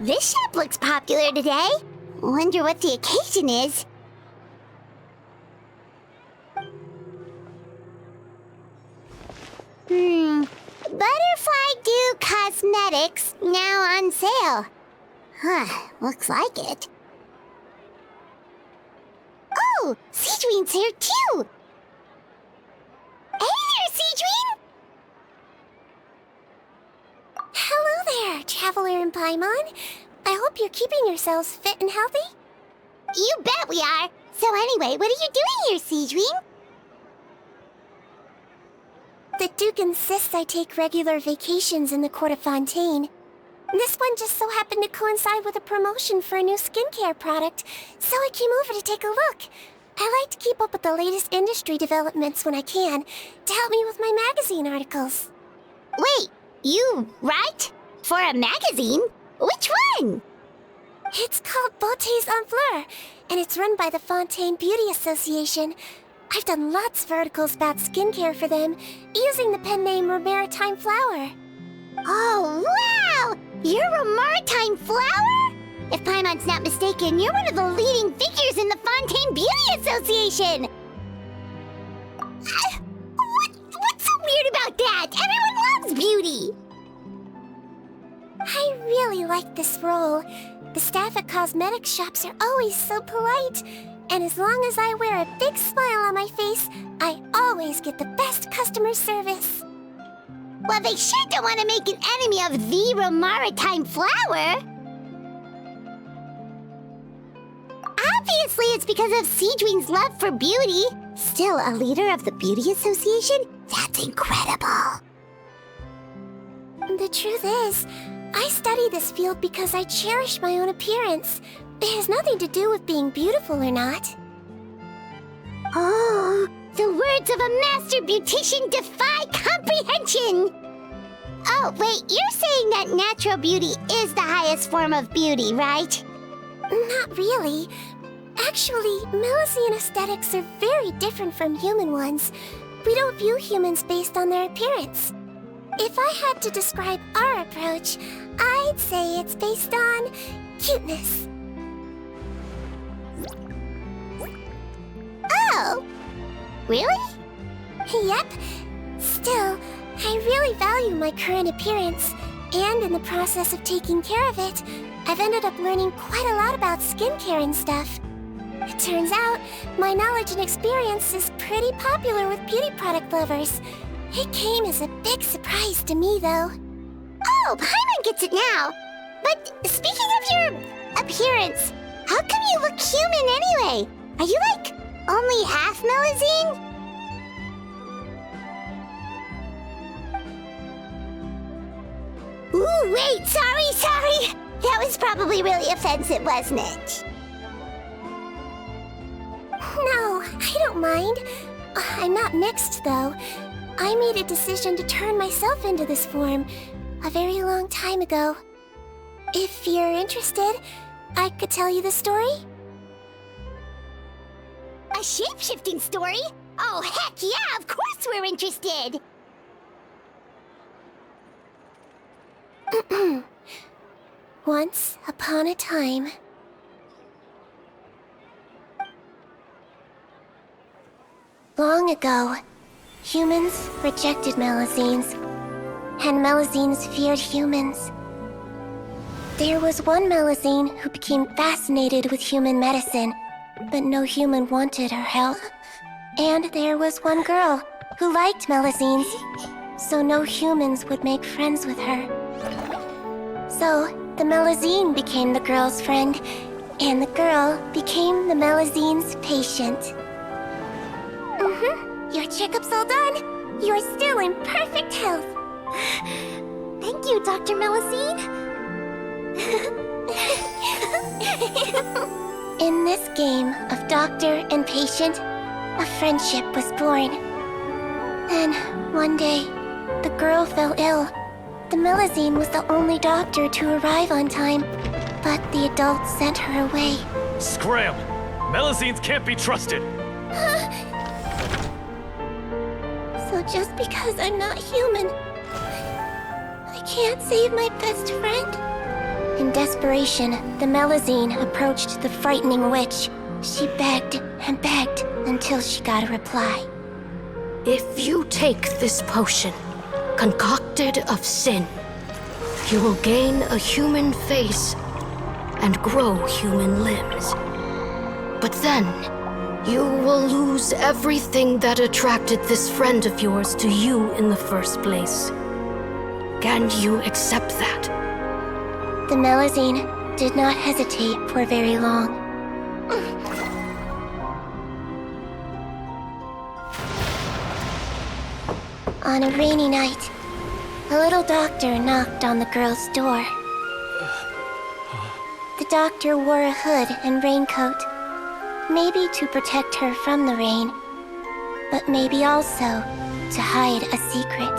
This shop looks popular today. Wonder what the occasion is. Butterfly Dew Cosmetics now on sale. Looks like it. Oh, Sijwin's here too! Hey there, Sijwin! Hello there, Traveler and Paimon. I hope you're keeping yourselves fit and healthy. You bet we are! So anyway, what are you doing here, Sijwin? The Duke insists I take regular vacations in the Court of Fontaine. This one just so happened to coincide with a promotion for a new skincare product, so I came over to take a look. I like to keep up with the latest industry developments when I can, to help me with my magazine articles. Wait, you write? For a magazine? Which one? It's called Beautés en Fleur, and it's run by the Fontaine Beauty Association. I've done lots of articles about skincare for them, using the pen name Maritime Flower. Oh, wow! You're a maritime flower? If Paimon's not mistaken, you're one of the leading figures in the Fontaine Beauty Association! What's so weird about that? Everyone loves beauty! I really like this role. The staff at cosmetics shops are always so polite. And as long as I wear a big smile on my face, I always get the best customer service. Well, they sure don't want to make an enemy of the maritime flower. Obviously, it's because of Sijwin's love for beauty. Still a leader of the Beauty Association? That's incredible. The truth is, I study this field because I cherish my own appearance. It has nothing to do with being beautiful or not. Oh, the words of a master beautician defy comprehension! Oh, wait, you're saying that natural beauty is the highest form of beauty, right? Not really. Actually, Melusine aesthetics are very different from human ones. We don't view humans based on their appearance. If I had to describe our approach, I'd say it's based on cuteness. Oh, really? Yep. Still, I really value my current appearance, and in the process of taking care of it, I've ended up learning quite a lot about skincare and stuff. It turns out, my knowledge and experience is pretty popular with beauty product lovers. It came as a big surprise to me, though. Oh, Paimon gets it now. But speaking of your appearance, how come you look human anyway? Are you like only half Melusine? Ooh, wait, sorry. That was probably really offensive, wasn't it? No, I don't mind. I'm not mixed, though. I made a decision to turn myself into this form a very long time ago. If you're interested, I could tell you the story. A shape-shifting story? Oh, heck yeah, of course we're interested! Once upon a time... Long ago, humans rejected Melusines, and Melusines feared humans. There was one Melusine who became fascinated with human medicine, but no human wanted her help. And there was one girl who liked Melusines, so no humans would make friends with her. So, the Melusine became the girl's friend, and the girl became the Melusine's patient. Your checkup's all done. You're still in perfect health. Thank you, Dr. Melusine. In this game of doctor and patient, a friendship was born. Then, one day, the girl fell ill. The Melusine was the only doctor to arrive on time, but the adults sent her away. Scram! Melusines can't be trusted! So just because I'm not human, I can't save my best friend? In desperation, the Melazine approached the frightening witch. She begged and begged until she got a reply. If you take this potion, concocted of sin, you will gain a human face and grow human limbs. But then, you will lose everything that attracted this friend of yours to you in the first place. Can you accept that? The Melazine did not hesitate for very long. On a rainy night, a little doctor knocked on the girl's door. The doctor wore a hood and raincoat, maybe to protect her from the rain, but maybe also to hide a secret.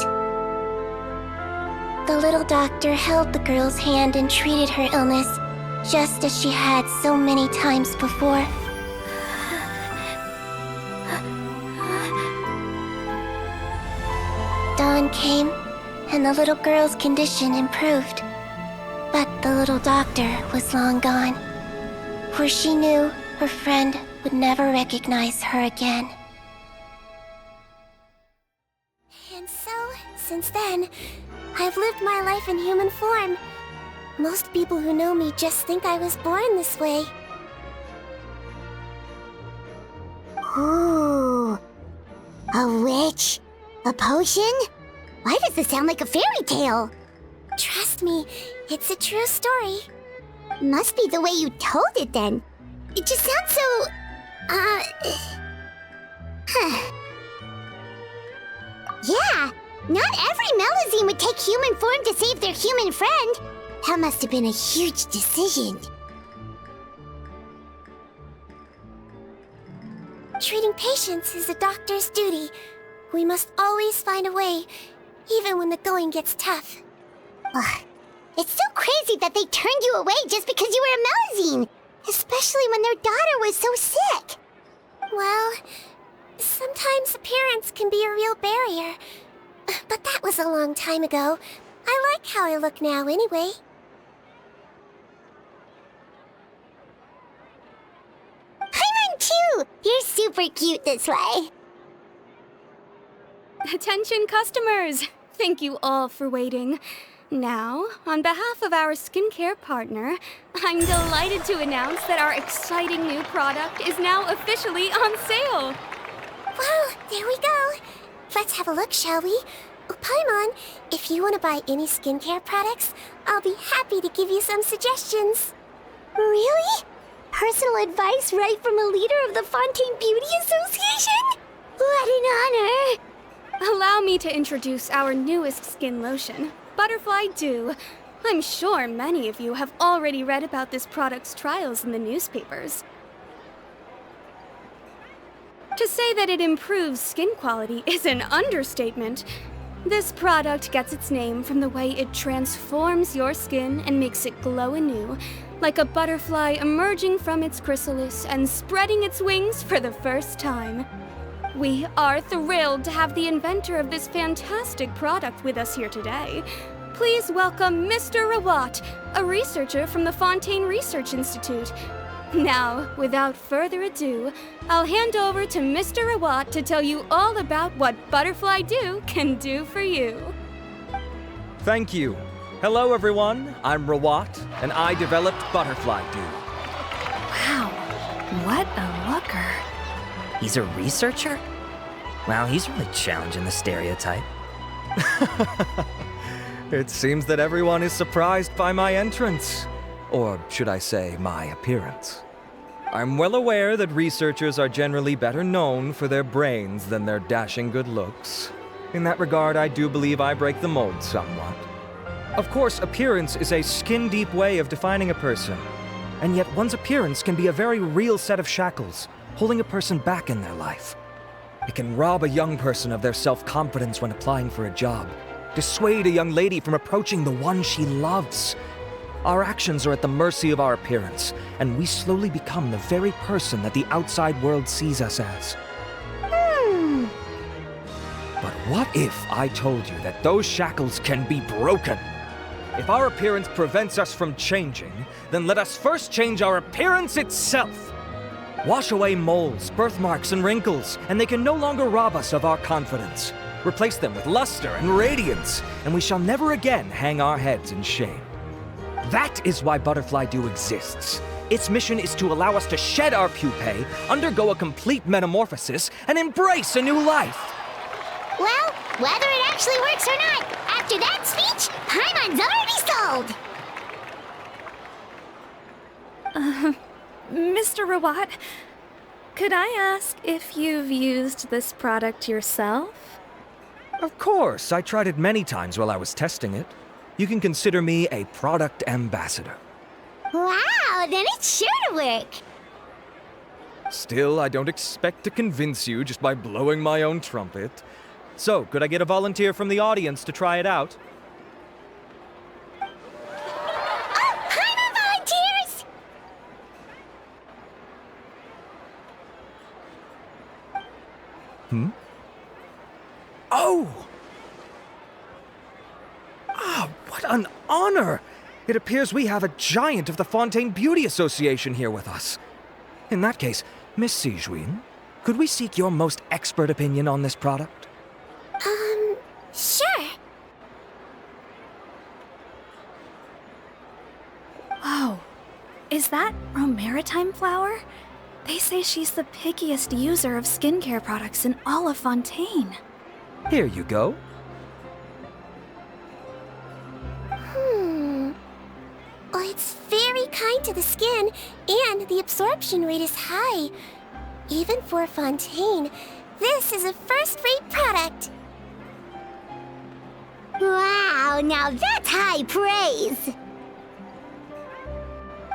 The little doctor held the girl's hand and treated her illness, just as she had so many times before. Dawn came, and the little girl's condition improved. But the little doctor was long gone, for she knew her friend would never recognize her again. And so, since then, I've lived my life in human form. Most people who know me just think I was born this way. Ooh. A witch? A potion? Why does this sound like a fairy tale? Trust me, it's a true story. Must be the way you told it then. It just sounds so... Yeah, not every Melazine would take human form to save their human friend. That must have been a huge decision. Treating patients is a doctor's duty. We must always find a way, even when the going gets tough. Ugh. It's so crazy that they turned you away just because you were a Melazine, especially when their daughter was so sick. Well, sometimes appearance can be a real barrier. But that was a long time ago. I like how I look now anyway. Paimon too! You're super cute this way. Attention customers! Thank you all for waiting. Now, on behalf of our skincare partner, I'm delighted to announce that our exciting new product is now officially on sale. Well, there we go. Let's have a look, shall we? Oh, Paimon, if you want to buy any skincare products, I'll be happy to give you some suggestions. Really? Personal advice right from a leader of the Fontaine Beauty Association? What an honor! Allow me to introduce our newest skin lotion, Butterfly Dew. I'm sure many of you have already read about this product's trials in the newspapers. To say that it improves skin quality is an understatement. This product gets its name from the way it transforms your skin and makes it glow anew, like a butterfly emerging from its chrysalis and spreading its wings for the first time. We are thrilled to have the inventor of this fantastic product with us here today. Please welcome Mr. Rawat, a researcher from the Fontaine Research Institute. Now, without further ado, I'll hand over to Mr. Rawat to tell you all about what Butterfly Dew can do for you. Thank you. Hello, everyone. I'm Rawat, and I developed Butterfly Dew. Wow, what a looker. He's a researcher? Wow, he's really challenging the stereotype. It seems that everyone is surprised by my entrance. Or should I say, my appearance. I'm well aware that researchers are generally better known for their brains than their dashing good looks. In that regard, I do believe I break the mold somewhat. Of course, appearance is a skin-deep way of defining a person. And yet one's appearance can be a very real set of shackles, holding a person back in their life. It can rob a young person of their self-confidence when applying for a job, dissuade a young lady from approaching the one she loves. Our actions are at the mercy of our appearance, and we slowly become the very person that the outside world sees us as. But what if I told you that those shackles can be broken? If our appearance prevents us from changing, then let us first change our appearance itself. Wash away moles, birthmarks, and wrinkles, and they can no longer rob us of our confidence. Replace them with luster and radiance, and we shall never again hang our heads in shame. That is why Butterfly Dew exists. Its mission is to allow us to shed our pupae, undergo a complete metamorphosis, and embrace a new life. Well, whether it actually works or not, after that speech, Paimon's already sold. Mr. Rawat, could I ask if you've used this product yourself? Of course, I tried it many times while I was testing it. You can consider me a product ambassador. Wow, then it's sure to work. Still, I don't expect to convince you just by blowing my own trumpet. So, could I get a volunteer from the audience to try it out? Oh, Paimon volunteers! Oh! Ah, what an honor! It appears we have a giant of the Fontaine Beauty Association here with us. In that case, Miss Sijwin, could we seek your most expert opinion on this product? Sure. Whoa, is that Romaritime flower? They say she's the pickiest user of skincare products in all of Fontaine. Here you go. Well, it's very kind to the skin, and the absorption rate is high. Even for Fontaine, this is a first-rate product. Wow, now that's high praise.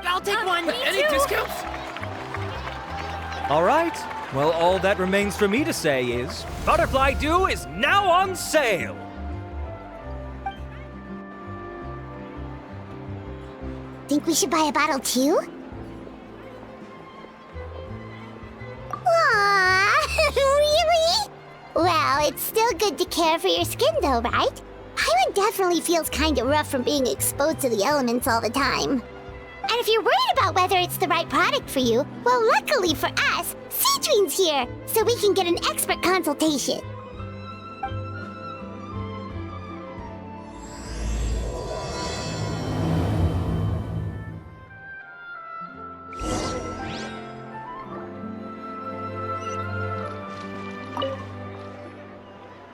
I'll take one. Any discounts? All right. Well, all that remains for me to say is, Butterfly Dew is now on sale! Think we should buy a bottle too? Aww, really? Well, it's still good to care for your skin though, right? Paimon definitely feels kinda rough from being exposed to the elements all the time. And if you're worried about whether it's the right product for you, well, luckily for us, Sijwin's here, so we can get an expert consultation.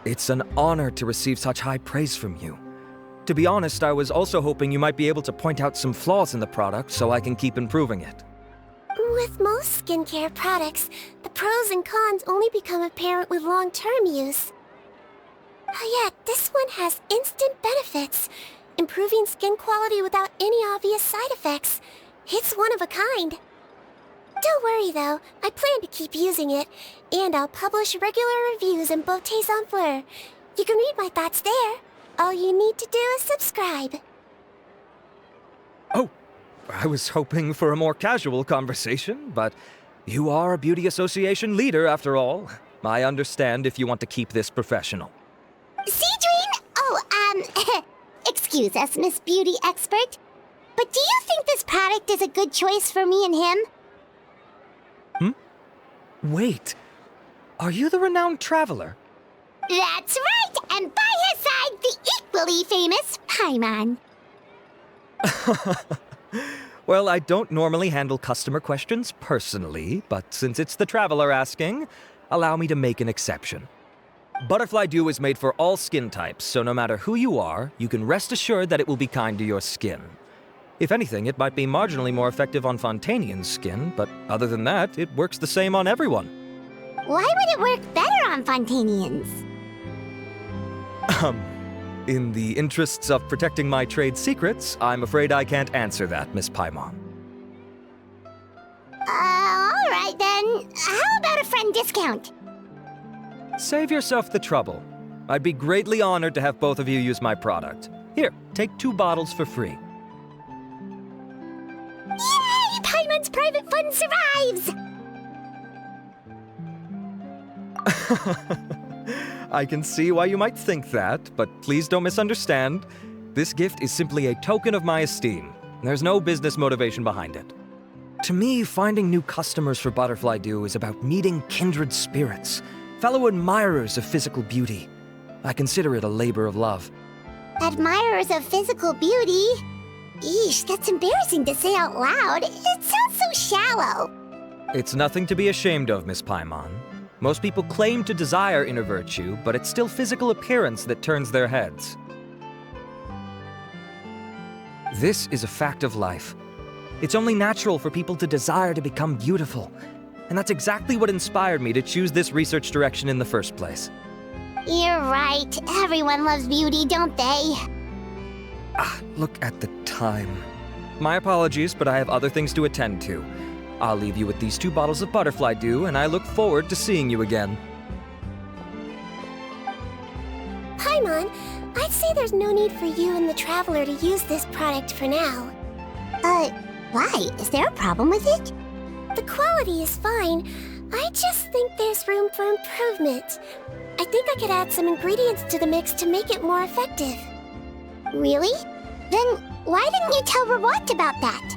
It's an honor to receive such high praise from you. To be honest, I was also hoping you might be able to point out some flaws in the product so I can keep improving it. With most skincare products, the pros and cons only become apparent with long-term use. Yet, this one has instant benefits, improving skin quality without any obvious side effects. It's one of a kind. Don't worry though, I plan to keep using it, and I'll publish regular reviews in Beauté Sans Fleur. You can read my thoughts there. All you need to do is subscribe. Oh, I was hoping for a more casual conversation, but you are a beauty association leader after all. I understand if you want to keep this professional. Sijwin? Oh, excuse us, Miss Beauty Expert. But do you think this product is a good choice for me and him? Wait, are you the renowned traveler? That's right, and by his side, the equally famous Paimon. Well, I don't normally handle customer questions personally, but since it's the traveler asking, allow me to make an exception. Butterfly Dew is made for all skin types, so no matter who you are, you can rest assured that it will be kind to your skin. If anything, it might be marginally more effective on Fontainian's skin, but other than that, it works the same on everyone. Why would it work better on Fontainians? In the interests of protecting my trade secrets, I'm afraid I can't answer that, Miss Paimon. Alright then. How about a friend discount? Save yourself the trouble. I'd be greatly honored to have both of you use my product. Here, take 2 bottles for free. Yay! Paimon's private fund survives! I can see why you might think that, but please don't misunderstand. This gift is simply a token of my esteem. There's no business motivation behind it. To me, finding new customers for Butterfly Dew is about meeting kindred spirits, fellow admirers of physical beauty. I consider it a labor of love. Admirers of physical beauty? Eesh, that's embarrassing to say out loud. It sounds so shallow. It's nothing to be ashamed of, Miss Paimon. Most people claim to desire inner virtue, but it's still physical appearance that turns their heads. This is a fact of life. It's only natural for people to desire to become beautiful. And that's exactly what inspired me to choose this research direction in the first place. You're right. Everyone loves beauty, don't they? Look at the time. My apologies, but I have other things to attend to. I'll leave you with these 2 bottles of Butterfly Dew, and I look forward to seeing you again. Paimon, I'd say there's no need for you and the Traveler to use this product for now. Why? Is there a problem with it? The quality is fine. I just think there's room for improvement. I think I could add some ingredients to the mix to make it more effective. Really? Then why didn't you tell Rawat about that?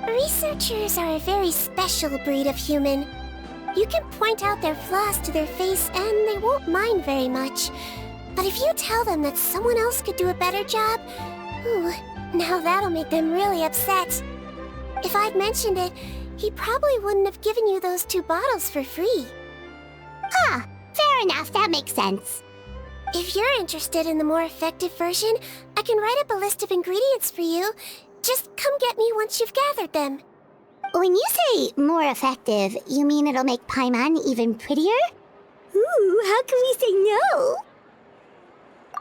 Researchers are a very special breed of human. You can point out their flaws to their face and they won't mind very much. But if you tell them that someone else could do a better job, ooh, now that'll make them really upset. If I'd mentioned it, he probably wouldn't have given you those 2 bottles for free. Fair enough, that makes sense. If you're interested in the more effective version, I can write up a list of ingredients for you. Just come get me once you've gathered them. When you say more effective, you mean it'll make Paimon even prettier? Ooh, how can we say no?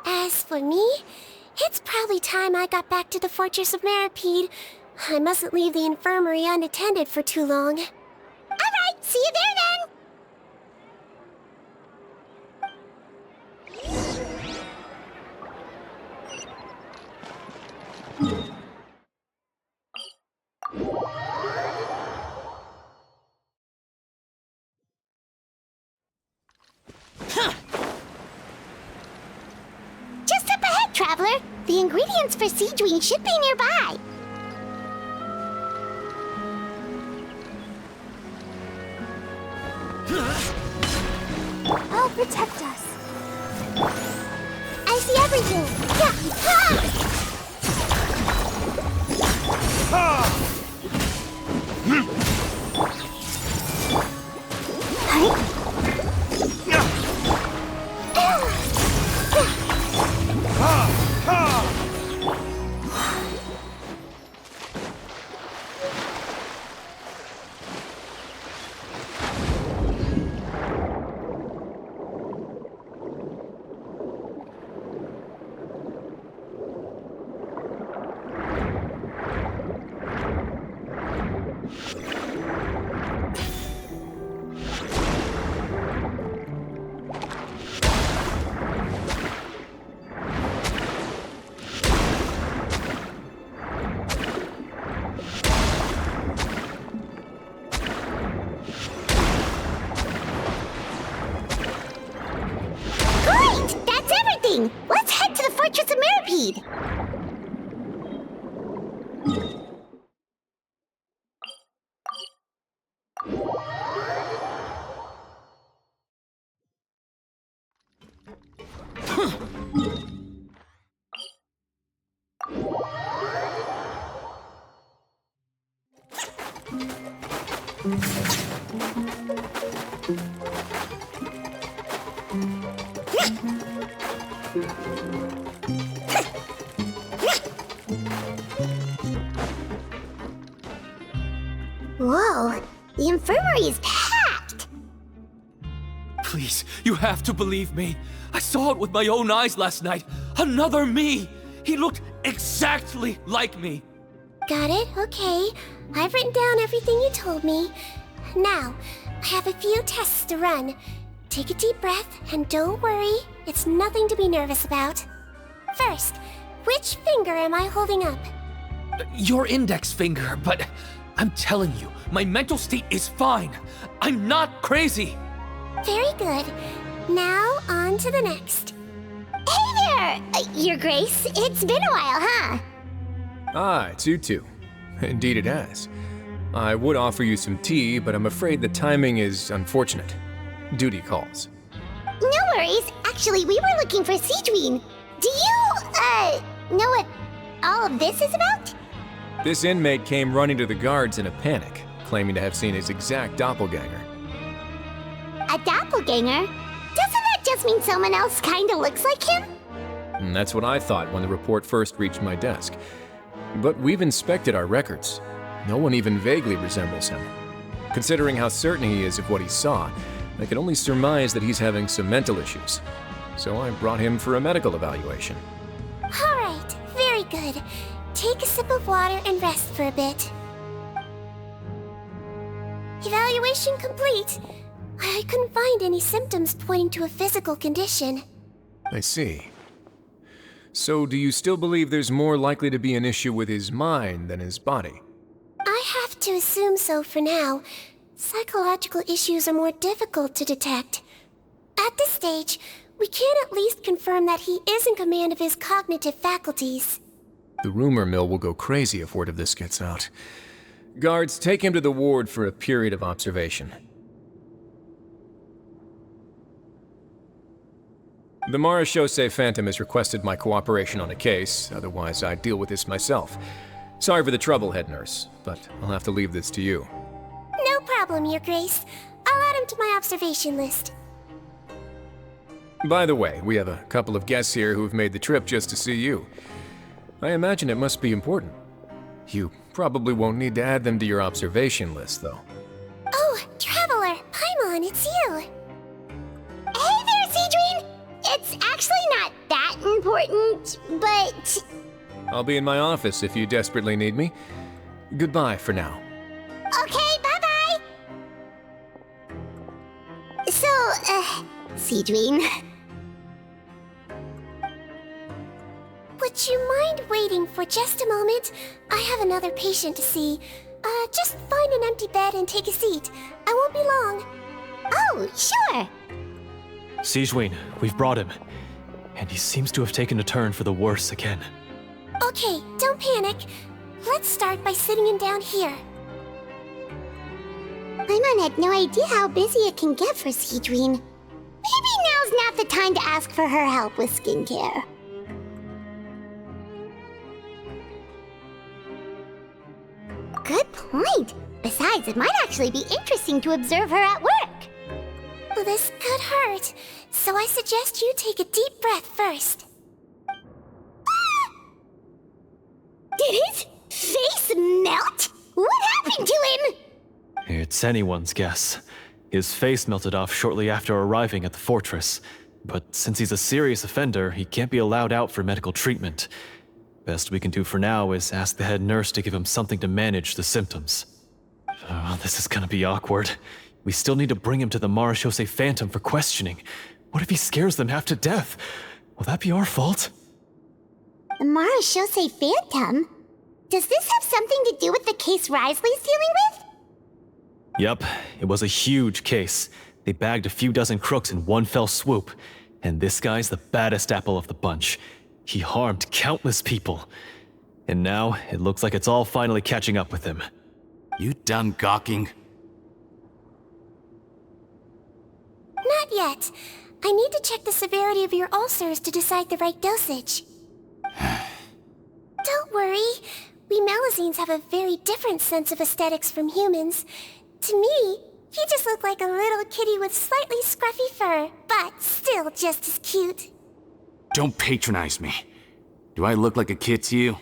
As for me, it's probably time I got back to the Fortress of Maripede. I mustn't leave the infirmary unattended for too long. Alright, see you there then! Just up ahead, Traveler. The ingredients for Sijwin should be nearby. I'll protect us. I see everything. Great! That's everything! Let's head to the Fortress of Maripede! Whoa, the infirmary is packed! Please, you have to believe me. I saw it with my own eyes last night. Another me! He looked exactly like me. Got it? Okay. I've written down everything you told me. Now, I have a few tests to run. Take a deep breath and don't worry. It's nothing to be nervous about. First, which finger am I holding up? Your index finger, but I'm telling you, my mental state is fine. I'm not crazy. Very good. Now, on to the next. there, Your Grace. It's been a while, huh? Ah, it's you two. Indeed it has. I would offer you some tea, but I'm afraid the timing is unfortunate. Duty calls. No worries. Actually, we were looking for Sijwin. Do you, know what all of this is about? This inmate came running to the guards in a panic, claiming to have seen his exact doppelganger. A doppelganger? Doesn't that just mean someone else kinda looks like him? And that's what I thought when the report first reached my desk. But we've inspected our records. No one even vaguely resembles him. Considering how certain he is of what he saw, I can only surmise that he's having some mental issues. So I brought him for a medical evaluation. Alright, very good. Take a sip of water and rest for a bit. Evaluation complete. I couldn't find any symptoms pointing to a physical condition. I see. So do you still believe there's more likely to be an issue with his mind than his body? I have to assume so for now. Psychological issues are more difficult to detect. At this stage, we can at least confirm that he is in command of his cognitive faculties. The rumor mill will go crazy if word of this gets out. Guards, take him to the ward for a period of observation. The Marechaussee Phantom has requested my cooperation on a case, otherwise I'd deal with this myself. Sorry for the trouble, head nurse, but I'll have to leave this to you. No problem, Your Grace. I'll add him to my observation list. By the way, we have a couple of guests here who've made the trip just to see you. I imagine it must be important. You probably won't need to add them to your observation list, though. Oh, Traveler! Paimon, it's you! Hey there, Sijwin! It's actually not that important, but... I'll be in my office if you desperately need me. Goodbye for now. Okay, bye-bye! So, Sijwin... Would you mind waiting for just a moment? I have another patient to see. Just find an empty bed and take a seat. I won't be long. Oh, sure! Sijwin, we've brought him. And he seems to have taken a turn for the worse again. Okay, don't panic. Let's start by sitting him down here. Paimon had no idea how busy it can get for Sijwin. Maybe now's not the time to ask for her help with skincare. Good point. Besides, it might actually be interesting to observe her at work. Well, this could hurt, so I suggest you take a deep breath first. Did his face melt? What happened to him? It's anyone's guess. His face melted off shortly after arriving at the fortress. But since he's a serious offender, he can't be allowed out for medical treatment. Best we can do for now is ask the head nurse to give him something to manage the symptoms. Oh, this is gonna be awkward. We still need to bring him to the Marechaussee Phantom for questioning. What if he scares them half to death? Will that be our fault? The Marechaussee Phantom? Does this have something to do with the case Risley's dealing with? Yep, it was a huge case. They bagged a few dozen crooks in one fell swoop. And this guy's the baddest apple of the bunch. He harmed countless people. And now, it looks like it's all finally catching up with him. You done gawking? Not yet. I need to check the severity of your ulcers to decide the right dosage. Don't worry. We Melazines have a very different sense of aesthetics from humans. To me, he just looked like a little kitty with slightly scruffy fur, but still just as cute. Don't patronize me. Do I look like a kid to you?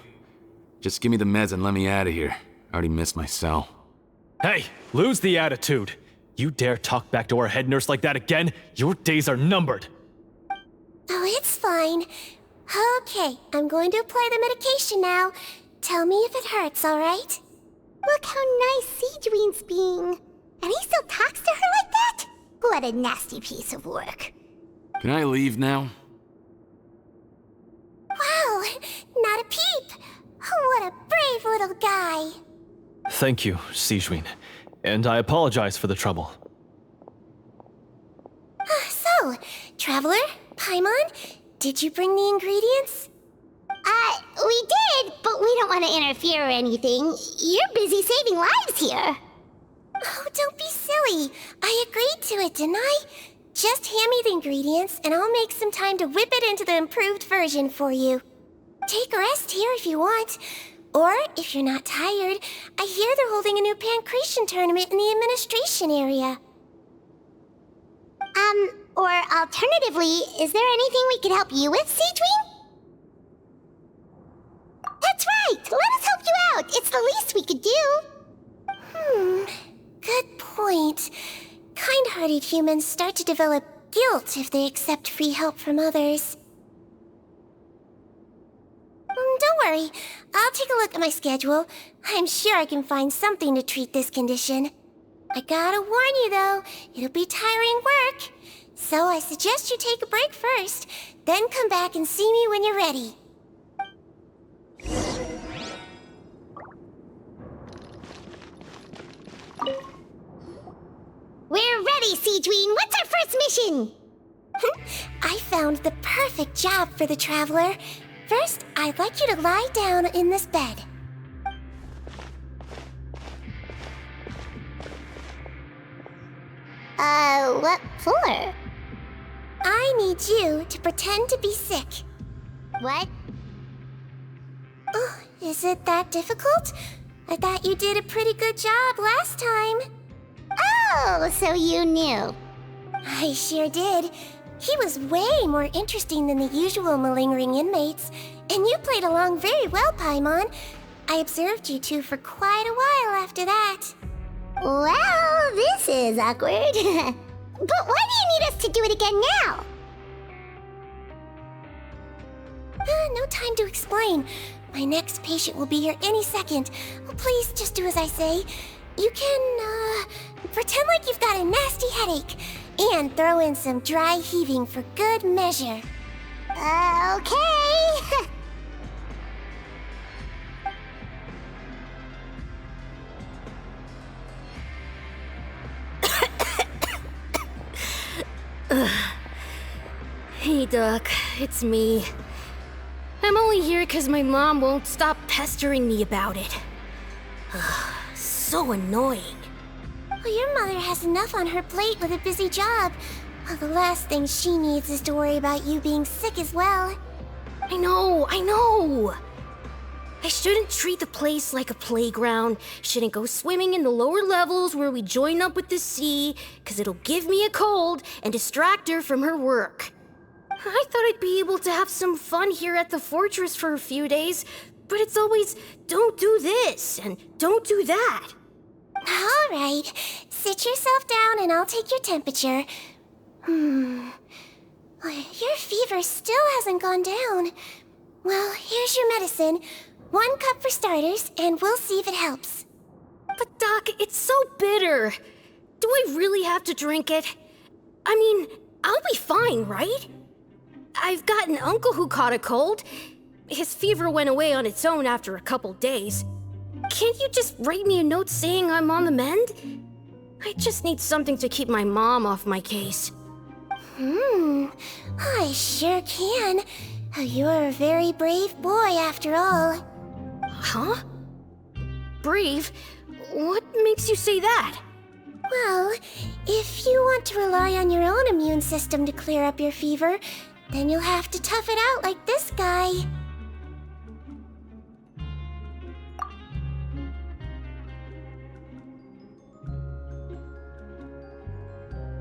Just give me the meds and let me out of here. I already missed my cell. Hey, lose the attitude. You dare talk back to our head nurse like that again, your days are numbered. Oh, it's fine. Okay, I'm going to apply the medication now. Tell me if it hurts, alright? Look how nice Sijwin's being. And he still talks to her like that? What a nasty piece of work. Can I leave now? Wow, not a peep. What a brave little guy. Thank you, Sijwin. And I apologize for the trouble. So, Traveler, Paimon, did you bring the ingredients? We did, but we don't want to interfere or anything. You're busy saving lives here. Oh, don't be silly. I agreed to it, didn't I? Just hand me the ingredients, and I'll make some time to whip it into the improved version for you. Take a rest here if you want. Or, if you're not tired, I hear they're holding a new pancreation tournament in the administration area. Or alternatively, is there anything we could help you with, Sijwin? That's right! Let us help you out! It's the least we could do! Good point. Kind-hearted humans start to develop guilt if they accept free help from others. Don't worry. I'll take a look at my schedule. I'm sure I can find something to treat this condition. I gotta warn you, though, it'll be tiring work. So I suggest you take a break first, then come back and see me when you're ready. We're ready, Sijwin! What's our first mission? I found the perfect job for the traveler. First, I'd like you to lie down in this bed. What for? I need you to pretend to be sick. What? Oh, is it that difficult? I thought you did a pretty good job last time. Oh, so you knew. I sure did. He was way more interesting than the usual malingering inmates, and you played along very well, Paimon. I observed you two for quite a while after that. Well, this is awkward. But why do you need us to do it again now? No time to explain. My next patient will be here any second. Oh, please, just do as I say. You can, pretend like you've got a nasty headache, and throw in some dry heaving for good measure. Okay. Hey, Doc, it's me. I'm only here because my mom won't stop pestering me about it. So annoying. Well, your mother has enough on her plate with a busy job. Well, the last thing she needs is to worry about you being sick as well. I know. I shouldn't treat the place like a playground. Shouldn't go swimming in the lower levels where we join up with the sea, because it'll give me a cold and distract her from her work. I thought I'd be able to have some fun here at the fortress for a few days, but it's always, don't do this and don't do that. All right, sit yourself down and I'll take your temperature. Your fever still hasn't gone down. Well, here's your medicine. 1 cup for starters, and we'll see if it helps. But Doc, it's so bitter. Do I really have to drink it? I mean, I'll be fine, right? I've got an uncle who caught a cold. His fever went away on its own after a couple days. Can't you just write me a note saying I'm on the mend? I just need something to keep my mom off my case. I sure can. You're a very brave boy after all. Huh? Brave? What makes you say that? Well, if you want to rely on your own immune system to clear up your fever, then you'll have to tough it out like this guy.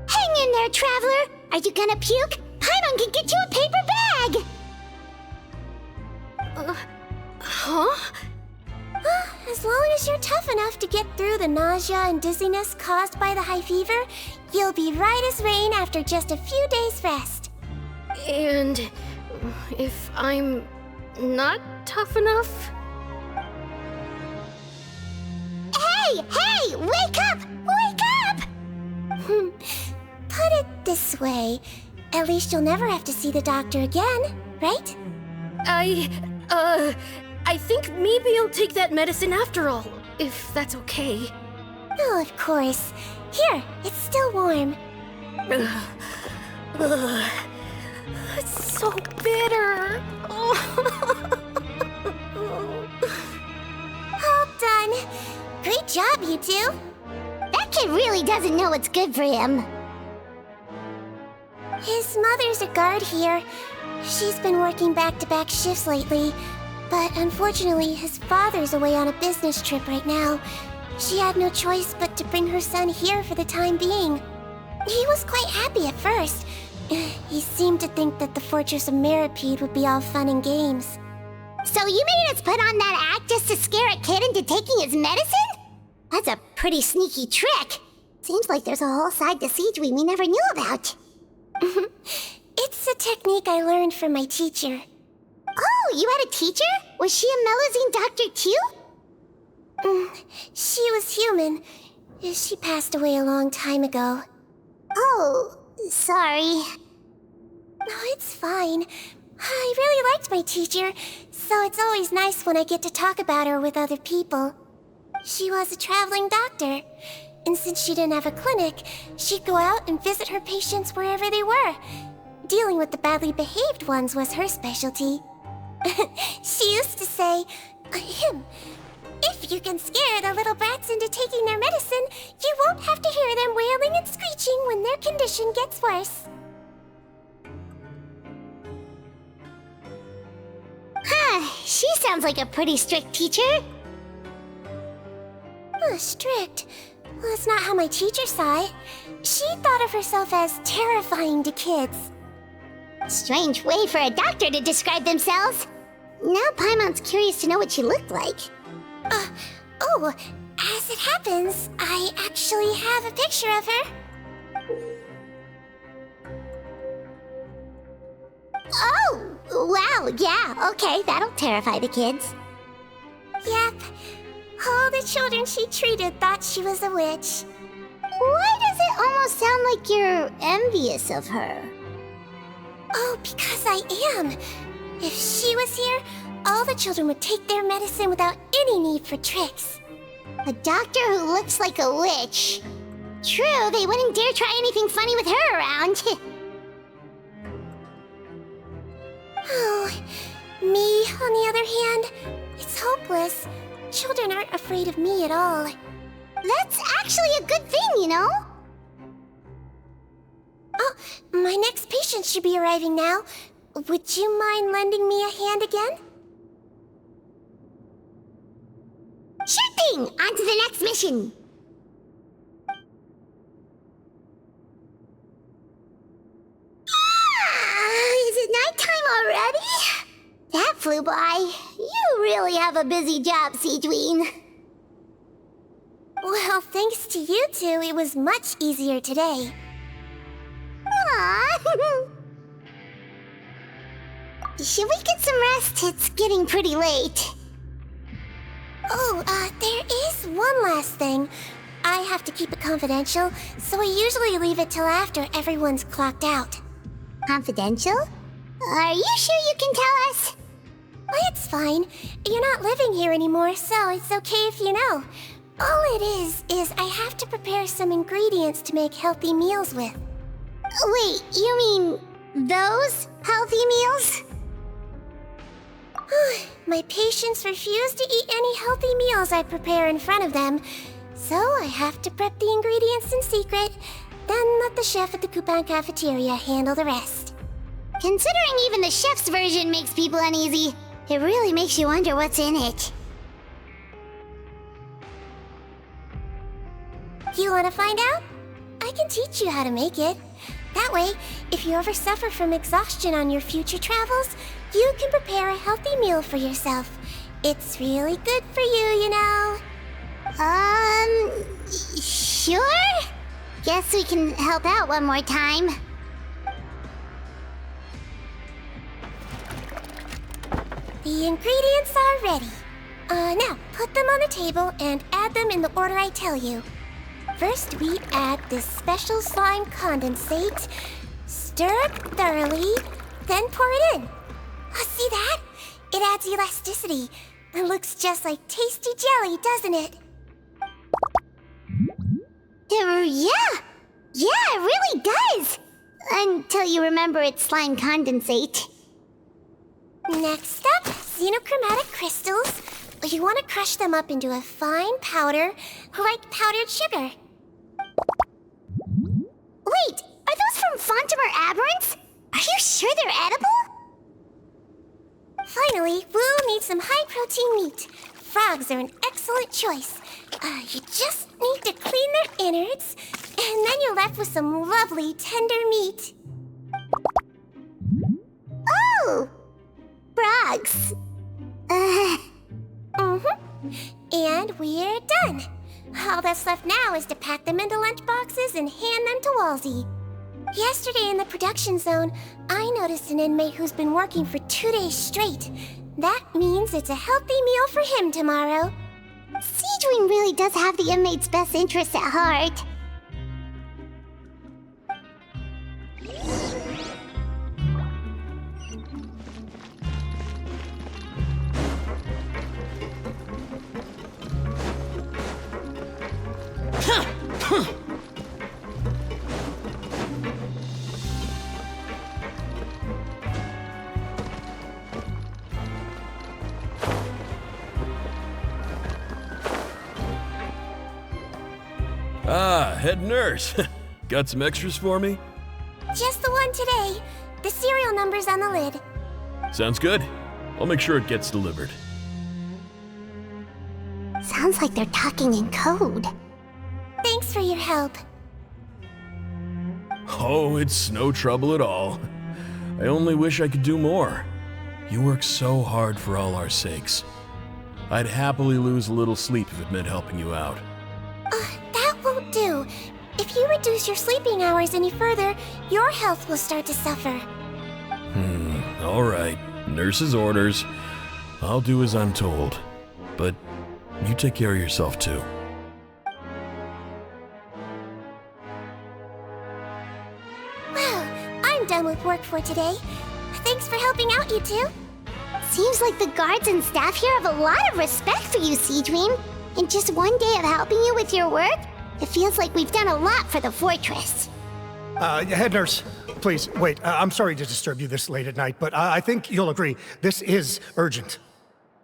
Hang in there, traveler! Are you gonna puke? Paimon can get you a paper bag! Huh? As long as you're tough enough to get through the nausea and dizziness caused by the high fever, you'll be right as rain after just a few days' rest. And if I'm not tough enough? Hey! Wake up! Wake up! Put it this way. At least you'll never have to see the doctor again, right? I think maybe I'll take that medicine after all, if that's okay. Oh, of course. Here, it's still warm. It's so bitter. All done. Great job, you two. That kid really doesn't know what's good for him. His mother's a guard here. She's been working back-to-back shifts lately, but unfortunately, his father's away on a business trip right now. She had no choice but to bring her son here for the time being. He was quite happy at first. He seemed to think that the Fortress of Meropide would be all fun and games. So you made us put on that act just to scare a kid into taking his medicine? That's a pretty sneaky trick. Seems like there's a whole side to Sijwi we never knew about. It's a technique I learned from my teacher. Oh, you had a teacher? Was she a Melusine doctor too? She was human. She passed away a long time ago. Oh, sorry. No, it's fine. I really liked my teacher, so it's always nice when I get to talk about her with other people. She was a traveling doctor, and since she didn't have a clinic, she'd go out and visit her patients wherever they were. Dealing with the badly behaved ones was her specialty. She used to say, if you can scare the little brats into taking their medicine, you won't have to hear them wailing and screeching when their condition gets worse. She sounds like a pretty strict teacher. Strict? Well, that's not how my teacher saw it. She thought of herself as terrifying to kids. Strange way for a doctor to describe themselves. Now Paimon's curious to know what she looked like. As it happens, I actually have a picture of her. Oh, wow, yeah, okay, that'll terrify the kids. Yep. All the children she treated thought she was a witch. Why does it almost sound like you're envious of her? Oh, because I am. If she was here, all the children would take their medicine without any need for tricks. A doctor who looks like a witch. True, they wouldn't dare try anything funny with her around. Oh, me, on the other hand, it's hopeless. Children aren't afraid of me at all. That's actually a good thing, you know? Oh, my next patient should be arriving now. Would you mind lending me a hand again? Sure thing! On to the next mission! Is it nighttime already? That flew by. You really have a busy job, Sijwin. Well, thanks to you two, it was much easier today. Aww. Should we get some rest? It's getting pretty late. Oh, there is one last thing. I have to keep it confidential, so I usually leave it till after everyone's clocked out. Confidential? Are you sure you can tell us? Well, it's fine. You're not living here anymore, so it's okay if you know. All it is I have to prepare some ingredients to make healthy meals with. Wait, you mean those healthy meals? My patients refuse to eat any healthy meals I prepare in front of them, so I have to prep the ingredients in secret, then let the chef at the Coupon cafeteria handle the rest. Considering even the chef's version makes people uneasy, it really makes you wonder what's in it. You want to find out? I can teach you how to make it. That way, if you ever suffer from exhaustion on your future travels, you can prepare a healthy meal for yourself. It's really good for you, you know. Sure? Guess we can help out one more time. The ingredients are ready. Now, put them on the table and add them in the order I tell you. First, we add this special slime condensate, stir it thoroughly, then pour it in. See that? It adds elasticity. It looks just like tasty jelly, doesn't it? Yeah, it really does. I Until you remember it's slime condensate. Next up, xenochromatic crystals. You want to crush them up into a fine powder, like powdered sugar. Wait, are those from Fontimer aberrants? Are you sure they're edible? Finally, we'll need some high-protein meat. Frogs are an excellent choice. You just need to clean their innards, and then you're left with some lovely, tender meat. Oh! Frogs. And we're done. All that's left now is to pack them into lunchboxes and hand them to Walsey. Yesterday in the production zone, I noticed an inmate who's been working for 2 days straight. That means it's a healthy meal for him tomorrow. Sijwin really does have the inmate's best interests at heart. Ah, head nurse. Got some extras for me? Just the one today. The serial number's on the lid. Sounds good. I'll make sure it gets delivered. Sounds like they're talking in code. Thanks for your help. Oh, it's no trouble at all. I only wish I could do more. You work so hard for all our sakes. I'd happily lose a little sleep if it meant helping you out. That won't do. If you reduce your sleeping hours any further, your health will start to suffer. All right. Nurse's orders. I'll do as I'm told. But you take care of yourself too. Well, I'm done with work for today. Thanks for helping out, you two. Seems like the guards and staff here have a lot of respect for you, Sijwin. In just one day of helping you with your work, it feels like we've done a lot for the fortress. Head nurse, please, wait. I'm sorry to disturb you this late at night, but I think you'll agree, this is urgent.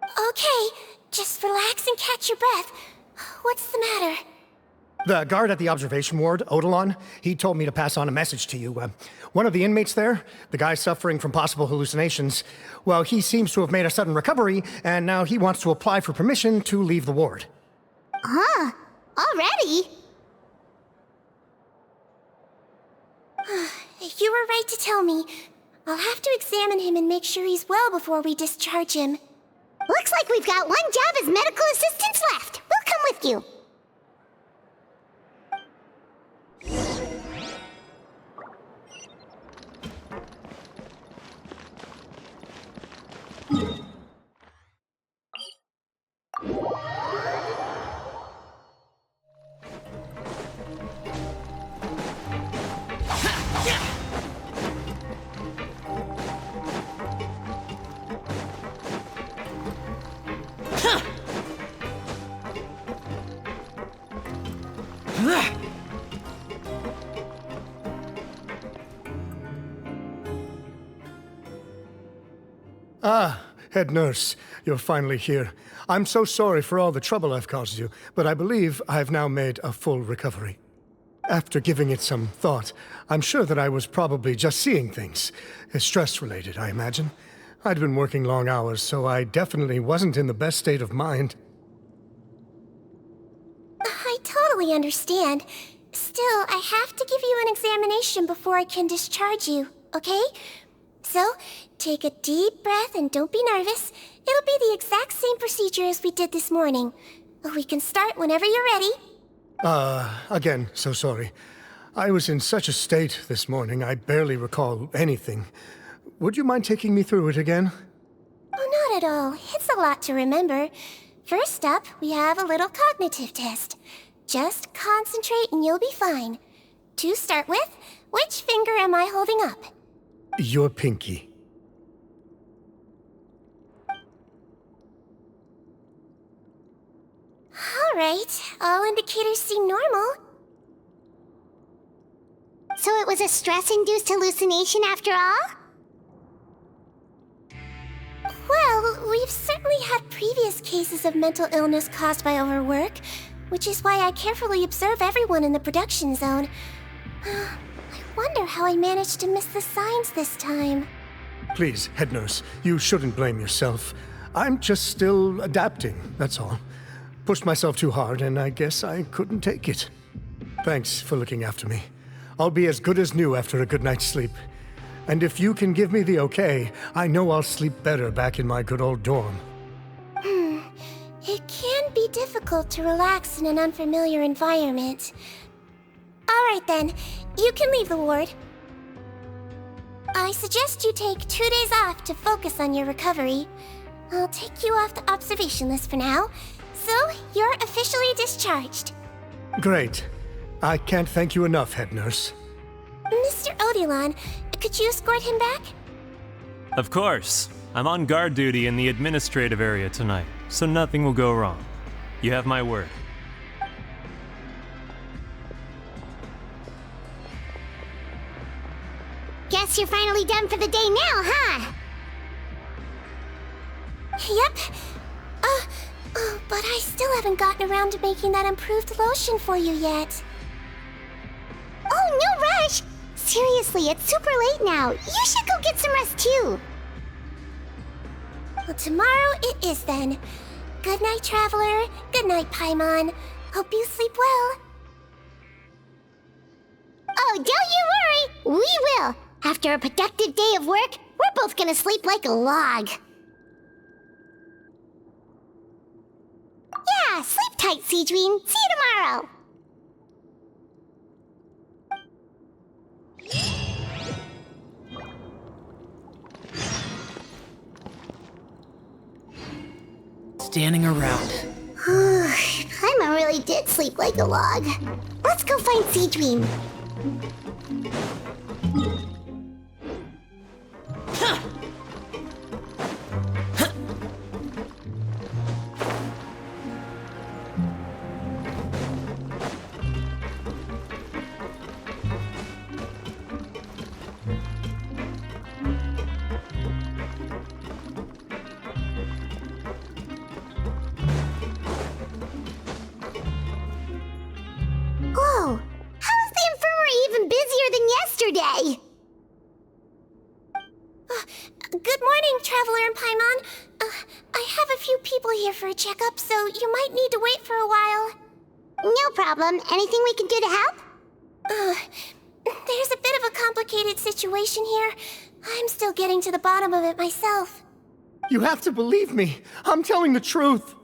Okay, just relax and catch your breath. What's the matter? The guard at the observation ward, Odilon, he told me to pass on a message to you. One of the inmates there, the guy suffering from possible hallucinations, well, he seems to have made a sudden recovery, and now he wants to apply for permission to leave the ward. Huh? Already? You were right to tell me. I'll have to examine him and make sure he's well before we discharge him. Looks like we've got one job as medical assistants left. We'll come with you. Ah, head nurse, you're finally here. I'm so sorry for all the trouble I've caused you, but I believe I've now made a full recovery. After giving it some thought, I'm sure that I was probably just seeing things. Stress-related, I imagine. I'd been working long hours, so I definitely wasn't in the best state of mind. I totally understand. Still, I have to give you an examination before I can discharge you, okay? So, take a deep breath and don't be nervous. It'll be the exact same procedure as we did this morning. We can start whenever you're ready. Again, so sorry. I was in such a state this morning, I barely recall anything. Would you mind taking me through it again? Oh, not at all. It's a lot to remember. First up, we have a little cognitive test. Just concentrate and you'll be fine. To start with, which finger am I holding up? Your pinky. All right, all indicators seem normal. So it was a stress-induced hallucination after all? Well, we've certainly had previous cases of mental illness caused by overwork, which is why I carefully observe everyone in the production zone. I wonder how I managed to miss the signs this time. Please, head nurse, you shouldn't blame yourself. I'm just still adapting, that's all. Pushed myself too hard, and I guess I couldn't take it. Thanks for looking after me. I'll be as good as new after a good night's sleep. And if you can give me the okay, I know I'll sleep better back in my good old dorm. It can be difficult to relax in an unfamiliar environment. Alright then, you can leave the ward. I suggest you take 2 days off to focus on your recovery. I'll take you off the observation list for now, so you're officially discharged. Great. I can't thank you enough, head nurse. Mr. Odilon, could you escort him back? Of course. I'm on guard duty in the administrative area tonight, so nothing will go wrong. You have my word. Guess you're finally done for the day now, huh? Yep. But I still haven't gotten around to making that improved lotion for you yet. Oh, no rush! Seriously, it's super late now. You should go get some rest too. Well, tomorrow it is then. Good night, Traveler. Good night, Paimon. Hope you sleep well. Oh, don't you worry! We will! After a productive day of work, we're both gonna sleep like a log. Yeah, sleep tight, Sijwin. See you tomorrow! Standing around. Paimon really did sleep like a log. Let's go find Sijwin. Whoa! How is the infirmary even busier than yesterday? Good morning, Traveler and Paimon. I have a few people here for a checkup, so you might need to wait for a while. No problem. Anything we can do to help? There's a bit of a complicated situation here. I'm still getting to the bottom of it myself. You have to believe me. I'm telling the truth.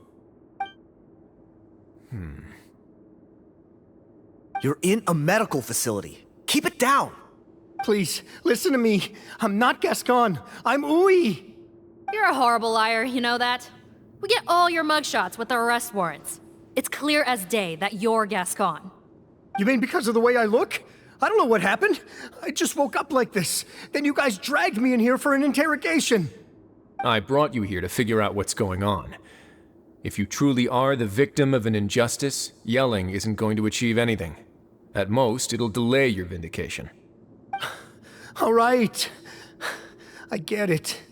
You're in a medical facility. Keep it down. Please, listen to me. I'm not Gascon. I'm Uy. You're a horrible liar, you know that? We get all your mugshots with the arrest warrants. It's clear as day that you're Gascon. You mean because of the way I look? I don't know what happened. I just woke up like this. Then you guys dragged me in here for an interrogation. I brought you here to figure out what's going on. If you truly are the victim of an injustice, yelling isn't going to achieve anything. At most, it'll delay your vindication. All right. I get it.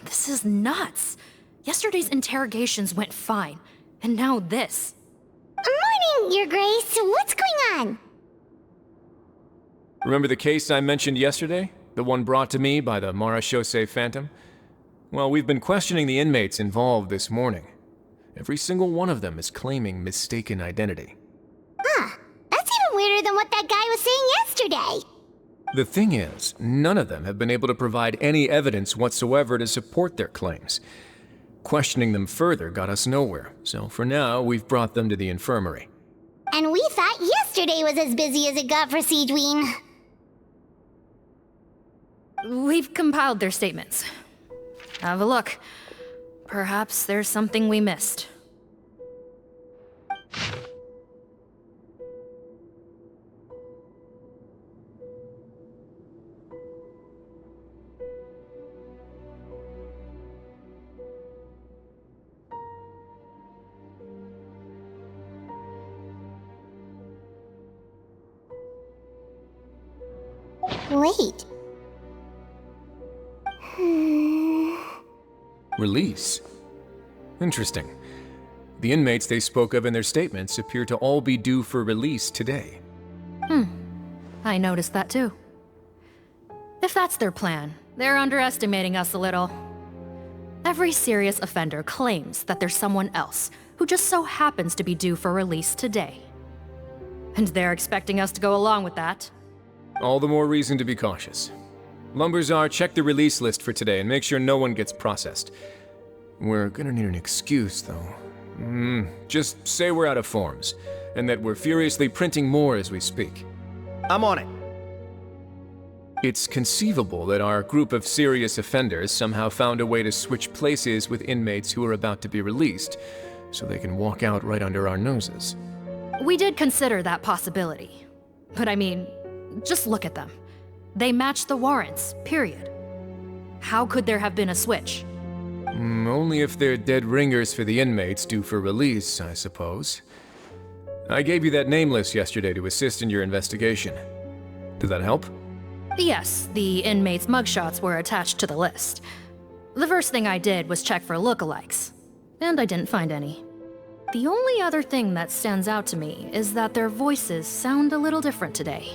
This is nuts. Yesterday's interrogations went fine, and now this. Morning, Your Grace. What's going on? Remember the case I mentioned yesterday? The one brought to me by the Marachose Phantom? Well, we've been questioning the inmates involved this morning. Every single one of them is claiming mistaken identity. Huh. That's even weirder than what that guy was saying yesterday. The thing is, none of them have been able to provide any evidence whatsoever to support their claims. Questioning them further got us nowhere, so for now, we've brought them to the infirmary. And we thought yesterday was as busy as it got for Sijwin. We've compiled their statements. Have a look. Perhaps there's something we missed. Wait. Release? Interesting. The inmates they spoke of in their statements appear to all be due for release today. I noticed that too. If that's their plan, they're underestimating us a little. Every serious offender claims that there's someone else who just so happens to be due for release today. And they're expecting us to go along with that. All the more reason to be cautious. Lumberzar, check the release list for today and make sure no one gets processed. We're gonna need an excuse, though. Just say we're out of forms, and that we're furiously printing more as we speak. I'm on it. It's conceivable that our group of serious offenders somehow found a way to switch places with inmates who are about to be released, so they can walk out right under our noses. We did consider that possibility. But I mean, just look at them. They match the warrants, period. How could there have been a switch? Only if they're dead ringers for the inmates due for release, I suppose. I gave you that name list yesterday to assist in your investigation. Did that help? Yes, the inmates' mugshots were attached to the list. The first thing I did was check for lookalikes, and I didn't find any. The only other thing that stands out to me is that their voices sound a little different today.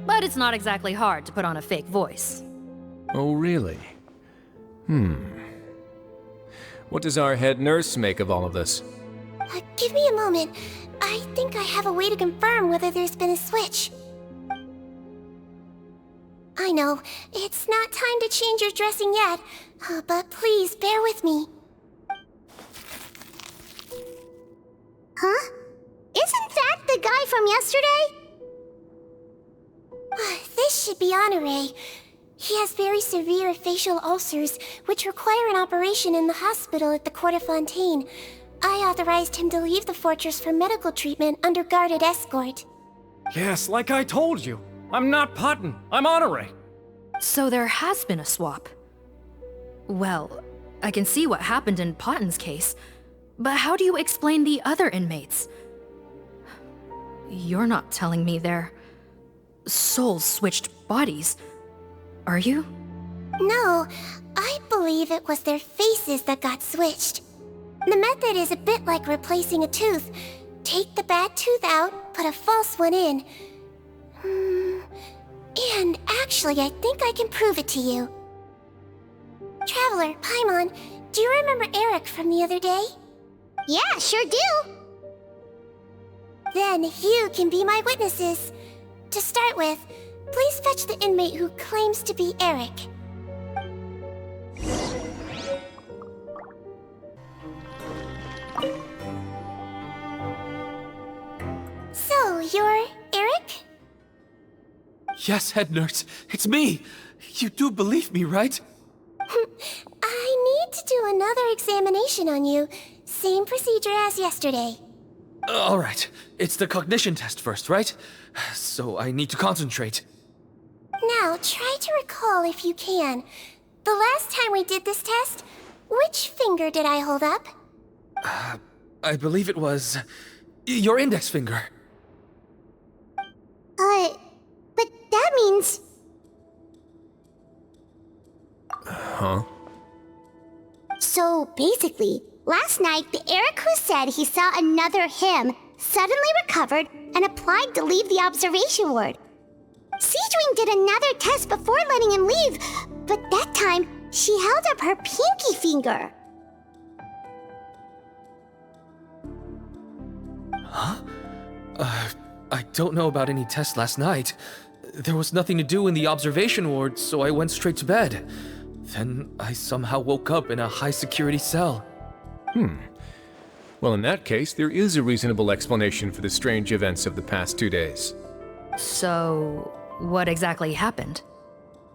But it's not exactly hard to put on a fake voice. Oh, really? What does our head nurse make of all of this? Give me a moment. I think I have a way to confirm whether there's been a switch. I know, it's not time to change your dressing yet, but please bear with me. Huh? Isn't that the guy from yesterday? This should be Honore. He has very severe facial ulcers, which require an operation in the hospital at the Court of Fontaine. I authorized him to leave the fortress for medical treatment under guarded escort. Yes, like I told you. I'm not Putton. I'm Honore. So there has been a swap. Well, I can see what happened in Potton's case, but how do you explain the other inmates? You're not telling me their souls switched bodies, are you? No, I believe it was their faces that got switched. The method is a bit like replacing a tooth. Take the bad tooth out, put a false one in. And actually, I think I can prove it to you. Traveler, Paimon, do you remember Eric from the other day? Yeah, sure do. Then you can be my witnesses. To start with, please fetch the inmate who claims to be Eric. So, you're Eric? Yes, head nurse. It's me. You do believe me, right? I need to do another examination on you. Same procedure as yesterday. All right. It's the cognition test first, right? So I need to concentrate. Now, try to recall if you can. The last time we did this test, which finger did I hold up? I believe it was your index finger. But that means... Huh? So basically, last night the Eric who said he saw another him suddenly recovered and applied to leave the observation ward. Sijwin did another test before letting him leave, but that time she held up her pinky finger. Huh? I don't know about any tests last night. There was nothing to do in the observation ward, so I went straight to bed. Then I somehow woke up in a high-security cell. Well, in that case, there is a reasonable explanation for the strange events of the past 2 days. So, what exactly happened?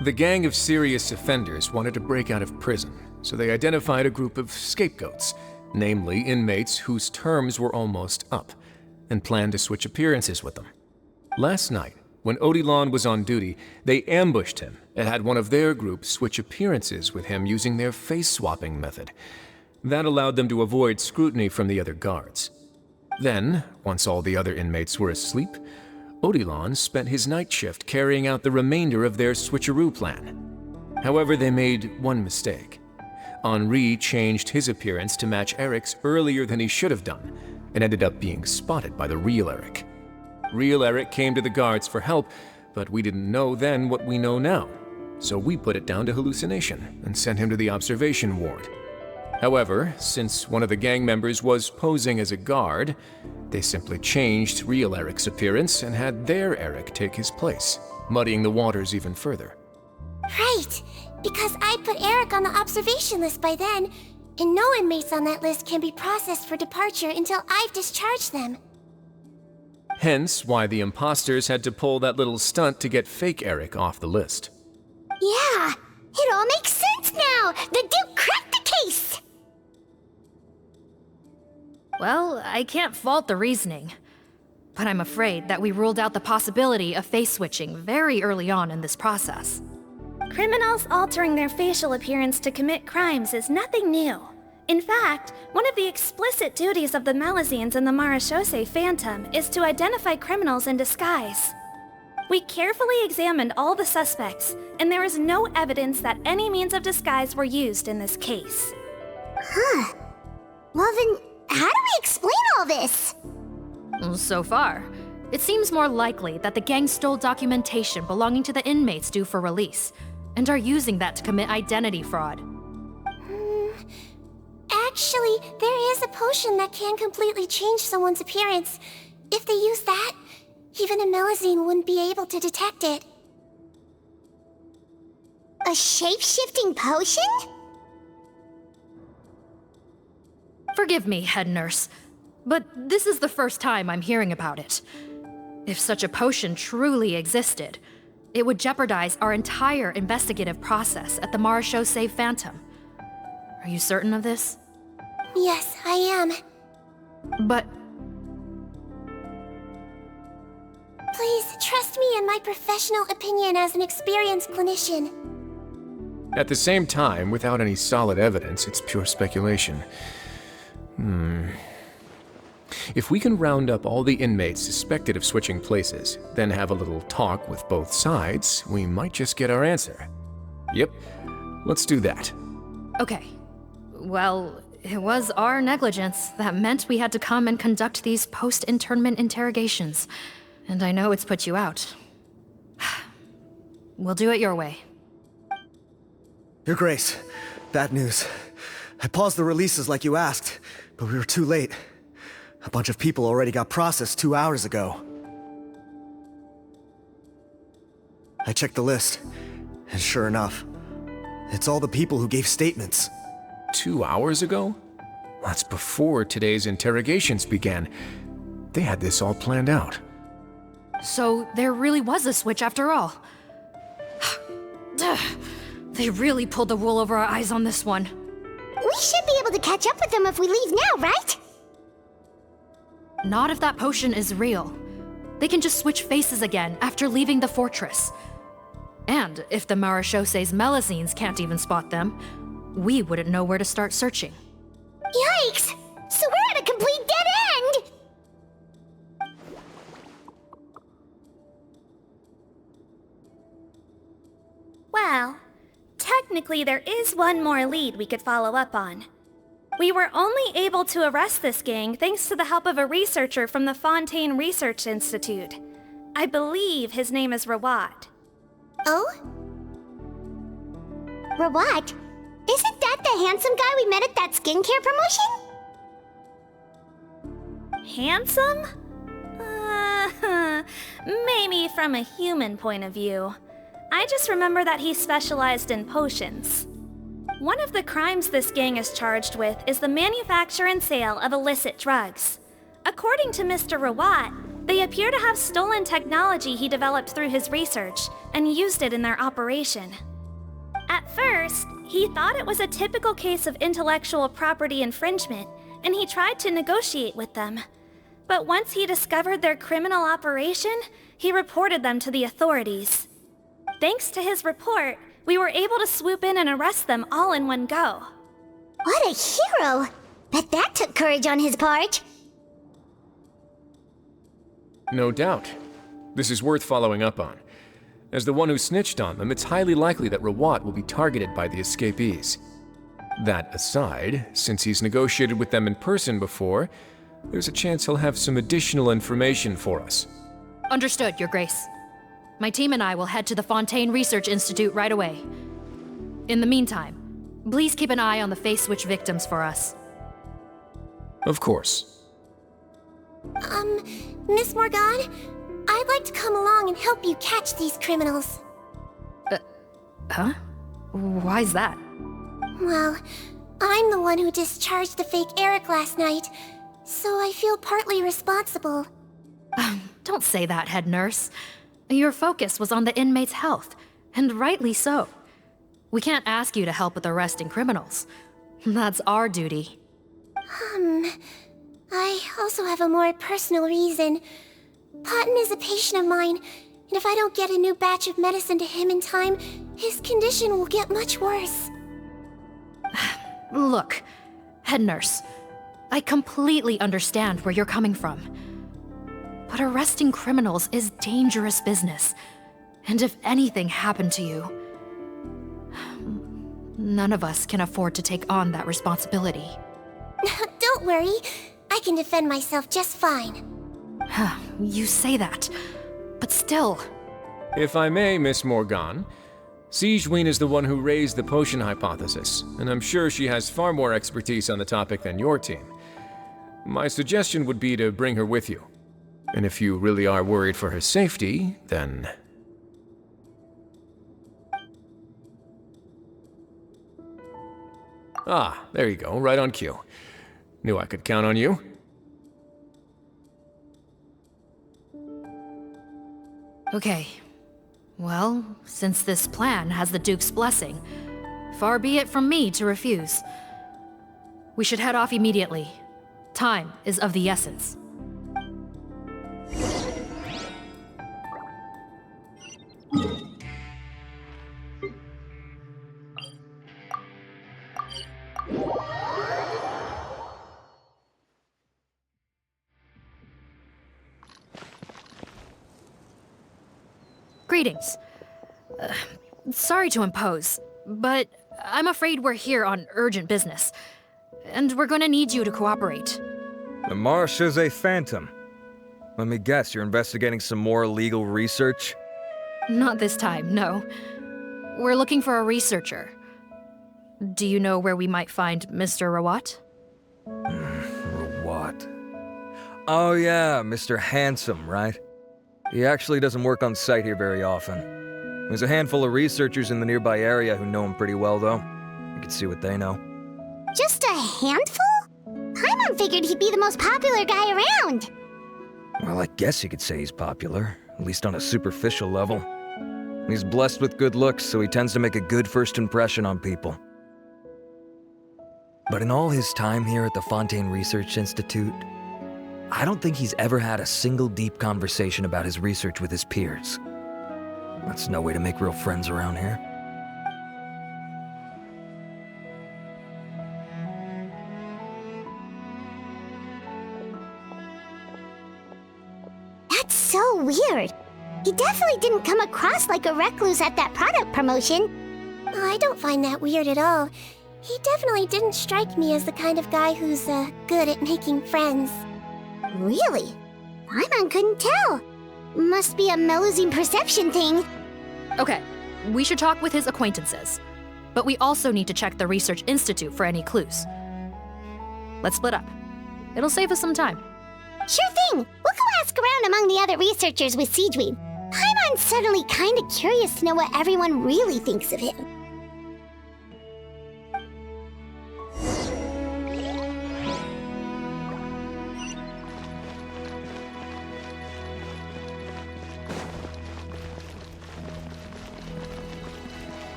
The gang of serious offenders wanted to break out of prison, so they identified a group of scapegoats, namely inmates whose terms were almost up, and planned to switch appearances with them. Last night, when Odilon was on duty, they ambushed him and had one of their group switch appearances with him using their face-swapping method. That allowed them to avoid scrutiny from the other guards. Then, once all the other inmates were asleep, Odilon spent his night shift carrying out the remainder of their switcheroo plan. However, they made one mistake. Henri changed his appearance to match Eric's earlier than he should have done, and ended up being spotted by the real Eric. Real Eric came to the guards for help, but we didn't know then what we know now, so we put it down to hallucination and sent him to the observation ward. However, since one of the gang members was posing as a guard, they simply changed real Eric's appearance and had their Eric take his place, muddying the waters even further. Right, because I'd put Eric on the observation list by then, and no inmates on that list can be processed for departure until I've discharged them. Hence why the imposters had to pull that little stunt to get fake Eric off the list. Yeah, it all makes sense now! The Duke cracked the case! Well, I can't fault the reasoning. But I'm afraid that we ruled out the possibility of face switching very early on in this process. Criminals altering their facial appearance to commit crimes is nothing new. In fact, one of the explicit duties of the Melusines in the Marechaussee Phantom is to identify criminals in disguise. We carefully examined all the suspects, and there is no evidence that any means of disguise were used in this case. Huh. Well then, how do we explain all this? So far, it seems more likely that the gang stole documentation belonging to the inmates due for release, and are using that to commit identity fraud. Actually, there is a potion that can completely change someone's appearance. If they use that, even a Melusine wouldn't be able to detect it. A shape-shifting potion? Forgive me, head nurse, but this is the first time I'm hearing about it. If such a potion truly existed, it would jeopardize our entire investigative process at the Marechaussee Phantom. Are you certain of this? Yes, I am. But... Please, trust me in my professional opinion as an experienced clinician. At the same time, without any solid evidence, it's pure speculation. If we can round up all the inmates suspected of switching places, then have a little talk with both sides, we might just get our answer. Yep, let's do that. Okay. Well, it was our negligence that meant we had to come and conduct these post-internment interrogations. And I know it's put you out. We'll do it your way. Your Grace, bad news. I paused the releases like you asked, but we were too late. A bunch of people already got processed 2 hours ago. I checked the list, and sure enough, it's all the people who gave statements. 2 hours ago? That's before today's interrogations began. They had this all planned out. So there really was a switch after all. They really pulled the wool over our eyes on this one. We should be able to catch up with them if we leave now, right? Not if that potion is real. They can just switch faces again after leaving the fortress. And if the Marechaussee's Melusines can't even spot them, we wouldn't know where to start searching. Yikes! So we're at a complete dead end! Well, technically there is one more lead we could follow up on. We were only able to arrest this gang thanks to the help of a researcher from the Fontaine Research Institute. I believe his name is Rawat. Oh? Rawat? Isn't that the handsome guy we met at that skincare promotion? Handsome? Maybe from a human point of view. I just remember that he specialized in potions. One of the crimes this gang is charged with is the manufacture and sale of illicit drugs. According to Mr. Rawat, they appear to have stolen technology he developed through his research and used it in their operation. At first, he thought it was a typical case of intellectual property infringement, and he tried to negotiate with them. But once he discovered their criminal operation, he reported them to the authorities. Thanks to his report, we were able to swoop in and arrest them all in one go. What a hero! Bet that took courage on his part. No doubt. This is worth following up on. As the one who snitched on them, it's highly likely that Rawat will be targeted by the escapees. That aside, since he's negotiated with them in person before, there's a chance he'll have some additional information for us. Understood, Your Grace. My team and I will head to the Fontaine Research Institute right away. In the meantime, please keep an eye on the face switch victims for us. Of course. Miss Morgan, I'd like to come along and help you catch these criminals. Huh? Why's that? Well, I'm the one who discharged the fake Eric last night, so I feel partly responsible. Don't say that, head nurse. Your focus was on the inmates' health, and rightly so. We can't ask you to help with arresting criminals. That's our duty. I also have a more personal reason. Potton is a patient of mine, and if I don't get a new batch of medicine to him in time, his condition will get much worse. Look, head nurse, I completely understand where you're coming from. But arresting criminals is dangerous business. And if anything happened to you, none of us can afford to take on that responsibility. Don't worry, I can defend myself just fine. You say that, but still. If I may, Miss Morgan, Sijwin is the one who raised the potion hypothesis, and I'm sure she has far more expertise on the topic than your team. My suggestion would be to bring her with you. And if you really are worried for her safety, then... Ah, there you go, right on cue. Knew I could count on you. Okay. Well, since this plan has the Duke's blessing, far be it from me to refuse. We should head off immediately. Time is of the essence. Greetings. Sorry to impose, but I'm afraid we're here on urgent business, and we're gonna need you to cooperate. The Marsh is a phantom. Let me guess, you're investigating some more illegal research? Not this time, no. We're looking for a researcher. Do you know where we might find Mr. Rawat? Rawat. Oh yeah, Mr. Handsome, right? He actually doesn't work on site here very often. There's a handful of researchers in the nearby area who know him pretty well, though. You can see what they know. Just a handful? Paimon figured he'd be the most popular guy around. Well, I guess you could say he's popular, at least on a superficial level. He's blessed with good looks, so he tends to make a good first impression on people. But in all his time here at the Fontaine Research Institute, I don't think he's ever had a single deep conversation about his research with his peers. That's no way to make real friends around here. That's so weird. He definitely didn't come across like a recluse at that product promotion. I don't find that weird at all. He definitely didn't strike me as the kind of guy who's good at making friends. Really? Paimon couldn't tell. Must be a Melusine perception thing. Okay, we should talk with his acquaintances. But we also need to check the Research Institute for any clues. Let's split up. It'll save us some time. Sure thing. We'll go ask around among the other researchers with Sijwin. Paimon's suddenly kinda curious to know what everyone really thinks of him.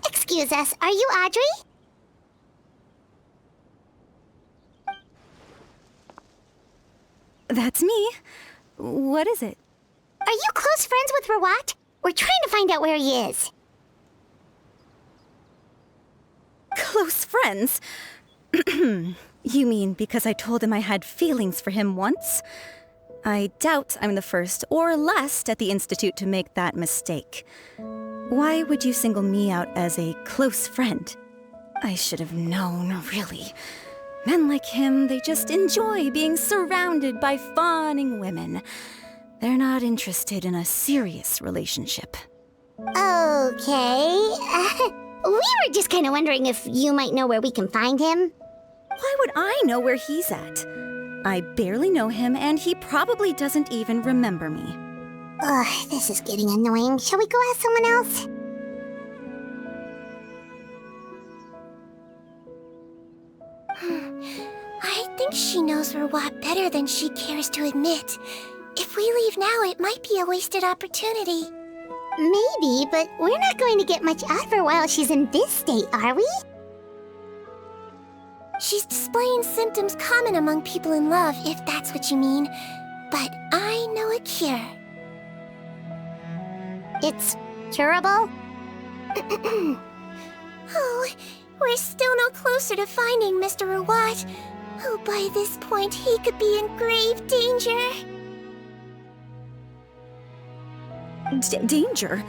Excuse us, are you Audrey? That's me. What is it? Are you close friends with Rawat? We're trying to find out where he is. Close friends? You mean because I told him I had feelings for him once? I doubt I'm the first or last at the Institute to make that mistake. Why would you single me out as a close friend? I should have known, really. Men like him, they just enjoy being surrounded by fawning women. They're not interested in a serious relationship. Okay. We were just kind of wondering if you might know where we can find him. Why would I know where he's at? I barely know him, and he probably doesn't even remember me. Ugh, this is getting annoying. Shall we go ask someone else? I think she knows Rawat better than she cares to admit. If we leave now, it might be a wasted opportunity. Maybe, but we're not going to get much out of her while she's in this state, are we? She's displaying symptoms common among people in love, if that's what you mean. But I know a cure. It's curable? Oh, we're still no closer to finding Mr. Rawat. Oh, by this point, he could be in grave danger. Danger?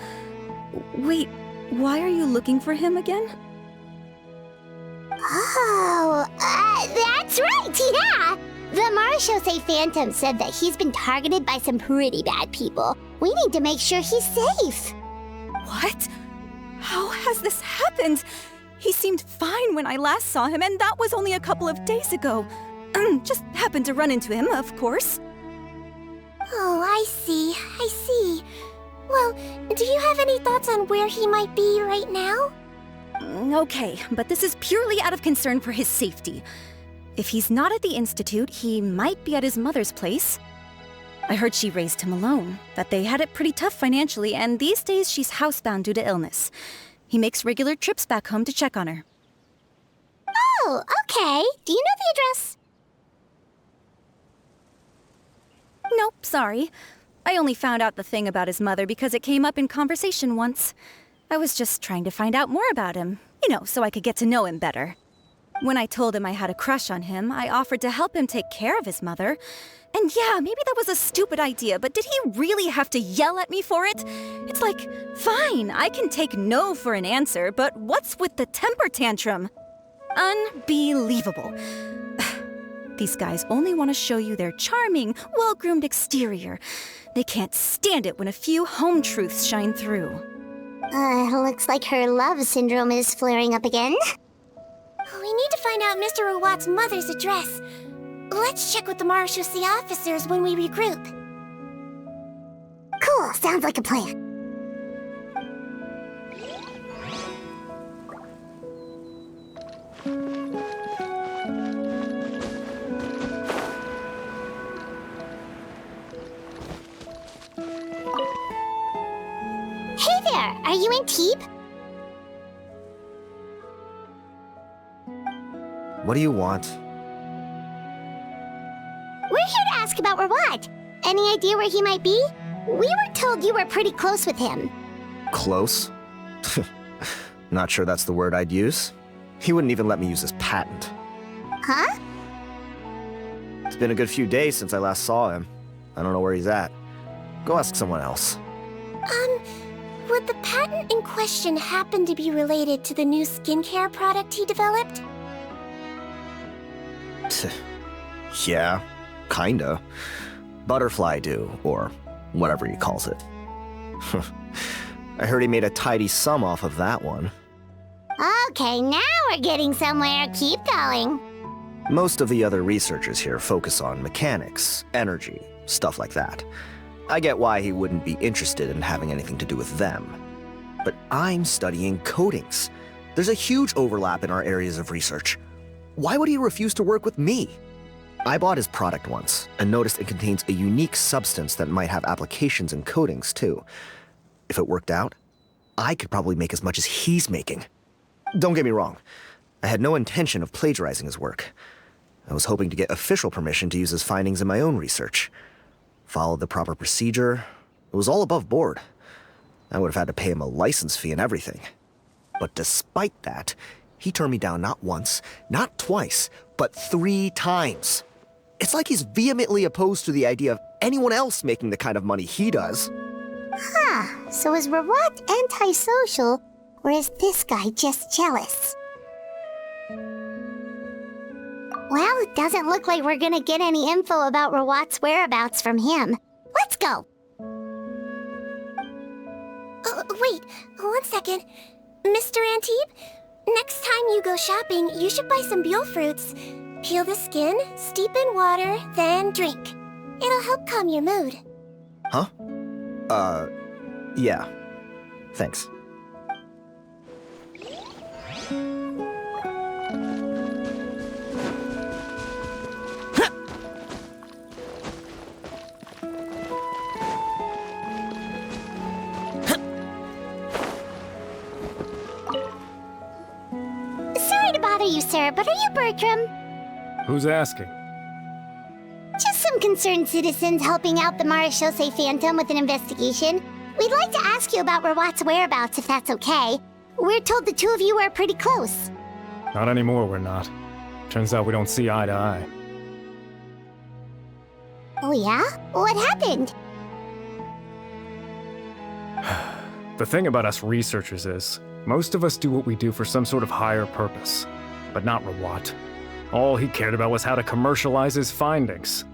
Wait, why are you looking for him again? Oh, that's right, yeah! The Marechaussee Phantom said that he's been targeted by some pretty bad people. We need to make sure he's safe. What? How has this happened? He seemed fine when I last saw him, and that was only a couple of days ago. Just happened to run into him, of course. Oh, I see. Well, do you have any thoughts on where he might be right now? Okay, but this is purely out of concern for his safety. If he's not at the Institute, he might be at his mother's place. I heard she raised him alone, that they had it pretty tough financially, and these days she's housebound due to illness. He makes regular trips back home to check on her. Oh, okay. Do you know the address? Nope, sorry. I only found out the thing about his mother because it came up in conversation once. I was just trying to find out more about him, so I could get to know him better. When I told him I had a crush on him, I offered to help him take care of his mother. And yeah, maybe that was a stupid idea, but did he really have to yell at me for it? It's like, fine, I can take no for an answer, but what's with the temper tantrum? Unbelievable. These guys only want to show you their charming, well-groomed exterior. They can't stand it when a few home truths shine through. Looks like her love syndrome is flaring up again. We need to find out Mr. Rawat's mother's address. Let's check with the Marechaussee officers when we regroup. Cool, sounds like a plan. Hey there, are you in Teeb? What do you want? We're here to ask about Rawat. Any idea where he might be? We were told you were pretty close with him. Close? Not sure that's the word I'd use. He wouldn't even let me use his patent. Huh? It's been a good few days since I last saw him. I don't know where he's at. Go ask someone else. Would the patent in question happen to be related to the new skincare product he developed? Yeah, kinda. Butterfly dew, or whatever he calls it. I heard he made a tidy sum off of that one. Okay, now we're getting somewhere. Keep going. Most of the other researchers here focus on mechanics, energy, stuff like that. I get why he wouldn't be interested in having anything to do with them. But I'm studying coatings. There's a huge overlap in our areas of research. Why would he refuse to work with me? I bought his product once and noticed it contains a unique substance that might have applications in coatings too. If it worked out, I could probably make as much as he's making. Don't get me wrong, I had no intention of plagiarizing his work. I was hoping to get official permission to use his findings in my own research. Followed the proper procedure. It was all above board. I would have had to pay him a license fee and everything. But despite that, he turned me down not once, not twice, but 3 times. It's like he's vehemently opposed to the idea of anyone else making the kind of money he does. Huh, so is Rawat antisocial, or is this guy just jealous? Well, it doesn't look like we're gonna get any info about Rawat's whereabouts from him. Let's go! Wait, 1 second. Mr. Antib, next time you go shopping, you should buy some Buell fruits. Peel the skin, steep in water, then drink. It'll help calm your mood. Huh? Yeah. Thanks. Sorry to bother you, sir, but are you Bertram? Who's asking? Just some concerned citizens helping out the Marechaussee Phantom with an investigation. We'd like to ask you about Rawat's whereabouts, if that's okay. We're told the two of you are pretty close. Not anymore, we're not. Turns out we don't see eye to eye. Oh yeah? What happened? The thing about us researchers is, most of us do what we do for some sort of higher purpose. But not Rawat. All he cared about was how to commercialize his findings.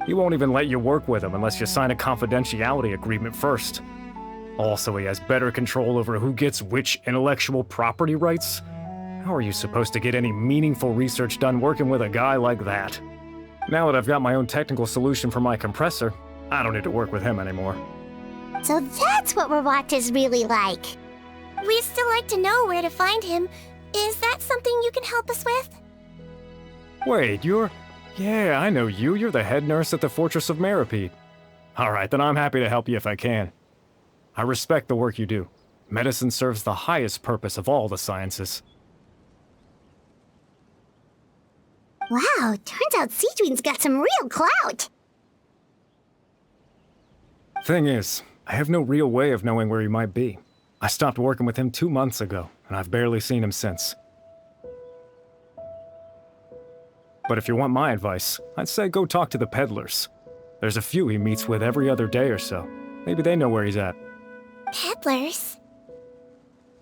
He won't even let you work with him unless you sign a confidentiality agreement first. Also, he has better control over who gets which intellectual property rights. How are you supposed to get any meaningful research done working with a guy like that? Now that I've got my own technical solution for my compressor, I don't need to work with him anymore. So that's what Rawat is really like. We'd still like to know where to find him. Is that something you can help us with? Wait, Yeah, I know you. You're the head nurse at the Fortress of Meropide. Alright, then I'm happy to help you if I can. I respect the work you do. Medicine serves the highest purpose of all the sciences. Wow, turns out Sijwin's got some real clout. Thing is, I have no real way of knowing where he might be. I stopped working with him 2 months ago, and I've barely seen him since. But if you want my advice, I'd say go talk to the peddlers. There's a few he meets with every other day or so. Maybe they know where he's at. Peddlers?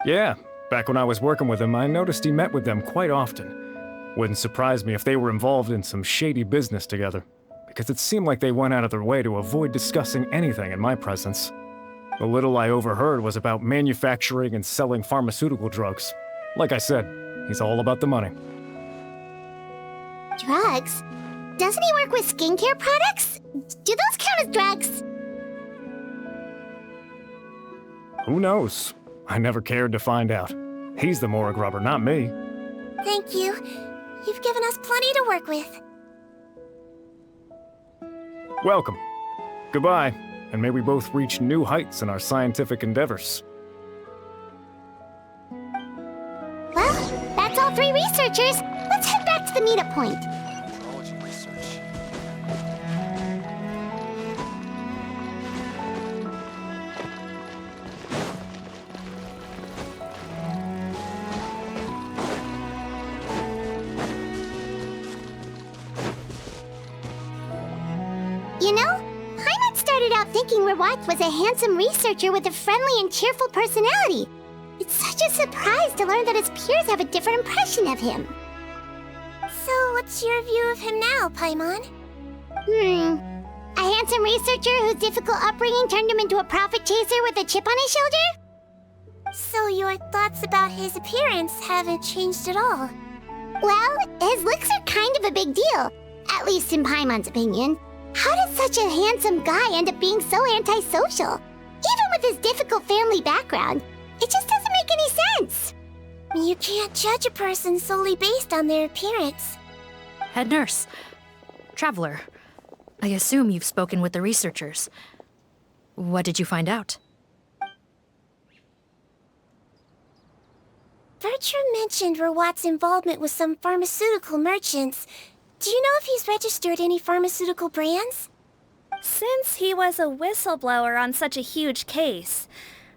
Yeah, back when I was working with him, I noticed he met with them quite often. Wouldn't surprise me if they were involved in some shady business together, because it seemed like they went out of their way to avoid discussing anything in my presence. The little I overheard was about manufacturing and selling pharmaceutical drugs. Like I said, he's all about the money. Drugs? Doesn't he work with skincare products? Do those count as drugs? Who knows? I never cared to find out. He's the Morag rubber, not me. Thank you. You've given us plenty to work with. Welcome. Goodbye, and may we both reach new heights in our scientific endeavors. Well, that's all 3 researchers. Let's head back to the meetup point. You know, Paimon started out thinking Rawat was a handsome researcher with a friendly and cheerful personality. It's such a surprise to learn that his peers have a different impression of him. So, what's your view of him now, Paimon? A handsome researcher whose difficult upbringing turned him into a profit chaser with a chip on his shoulder? So your thoughts about his appearance haven't changed at all? Well, his looks are kind of a big deal, at least in Paimon's opinion. How did such a handsome guy end up being so antisocial? Even with his difficult family background, it just doesn't make any sense. You can't judge a person solely based on their appearance. Head nurse. Traveler. I assume you've spoken with the researchers. What did you find out? Bertram mentioned Rawat's involvement with some pharmaceutical merchants. Do you know if he's registered any pharmaceutical brands? Since he was a whistleblower on such a huge case,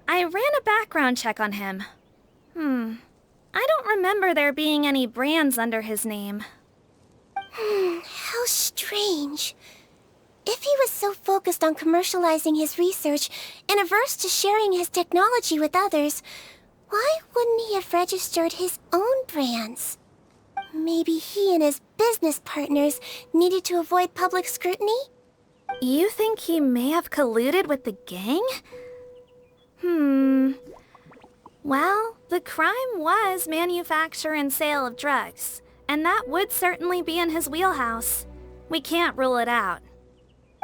I ran a background check on him. I don't remember there being any brands under his name. How strange. If he was so focused on commercializing his research and averse to sharing his technology with others, why wouldn't he have registered his own brands? Maybe he and his business partners needed to avoid public scrutiny? You think he may have colluded with the gang? Well, the crime was manufacture and sale of drugs, and that would certainly be in his wheelhouse. We can't rule it out.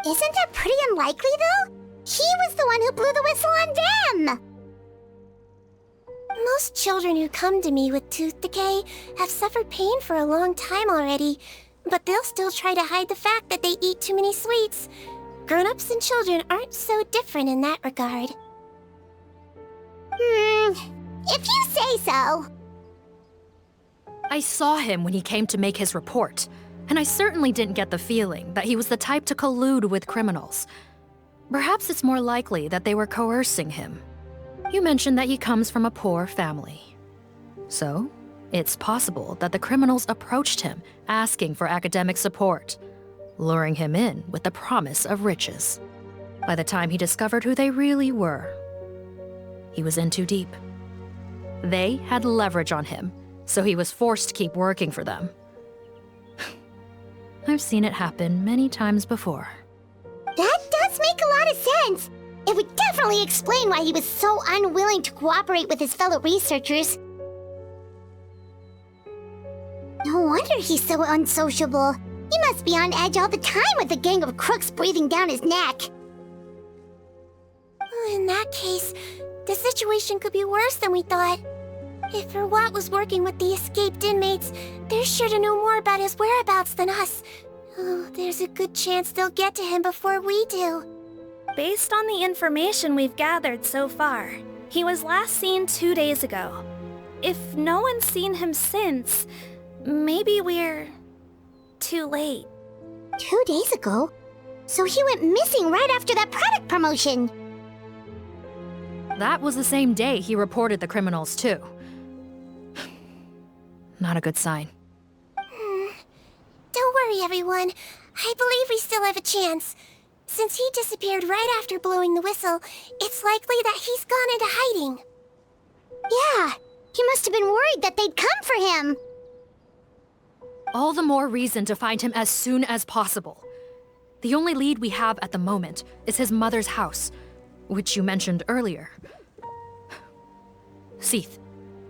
Isn't that pretty unlikely, though? He was the one who blew the whistle on them! Most children who come to me with tooth decay have suffered pain for a long time already, but they'll still try to hide the fact that they eat too many sweets. Grown-ups and children aren't so different in that regard. If you say so. I saw him when he came to make his report, and I certainly didn't get the feeling that he was the type to collude with criminals. Perhaps it's more likely that they were coercing him. You mentioned that he comes from a poor family. So, it's possible that the criminals approached him asking for academic support, luring him in with the promise of riches. By the time he discovered who they really were, he was in too deep. They had leverage on him, so he was forced to keep working for them. I've seen it happen many times before. That does make a lot of sense. It would definitely explain why he was so unwilling to cooperate with his fellow researchers. No wonder he's so unsociable. He must be on edge all the time with a gang of crooks breathing down his neck. In that case, the situation could be worse than we thought. If Rawat was working with the escaped inmates, they're sure to know more about his whereabouts than us. Oh, there's a good chance they'll get to him before we do. Based on the information we've gathered so far, he was last seen 2 days ago. If no one's seen him since, maybe we're too late. 2 days ago? So he went missing right after that product promotion. That was the same day he reported the criminals, too. Not a good sign. Don't worry, everyone. I believe we still have a chance. Since he disappeared right after blowing the whistle, it's likely that he's gone into hiding. Yeah, he must have been worried that they'd come for him. All the more reason to find him as soon as possible. The only lead we have at the moment is his mother's house, which you mentioned earlier. Seath,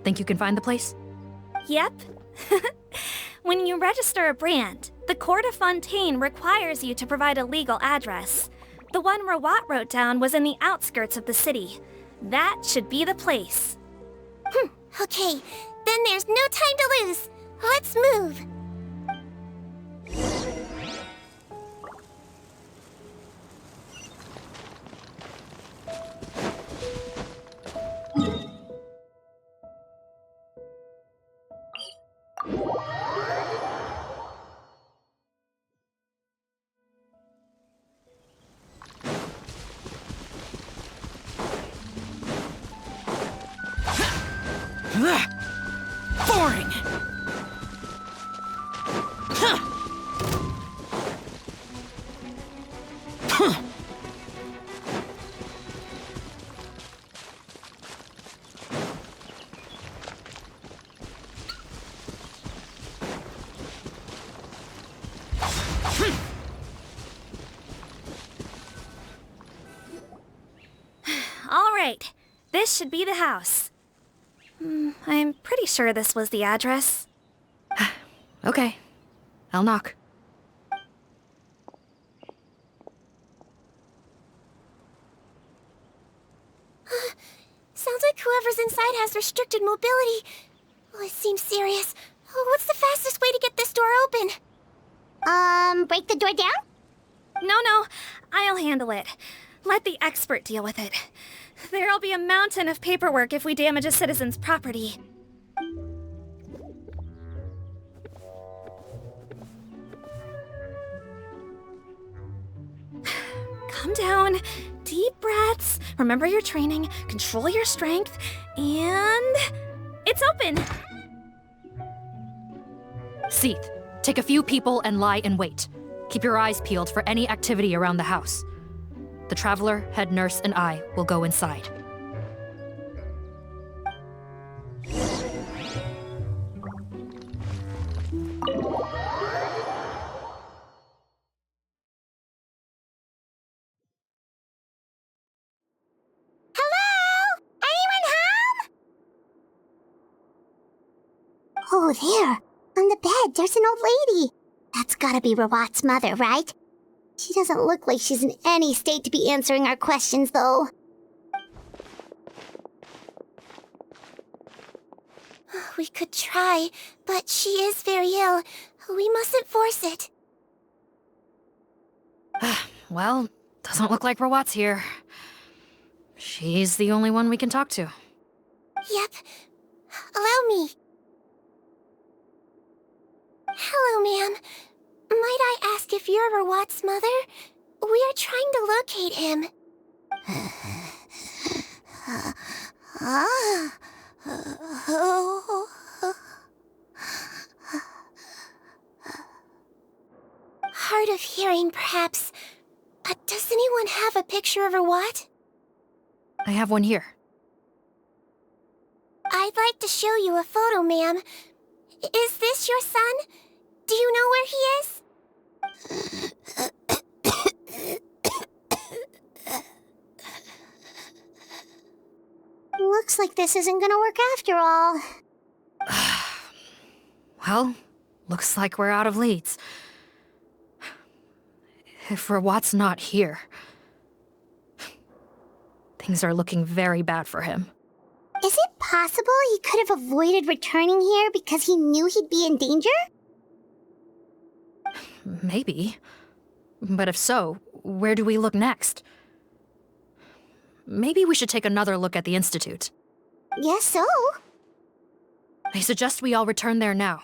think you can find the place? Yep. When you register a brand, the Court of Fontaine requires you to provide a legal address. The one Rawat wrote down was in the outskirts of the city. That should be the place. Okay, then there's no time to lose. Let's move. Boring! All right, this should be the house. I'm pretty sure this was the address. Okay, I'll knock. Sounds like whoever's inside has restricted mobility. Oh, it seems serious. Oh, what's the fastest way to get this door open? Break the door down? No, I'll handle it. Let the expert deal with it. There'll be a mountain of paperwork if we damage a citizen's property. Calm down. Deep breaths. Remember your training. Control your strength. And... it's open! Seath, Take a few people and lie in wait. Keep your eyes peeled for any activity around the house. The Traveler, head nurse, and I will go inside. Oh, there. On the bed, there's an old lady. That's gotta be Rawat's mother, right? She doesn't look like she's in any state to be answering our questions, though. We could try, but she is very ill. We mustn't force it. Well, doesn't look like Rawat's here. She's the only one we can talk to. Yep. Allow me. Hello, ma'am. Might I ask if you're Rawat's mother? We are trying to locate him. Hard of hearing, perhaps. Does anyone have a picture of Rawat? I have one here. I'd like to show you a photo, ma'am. Is this your son? Do you know where he is? Looks like this isn't gonna work after all. Well, looks like we're out of leads. If Rawat's not here, things are looking very bad for him. Is it possible he could have avoided returning here because he knew he'd be in danger? Maybe. But if so, where do we look next? Maybe we should take another look at the Institute. Guess so. I suggest we all return there now.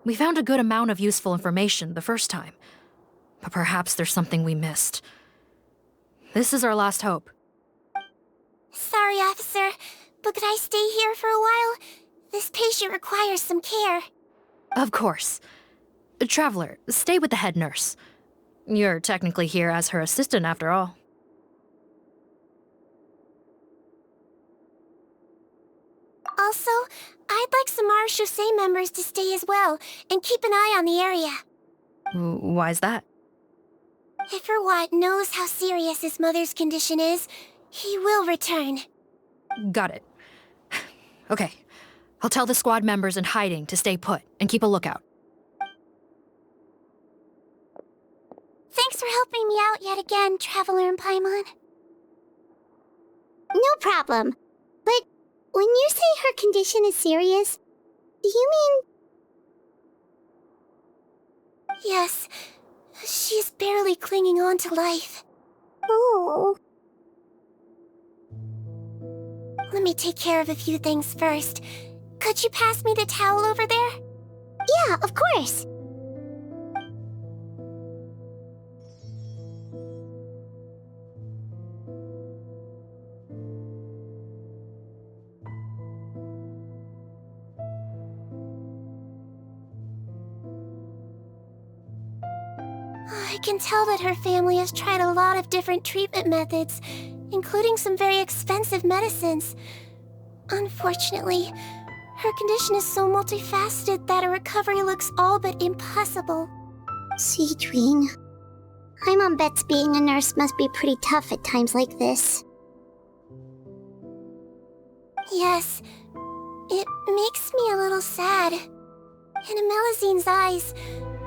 We found a good amount of useful information the first time, but perhaps there's something we missed. This is our last hope. Sorry, officer, but could I stay here for a while? This patient requires some care. Of course. Traveler, stay with the head nurse. You're technically here as her assistant after all. Also, I'd like some Marechaussee members to stay as well, and keep an eye on the area. Why's that? If Rawat knows how serious his mother's condition is, he will return. Got it. Okay. I'll tell the squad members in hiding to stay put and keep a lookout. Thanks for helping me out yet again, Traveler and Paimon. No problem. But when you say her condition is serious, do you mean... Yes. She's barely clinging on to life. Oh. Let me take care of a few things first. Could you pass me the towel over there? Yeah, of course. I can tell that her family has tried a lot of different treatment methods, including some very expensive medicines. Unfortunately, her condition is so multifaceted that a recovery looks all but impossible. Sijwin. My mom bets being a nurse must be pretty tough at times like this. Yes, it makes me a little sad. In a Melizine's eyes,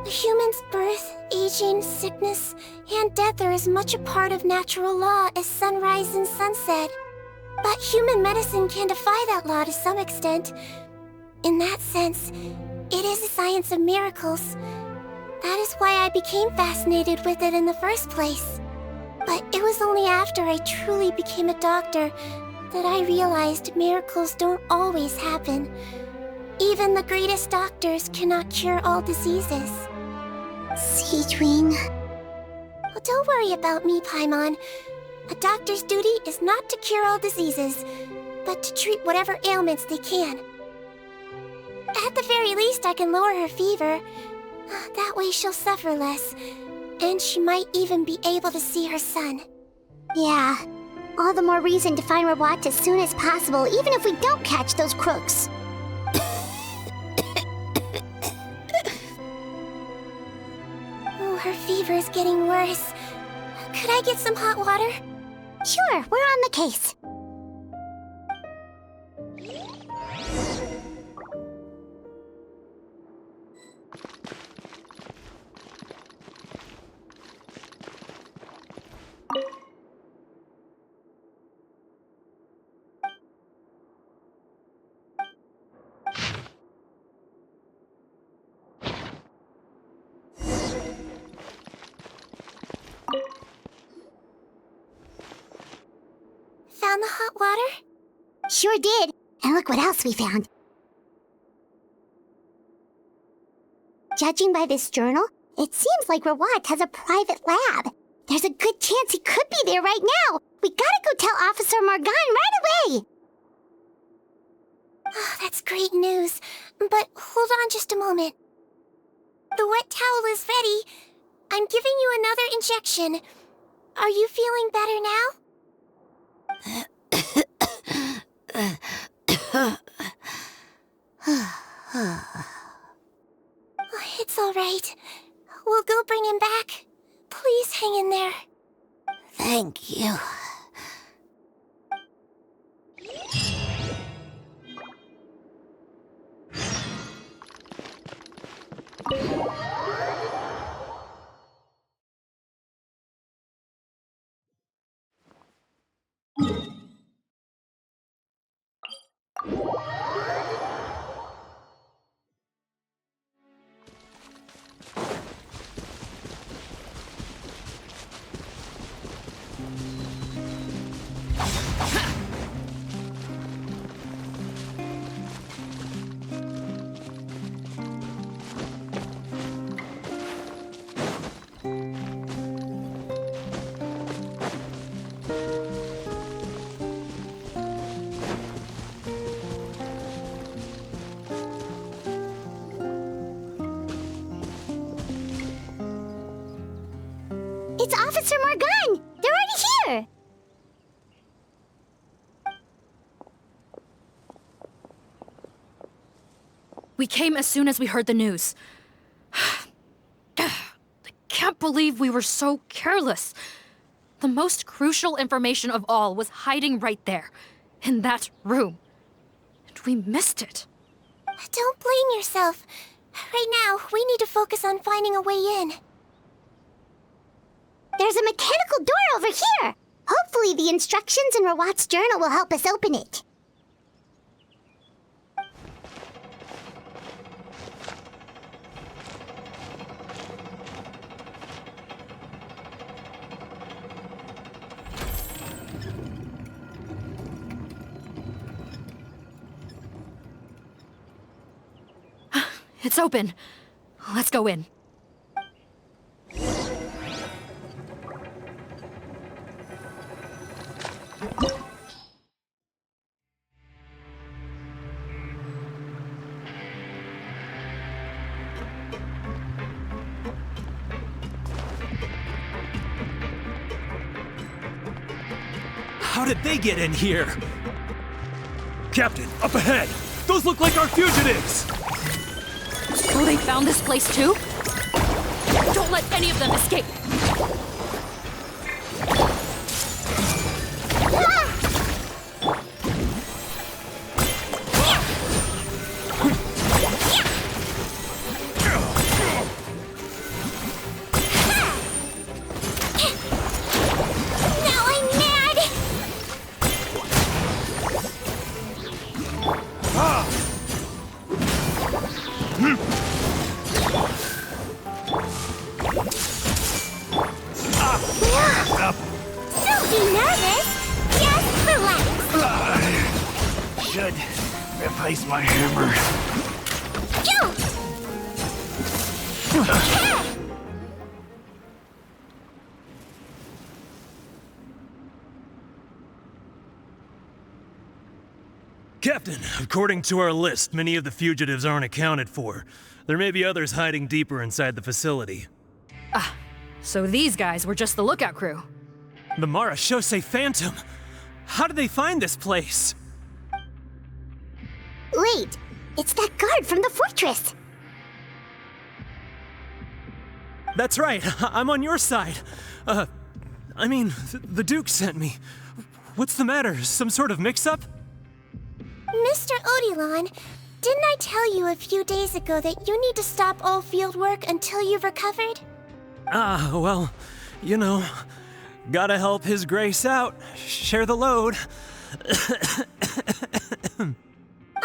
a human's birth, aging, sickness, and death are as much a part of natural law as sunrise and sunset. But human medicine can defy that law to some extent. In that sense, it is a science of miracles. That is why I became fascinated with it in the first place. But it was only after I truly became a doctor that I realized miracles don't always happen. Even the greatest doctors cannot cure all diseases. Sijwin. Well, don't worry about me, Paimon. A doctor's duty is not to cure all diseases, but to treat whatever ailments they can. At the very least, I can lower her fever, That way she'll suffer less, and she might even be able to see her son. Yeah. All the more reason to find Rawat as soon as possible, even if we don't catch those crooks. Oh, her fever is getting worse. Could I get some hot water? Sure, we're on the case. Found the hot water? Sure did. And look what else we found. Judging by this journal, it seems like Rawat has a private lab. There's a good chance he could be there right now. We gotta go tell Officer Morgan right away. Oh, that's great news. But hold on just a moment. The wet towel is ready. I'm giving you another injection. Are you feeling better now? It's all right. We'll go bring him back. Please hang in there. Thank you. It's Officer Morgan! They're already here! We came as soon as we heard the news. I can't believe we were so careless. The most crucial information of all was hiding right there, in that room. And we missed it. Don't blame yourself. Right now, we need to focus on finding a way in. There's a mechanical door over here! Hopefully the instructions in Rawat's journal will help us open it. It's open. Let's go in. How did they get in here? Captain, up ahead! Those look like our fugitives! So they found this place too? Don't let any of them escape! Replace my hammer. Captain, according to our list, many of the fugitives aren't accounted for. There may be others hiding deeper inside the facility. Ah, so these guys were just the lookout crew. The Marashose Phantom! How did they find this place? Wait, it's that guard from the fortress! That's right, I'm on your side. The Duke sent me. What's the matter? Some sort of mix-up? Mr. Odilon, didn't I tell you a few days ago that you need to stop all field work until you've recovered? Well, you know, gotta help His Grace out. Share the load.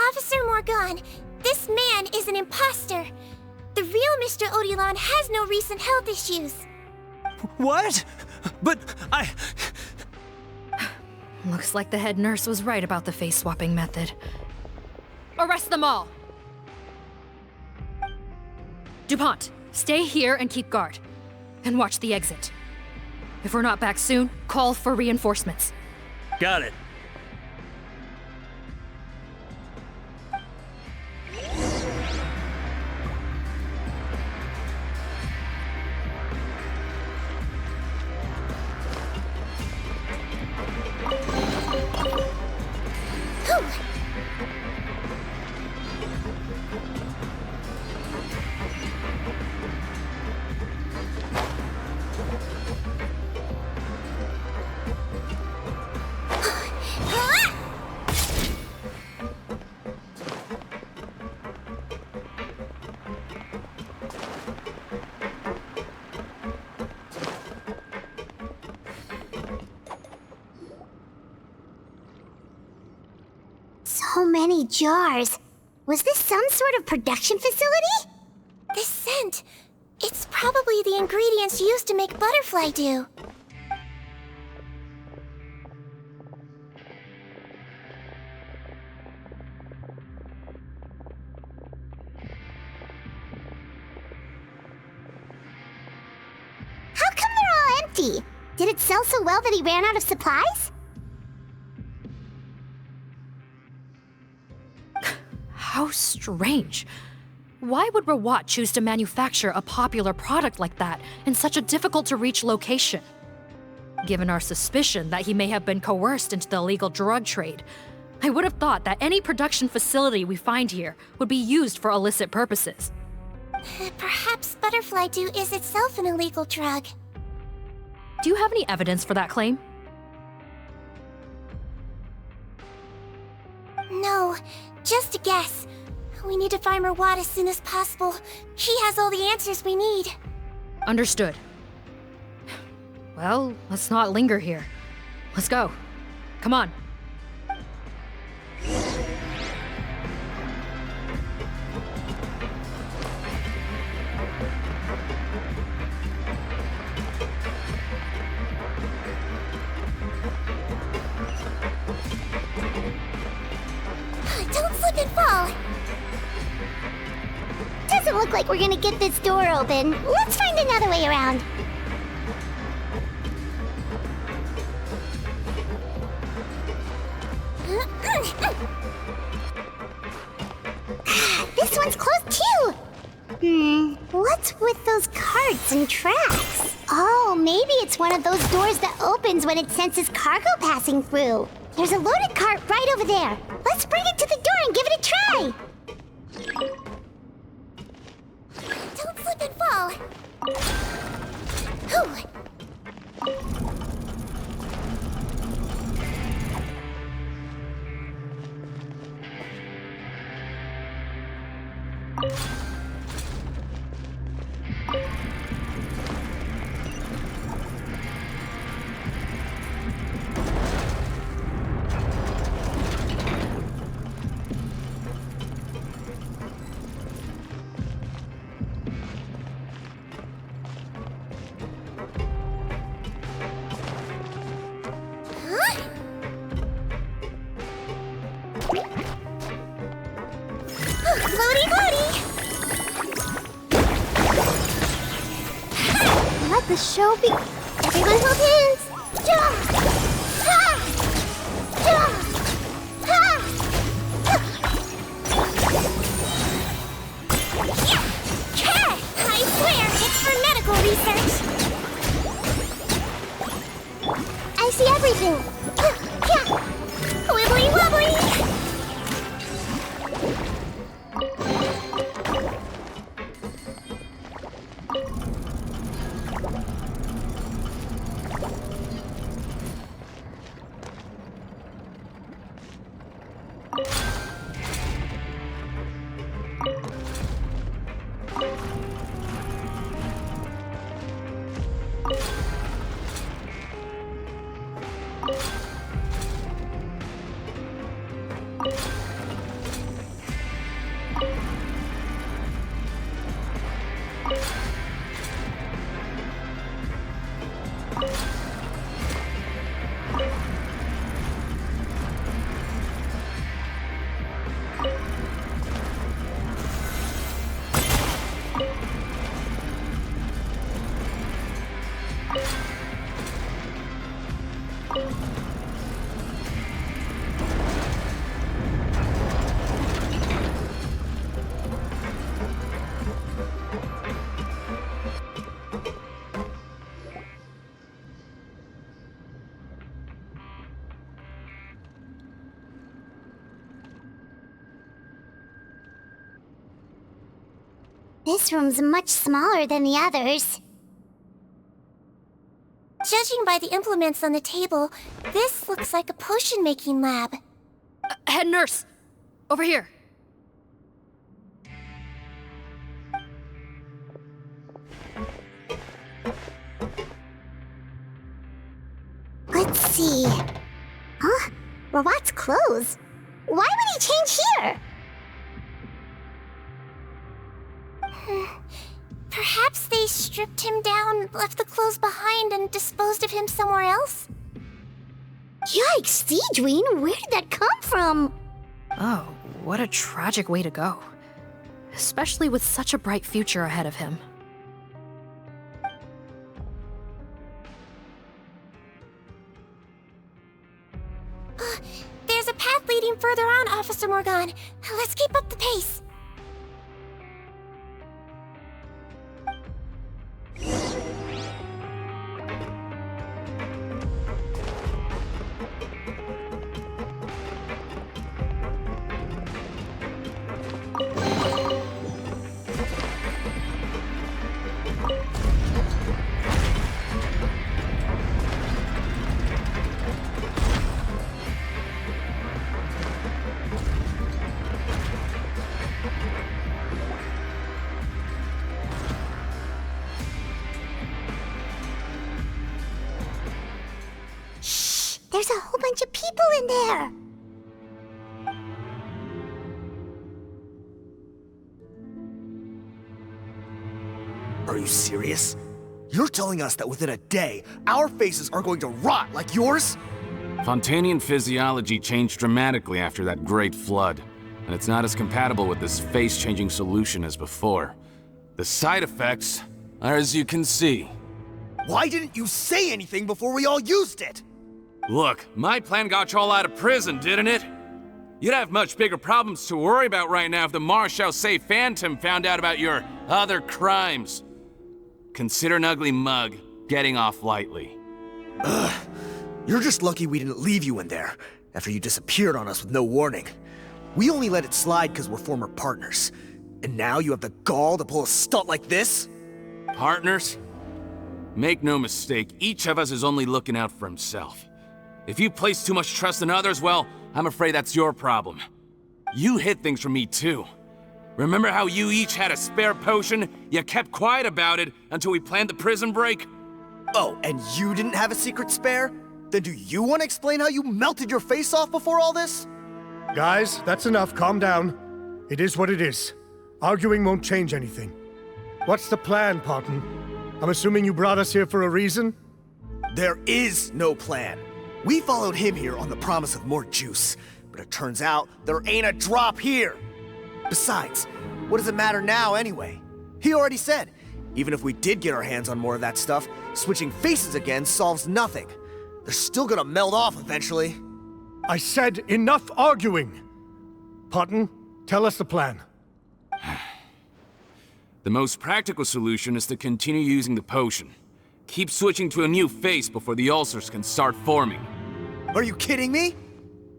Officer Morgan, this man is an imposter. The real Mr. Odilon has no recent health issues. What? But Looks like the head nurse was right about the face-swapping method. Arrest them all! DuPont, stay here and keep guard. And watch the exit. If we're not back soon, call for reinforcements. Got it. So many jars. Was this some sort of production facility? This scent, it's probably the ingredients used to make butterfly dew. How come they're all empty? Did it sell so well that he ran out of supplies? How strange. Why would Rawat choose to manufacture a popular product like that in such a difficult-to-reach location? Given our suspicion that he may have been coerced into the illegal drug trade, I would have thought that any production facility we find here would be used for illicit purposes. Perhaps butterfly dew is itself an illegal drug. Do you have any evidence for that claim? No, just a guess. We need to find Rawat as soon as possible. He has all the answers we need. Understood. Well, let's not linger here. Let's go. Come on. Don't slip and fall! Doesn't look like we're gonna get this door open. Let's find another way around. This one's closed too! What's with those carts and tracks? Oh, maybe it's one of those doors that opens when it senses cargo passing through. There's a loaded cart right over there. Let's bring it to the door and give it a try! Don't slip and fall! Whew. Let the show be. Everyone hold hands. Jump! Ha! Jump! Ha! I see everything. Wibbly wobbly! This room's much smaller than the others. Judging by the implements on the table, this looks like a potion-making lab. Head nurse! Over here! Let's see. Huh? Robot's clothes? Why would he change here? Perhaps they stripped him down, left the clothes behind, and disposed of him somewhere else? Yikes, Sиджвин, where did that come from? Oh, what a tragic way to go. Especially with such a bright future ahead of him. There's a path leading further on, Officer Morgan. Let's keep up the pace. There's a whole bunch of people in there. Are you serious? You're telling us that within a day, our faces are going to rot like yours? Fontanian physiology changed dramatically after that great flood, and it's not as compatible with this face-changing solution as before. The side effects are as you can see. Why didn't you say anything before we all used it? Look, my plan got you all out of prison, didn't it? You'd have much bigger problems to worry about right now if the Marshal Say Phantom found out about your other crimes. Consider an ugly mug getting off lightly. Ugh. You're just lucky we didn't leave you in there after you disappeared on us with no warning. We only let it slide because we're former partners. And now you have the gall to pull a stunt like this? Partners? Make no mistake, each of us is only looking out for himself. If you place too much trust in others, well, I'm afraid that's your problem. You hid things from me too. Remember how you each had a spare potion? You kept quiet about it until we planned the prison break? Oh, and you didn't have a secret spare? Then do you want to explain how you melted your face off before all this? Guys, that's enough. Calm down. It is what it is. Arguing won't change anything. What's the plan, Parton? I'm assuming you brought us here for a reason? There is no plan. We followed him here on the promise of more juice, but it turns out there ain't a drop here. Besides, what does it matter now anyway? He already said, even if we did get our hands on more of that stuff, switching faces again solves nothing. They're still gonna melt off eventually. I said enough arguing! Parton, tell us the plan. The most practical solution is to continue using the potion. Keep switching to a new face before the ulcers can start forming. Are you kidding me?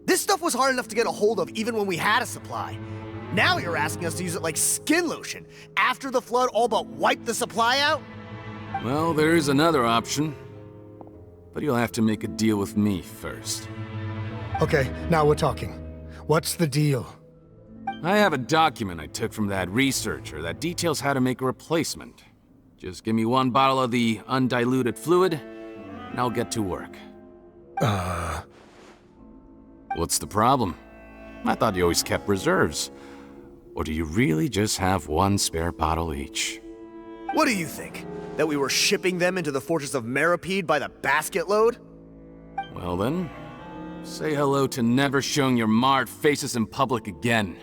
This stuff was hard enough to get a hold of even when we had a supply. Now you're asking us to use it like skin lotion, after the flood all but wiped the supply out? Well, there is another option. But you'll have to make a deal with me first. Okay, now we're talking. What's the deal? I have a document I took from that researcher that details how to make a replacement. Just give me 1 bottle of the undiluted fluid, and I'll get to work. What's the problem? I thought you always kept reserves. Or do you really just have 1 spare bottle each? What do you think? That we were shipping them into the fortress of Meripede by the basket load? Well then, say hello to never showing your marred faces in public again.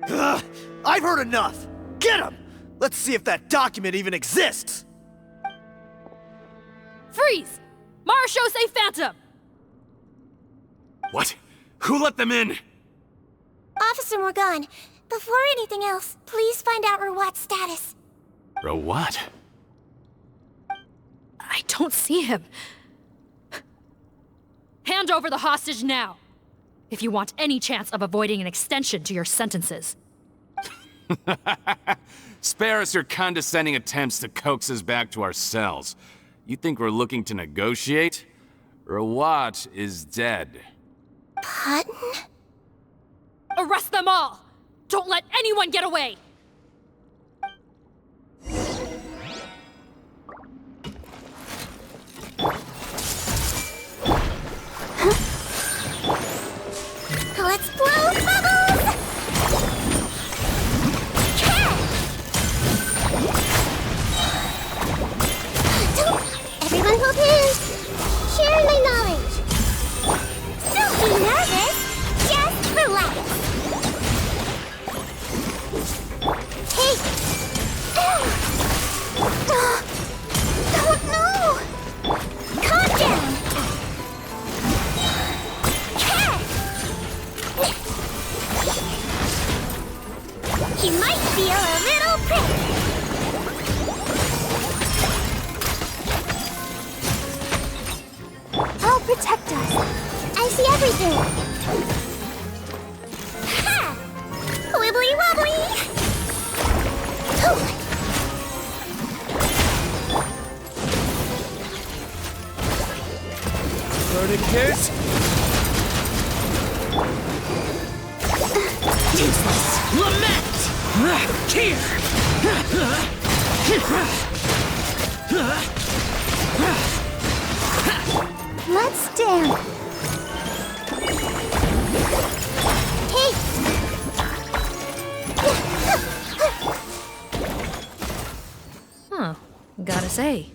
Ugh, I've heard enough! Get him! Let's see if that document even exists! Freeze! Marshal say Phantom! What? Who let them in? Officer Morgan, before anything else, please find out Rawat's status. Rawat? I don't see him. Hand over the hostage now, if you want any chance of avoiding an extension to your sentences. Spare us your condescending attempts to coax us back to our cells. You think we're looking to negotiate? Rawat is dead. Pardon? Arrest them all! Don't let anyone get away! Let's blow bubbles! Everyone hold hands. Share my knowledge. Don't be nervous. Just relax. Hey. Oh no! Calm down. He might feel a little prick. I'll protect us. I see everything. Ha! Wibbly wobbly. Tourniquet. Useless lament! Here! Let's dance. Hey! Huh. Gotta say,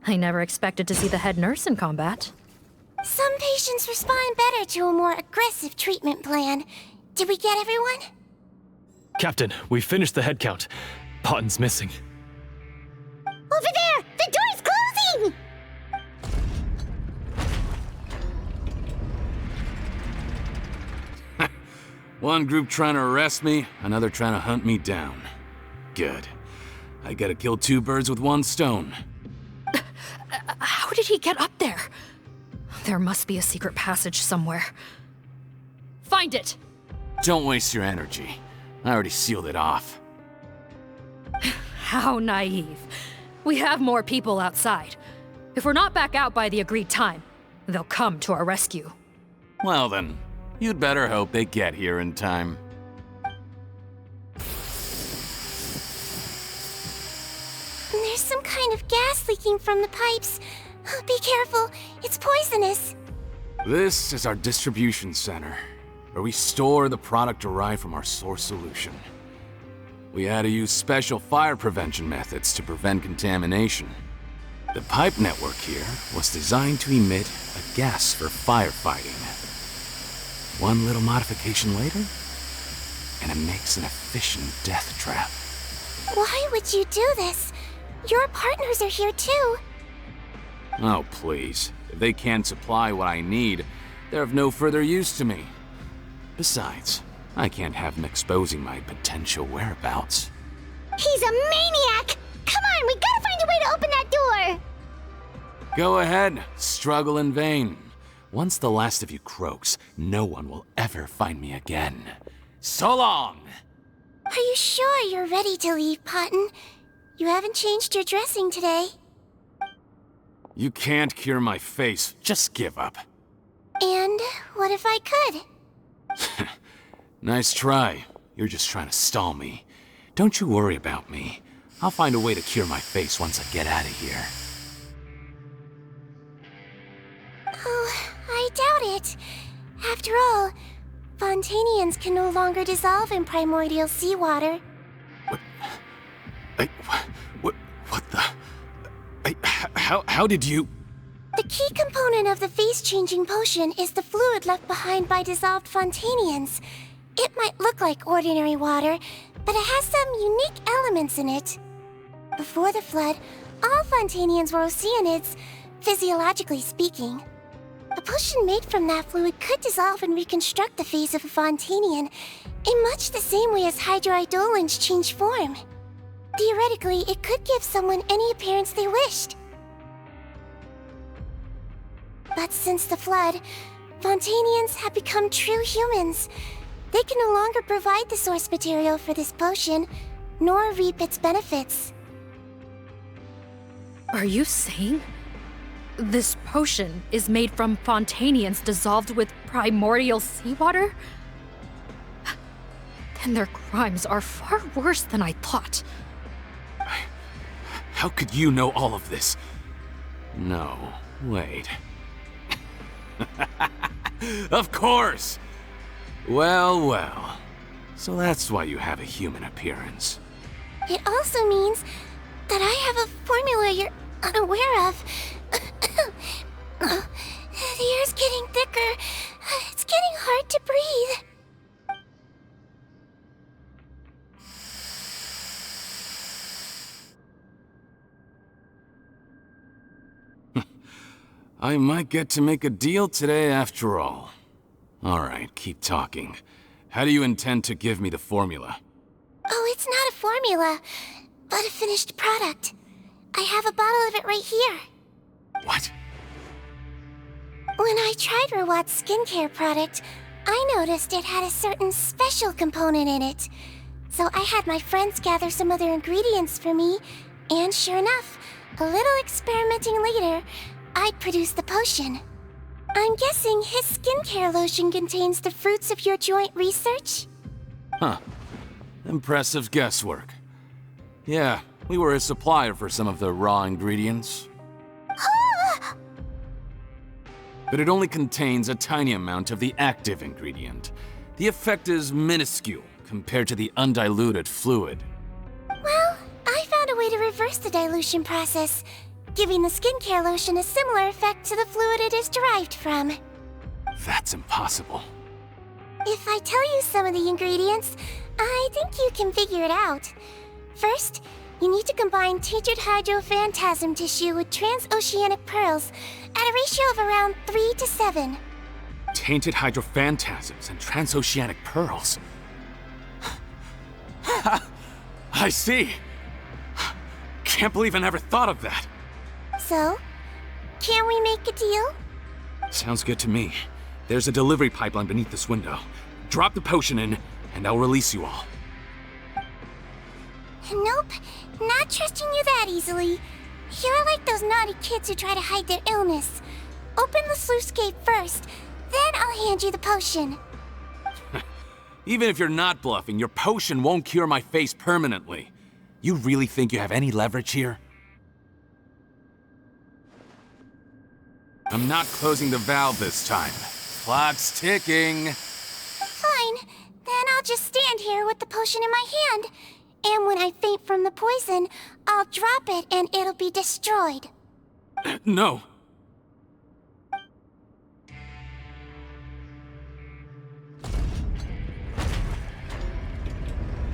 I never expected to see the head nurse in combat. Some patients respond better to a more aggressive treatment plan. Did we get everyone? Captain, we finished the head count. Potten's missing. Over there! The door's closing! One group trying to arrest me, another trying to hunt me down. Good. I gotta kill 2 birds with 1 stone. How did he get up there? There must be a secret passage somewhere. Find it! Don't waste your energy. I already sealed it off. How naive. We have more people outside. If we're not back out by the agreed time, they'll come to our rescue. Well then, you'd better hope they get here in time. There's some kind of gas leaking from the pipes. Be careful, it's poisonous. This is our distribution center, where we store the product derived from our source solution. We had to use special fire prevention methods to prevent contamination. The pipe network here was designed to emit a gas for firefighting. One little modification later, and it makes an efficient death trap. Why would you do this? Your partners are here too. Oh, please. If they can't supply what I need, they're of no further use to me. Besides, I can't have them exposing my potential whereabouts. He's a maniac! Come on, we gotta find a way to open that door! Go ahead, struggle in vain. Once the last of you croaks, no one will ever find me again. So long! Are you sure you're ready to leave, Potton? You haven't changed your dressing today. You can't cure my face, just give up. And what if I could? Nice try. You're just trying to stall me. Don't you worry about me. I'll find a way to cure my face once I get out of here. Oh, I doubt it. After all, Fontanians can no longer dissolve in primordial seawater. What the... How did you... The key component of the face-changing potion is the fluid left behind by dissolved Fontanians. It might look like ordinary water, but it has some unique elements in it. Before the flood, all Fontanians were oceanids, physiologically speaking. A potion made from that fluid could dissolve and reconstruct the face of a Fontanian in much the same way as hydroidolins change form. Theoretically, it could give someone any appearance they wished. But since the flood, Fontanians have become true humans. They can no longer provide the source material for this potion, nor reap its benefits. Are you saying this potion is made from Fontanians dissolved with primordial seawater? Then their crimes are far worse than I thought. How could you know all of this? No, wait. Of course! Well, well. So that's why you have a human appearance. It also means that I have a formula you're unaware of. The air's getting thicker. It's getting hard to breathe. I might get to make a deal today after all. Alright, keep talking. How do you intend to give me the formula? Oh, it's not a formula, but a finished product. I have a bottle of it right here. What? When I tried Rawat's skincare product, I noticed it had a certain special component in it. So I had my friends gather some other ingredients for me, and sure enough, a little experimenting later, I'd produced the potion. I'm guessing his skincare lotion contains the fruits of your joint research? Huh. Impressive guesswork. Yeah, we were a supplier for some of the raw ingredients. But it only contains a tiny amount of the active ingredient. The effect is minuscule compared to the undiluted fluid. Well, I found a way to reverse the dilution process, giving the skincare lotion a similar effect to the fluid it is derived from. That's impossible. If I tell you some of the ingredients, I think you can figure it out. First, you need to combine tainted hydrophantasm tissue with transoceanic pearls at a ratio of around 3 to 7. Tainted hydrophantasms and transoceanic pearls. I see. Can't believe I never thought of that. So, can we make a deal? Sounds good to me. There's a delivery pipeline beneath this window. Drop the potion in, and I'll release you all. Nope, not trusting you that easily. You're like those naughty kids who try to hide their illness. Open the sluice gate first, then I'll hand you the potion. Even if you're not bluffing, your potion won't cure my face permanently. You really think you have any leverage here? I'm not closing the valve this time. Clock's ticking. Fine, then I'll just stand here with the potion in my hand. And when I faint from the poison, I'll drop it and it'll be destroyed. No.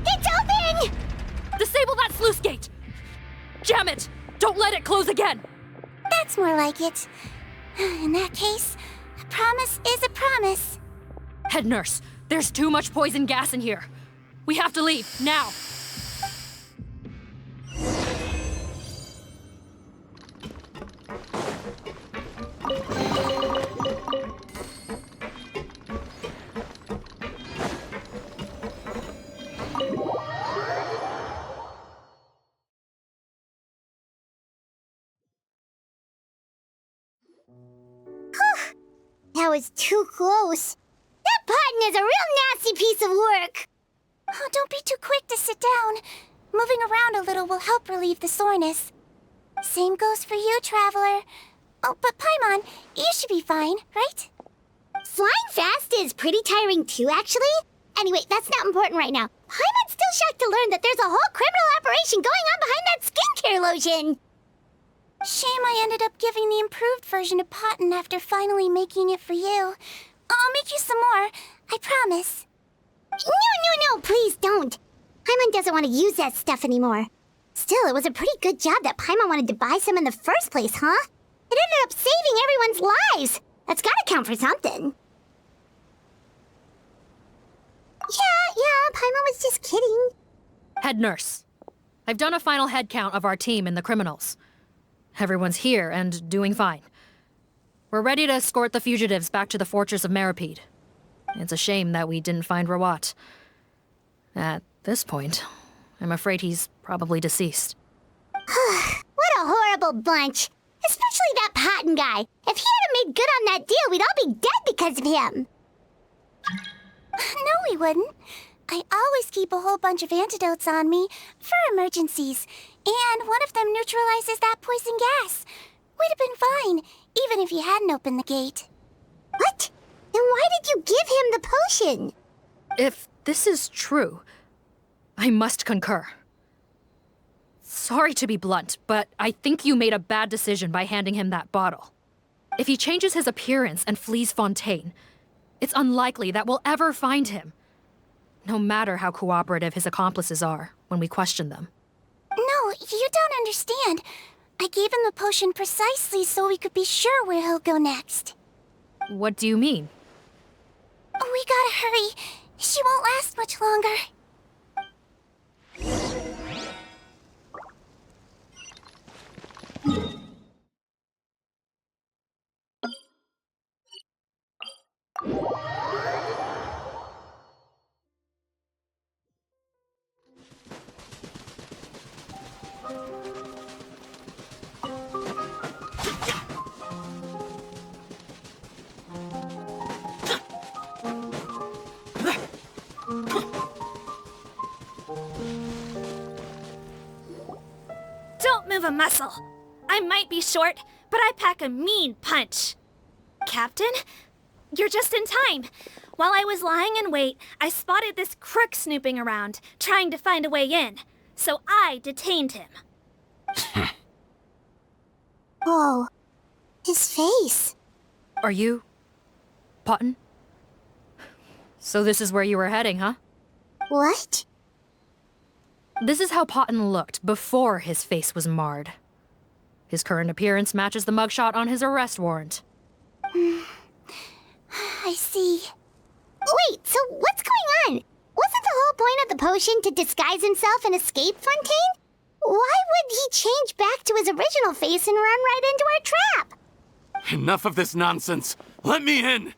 It's open! Disable that sluice gate! Jam it! Don't let it close again! That's more like it. In that case, a promise is a promise. Head nurse, there's too much poison gas in here. We have to leave, now! was too close. That Potton is a real nasty piece of work. Oh, don't be too quick to sit down. Moving around a little will help relieve the soreness. Same goes for you, Traveler. Oh, but Paimon, you should be fine, right? Flying fast is pretty tiring too, actually. Anyway, that's not important right now. Paimon's still shocked to learn that there's a whole criminal operation going on behind that skincare lotion. Shame I ended up giving the improved version to Potton after finally making it for you. I'll make you some more, I promise. No, please don't. Paimon doesn't want to use that stuff anymore. Still, it was a pretty good job that Paimon wanted to buy some in the first place, huh? It ended up saving everyone's lives. That's gotta count for something. Yeah, Paimon was just kidding. Head nurse. I've done a final head count of our team and the criminals. Everyone's here and doing fine. We're ready to escort the fugitives back to the fortress of Meripede. It's a shame that we didn't find Rawat. At this point, I'm afraid he's probably deceased. What a horrible bunch. Especially that Potton guy. If he hadn't made good on that deal, we'd all be dead because of him. No, we wouldn't. I always keep a whole bunch of antidotes on me for emergencies, and one of them neutralizes that poison gas. We'd have been fine, even if you hadn't opened the gate. What? Then why did you give him the potion? If this is true, I must concur. Sorry to be blunt, but I think you made a bad decision by handing him that bottle. If he changes his appearance and flees Fontaine, it's unlikely that we'll ever find him. No matter how cooperative his accomplices are when we question them. No, you don't understand. I gave him the potion precisely so we could be sure where he'll go next. What do you mean? We gotta hurry. She won't last much longer. Don't move a muscle. I might be short, but I pack a mean punch. Captain, you're just in time. While I was lying in wait, I spotted this crook snooping around, trying to find a way in. So I detained him. Whoa. His face. Are you... Potton? So this is where you were heading, huh? What? This is how Potton looked before his face was marred. His current appearance matches the mugshot on his arrest warrant. I see. Wait, so what's going on? Wasn't the whole point of the potion to disguise himself and escape Fontaine? Why would he change back to his original face and run right into our trap? Enough of this nonsense. Let me in!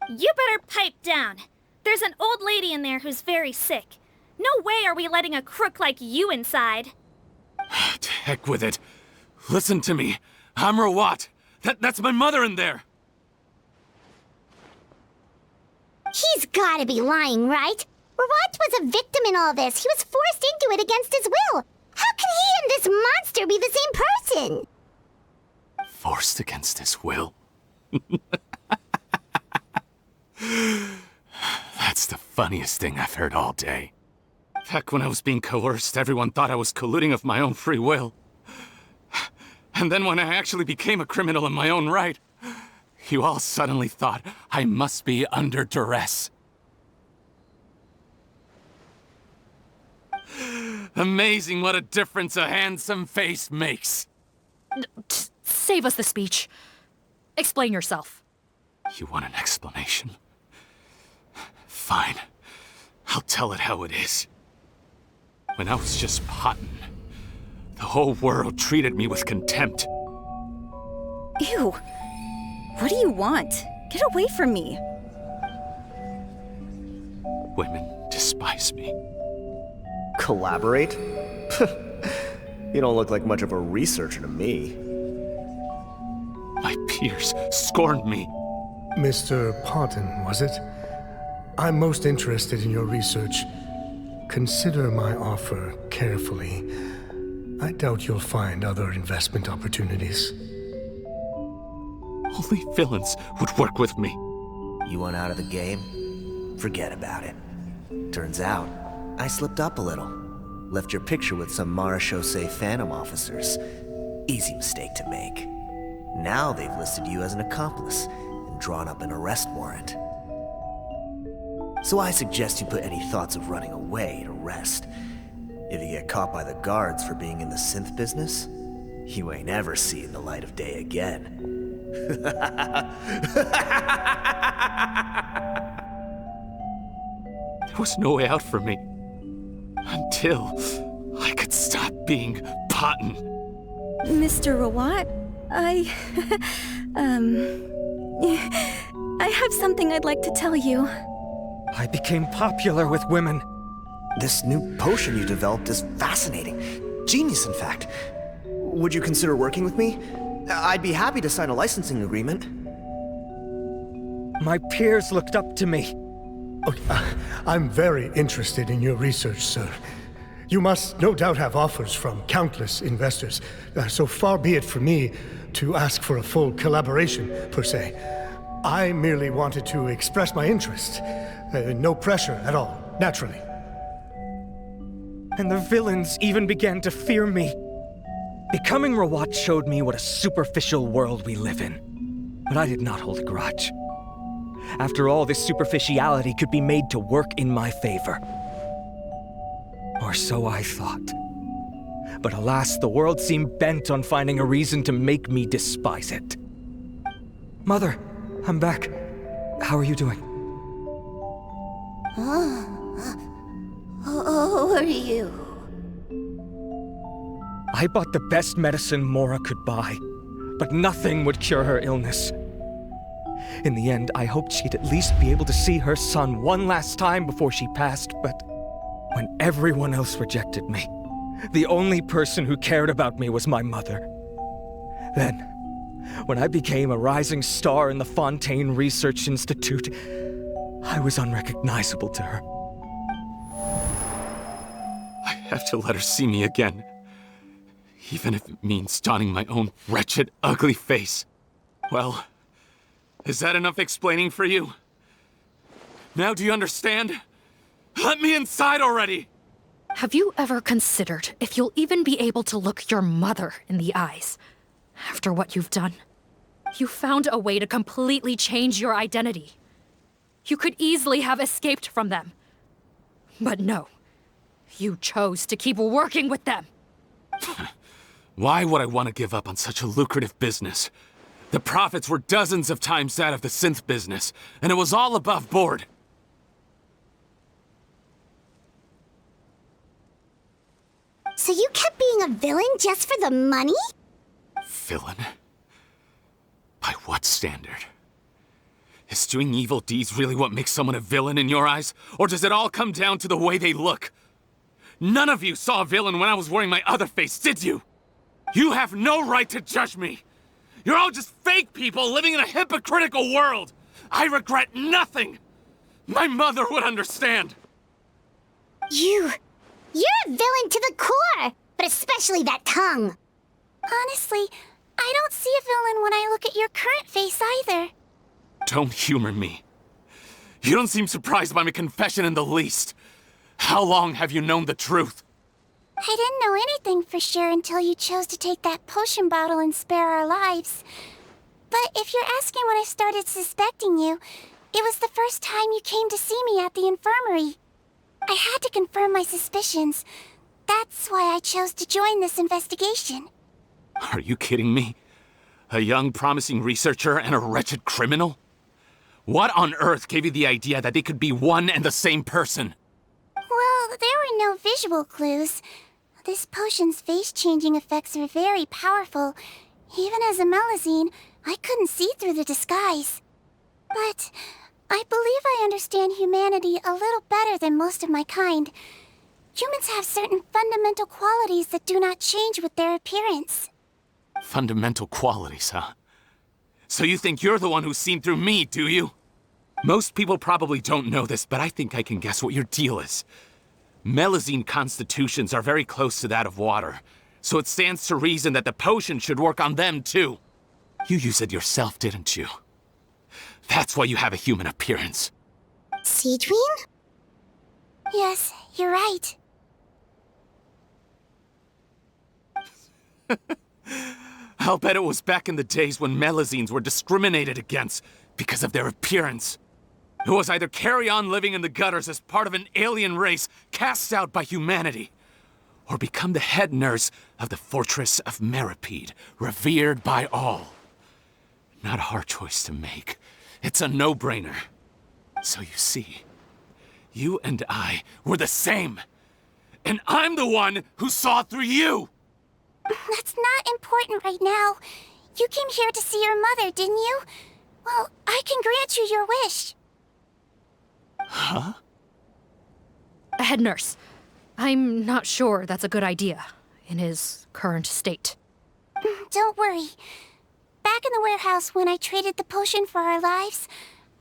You better pipe down. There's an old lady in there who's very sick. No way are we letting a crook like you inside. To heck with it. Listen to me. I'm Rawat. That's my mother in there. He's gotta be lying, right? Rawat was a victim in all this. He was forced into it against his will. How can he and this monster be the same person? Forced against his will? That's the funniest thing I've heard all day. Back when I was being coerced, everyone thought I was colluding of my own free will. And then when I actually became a criminal in my own right, you all suddenly thought I must be under duress. Amazing what a difference a handsome face makes. Save us the speech. Explain yourself. You want an explanation? Fine. I'll tell it how it is. When I was just Potton, the whole world treated me with contempt. Ew. What do you want? Get away from me. Women despise me. Collaborate? You don't look like much of a researcher to me. My peers scorned me. Mr. Parton, was it? I'm most interested in your research. Consider my offer carefully. I doubt you'll find other investment opportunities. Only villains would work with me. You want out of the game? Forget about it. Turns out, I slipped up a little. Left your picture with some Marechaussee Phantom officers. Easy mistake to make. Now they've listed you as an accomplice and drawn up an arrest warrant. So I suggest you put any thoughts of running away to rest. If you get caught by the guards for being in the synth business, you ain't ever seeing the light of day again. There was no way out for me. Until I could stop being Patton. Mr. Rawat, I have something I'd like to tell you. I became popular with women. This new potion you developed is fascinating. Genius, in fact. Would you consider working with me? I'd be happy to sign a licensing agreement. My peers looked up to me. I'm very interested in your research, sir. You must no doubt have offers from countless investors, so far be it from me to ask for a full collaboration, per se. I merely wanted to express my interest. No pressure at all, naturally. And the villains even began to fear me. Becoming Rawat showed me what a superficial world we live in. But I did not hold a grudge. After all, this superficiality could be made to work in my favor. Or so I thought. But alas, the world seemed bent on finding a reason to make me despise it. Mother, I'm back. How are you doing? Who are you? I bought the best medicine Mora could buy, but nothing would cure her illness. In the end, I hoped she'd at least be able to see her son one last time before she passed, but when everyone else rejected me, the only person who cared about me was my mother. Then, when I became a rising star in the Fontaine Research Institute, I was unrecognizable to her. I have to let her see me again. Even if it means donning my own wretched, ugly face. Well, is that enough explaining for you? Now do you understand? Let me inside already! Have you ever considered if you'll even be able to look your mother in the eyes after what you've done? You found a way to completely change your identity. You could easily have escaped from them. But no, you chose to keep working with them. Why would I want to give up on such a lucrative business? The profits were dozens of times that of the synth business, and it was all above board. So you kept being a villain just for the money? Villain? By what standard? Is doing evil deeds really what makes someone a villain in your eyes? Or does it all come down to the way they look? None of you saw a villain when I was wearing my other face, did you? You have no right to judge me! You're all just fake people living in a hypocritical world! I regret nothing! My mother would understand! You're a villain to the core! But especially that tongue! Honestly, I don't see a villain when I look at your current face either. Don't humor me. You don't seem surprised by my confession in the least. How long have you known the truth? I didn't know anything for sure until you chose to take that potion bottle and spare our lives. But if you're asking when I started suspecting you, it was the first time you came to see me at the infirmary. I had to confirm my suspicions. That's why I chose to join this investigation. Are you kidding me? A young, promising researcher and a wretched criminal? What on earth gave you the idea that they could be one and the same person? Well, there were no visual clues. This potion's face-changing effects are very powerful. Even as a Melusine, I couldn't see through the disguise. But I believe I understand humanity a little better than most of my kind. Humans have certain fundamental qualities that do not change with their appearance. Fundamental qualities, huh? So you think you're the one who's seen through me, do you? Most people probably don't know this, but I think I can guess what your deal is. Melazine constitutions are very close to that of water, so it stands to reason that the potion should work on them too. You used it yourself, didn't you? That's why you have a human appearance. Sijwin? Yes, you're right. I'll bet it was back in the days when Melazines were discriminated against because of their appearance. It was either carry on living in the gutters as part of an alien race cast out by humanity, or become the head nurse of the fortress of Meripede, revered by all. Not a hard choice to make. It's a no-brainer. So you see, you and I were the same. And I'm the one who saw through you! That's not important right now. You came here to see your mother, didn't you? Well, I can grant you your wish. Huh? Head nurse, I'm not sure that's a good idea in his current state. Don't worry. Back in the warehouse when I traded the potion for our lives,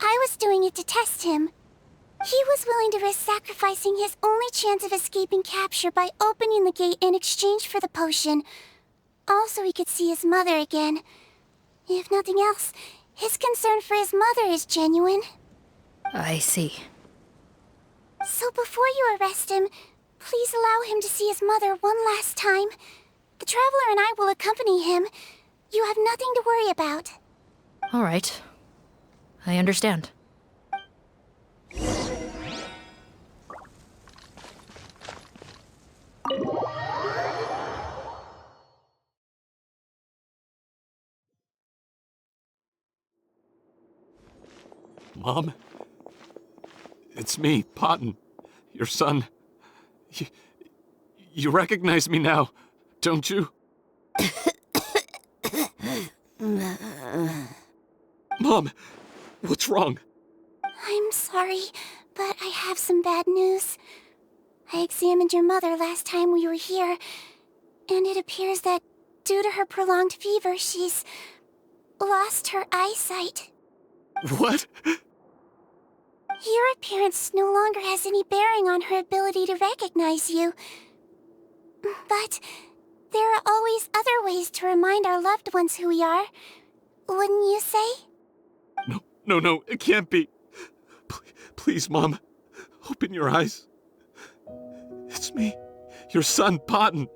I was doing it to test him. He was willing to risk sacrificing his only chance of escaping capture by opening the gate in exchange for the potion. Also, he could see his mother again. If nothing else, his concern for his mother is genuine. I see. So before you arrest him, please allow him to see his mother one last time. The Traveler and I will accompany him. You have nothing to worry about. All right. I understand. Mom? It's me, Potton, your son. You recognize me now, don't you? Mom, what's wrong? I'm sorry, but I have some bad news. I examined your mother last time we were here, and it appears that due to her prolonged fever, she's lost her eyesight. What? Your appearance no longer has any bearing on her ability to recognize you. But there are always other ways to remind our loved ones who we are. Wouldn't you say? No, it can't be. Please, Mom, open your eyes. It's me, your son, Potton.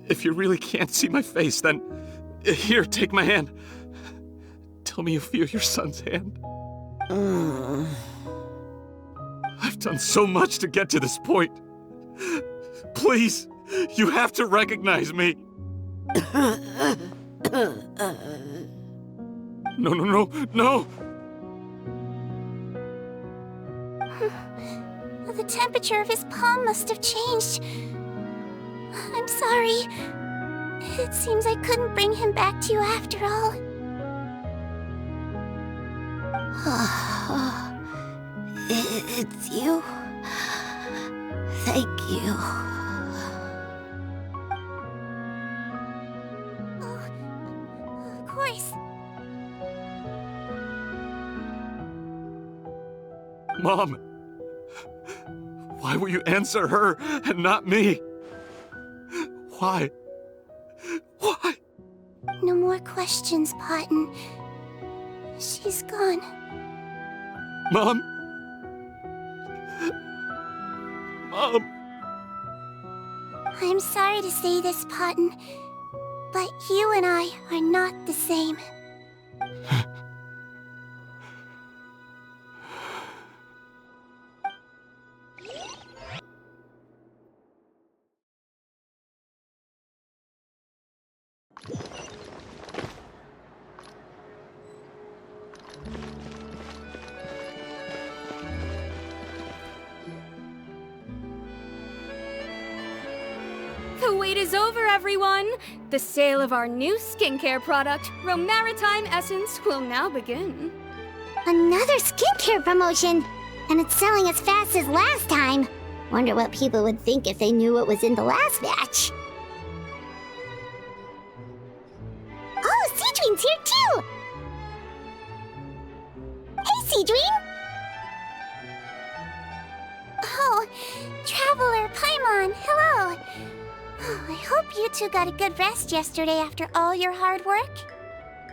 If you really can't see my face, then here, take my hand. Tell me you feel your son's hand. I've done so much to get to this point. Please, you have to recognize me. No. The temperature of his palm must have changed. I'm sorry. It seems I couldn't bring him back to you after all. It's you. Thank you. Of course. Mom, why will you answer her and not me? Why? No more questions, Potton. She's gone. Mom? I'm sorry to say this, Potton, but you and I are not the same. The wait is over, everyone! The sale of our new skincare product, Romaritime Essence, will now begin. Another skincare promotion! And it's selling as fast as last time. Wonder what people would think if they knew what was in the last batch. Oh, Sijwin's here too! Hey, Sijwin! Oh, Traveler Paimon, hello! Oh, I hope you two got a good rest yesterday after all your hard work.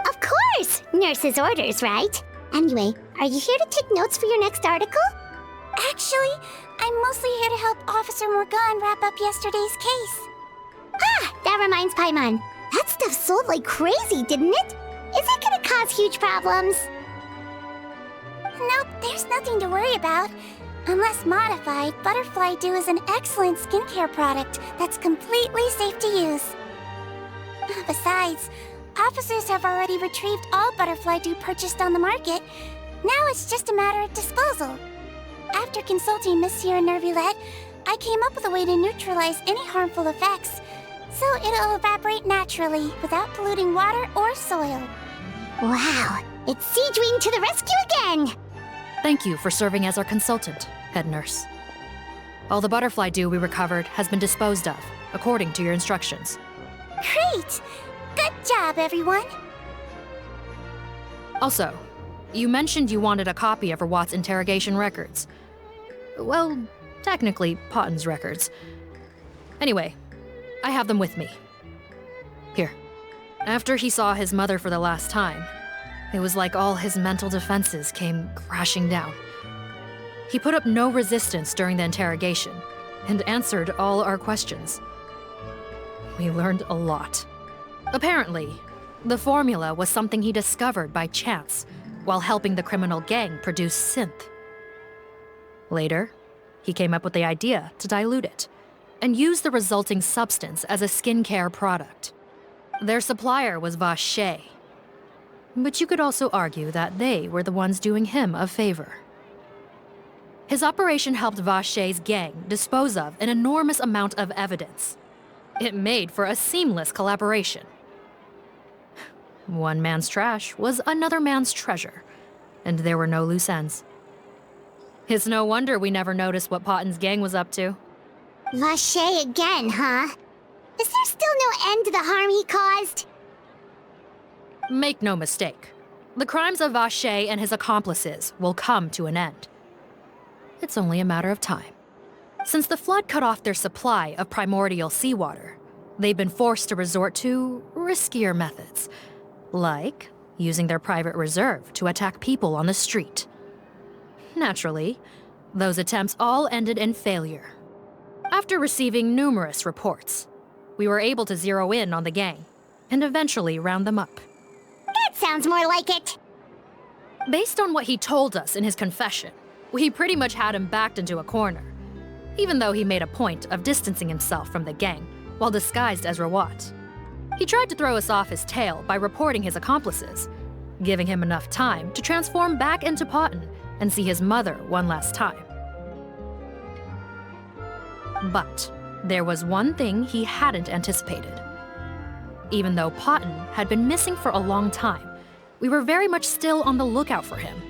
Of course! Nurse's orders, right? Anyway, are you here to take notes for your next article? Actually, I'm mostly here to help Officer Morgan wrap up yesterday's case. Ah, that reminds Paimon. That stuff sold like crazy, didn't it? Is it gonna cause huge problems? Nope, there's nothing to worry about. Unless modified, Butterfly Dew is an excellent skincare product that's completely safe to use. Besides, officers have already retrieved all Butterfly Dew purchased on the market. Now it's just a matter of disposal. After consulting Monsieur Nervulette, I came up with a way to neutralize any harmful effects, so it'll evaporate naturally without polluting water or soil. Wow, it's Sijwin to the rescue again! Thank you for serving as our consultant, head nurse. All the butterfly dew we recovered has been disposed of, according to your instructions. Great! Good job, everyone! Also, you mentioned you wanted a copy of Rawat's interrogation records. Well, technically, Potten's records. Anyway, I have them with me. Here. After he saw his mother for the last time, it was like all his mental defenses came crashing down. He put up no resistance during the interrogation and answered all our questions. We learned a lot. Apparently, the formula was something he discovered by chance while helping the criminal gang produce synth. Later, he came up with the idea to dilute it and use the resulting substance as a skincare product. Their supplier was Vache, but you could also argue that they were the ones doing him a favor. His operation helped Vache's gang dispose of an enormous amount of evidence. It made for a seamless collaboration. One man's trash was another man's treasure, and there were no loose ends. It's no wonder we never noticed what Potten's gang was up to. Vache again, huh? Is there still no end to the harm he caused? Make no mistake, the crimes of Vache and his accomplices will come to an end. It's only a matter of time. Since the flood cut off their supply of primordial seawater, they've been forced to resort to riskier methods, like using their private reserve to attack people on the street. Naturally, those attempts all ended in failure. After receiving numerous reports, we were able to zero in on the gang and eventually round them up. That sounds more like it. Based on what he told us in his confession, we pretty much had him backed into a corner, even though he made a point of distancing himself from the gang while disguised as Rawat. He tried to throw us off his tail by reporting his accomplices, giving him enough time to transform back into Potten and see his mother one last time. But there was one thing he hadn't anticipated. Even though Potten had been missing for a long time, we were very much still on the lookout for him.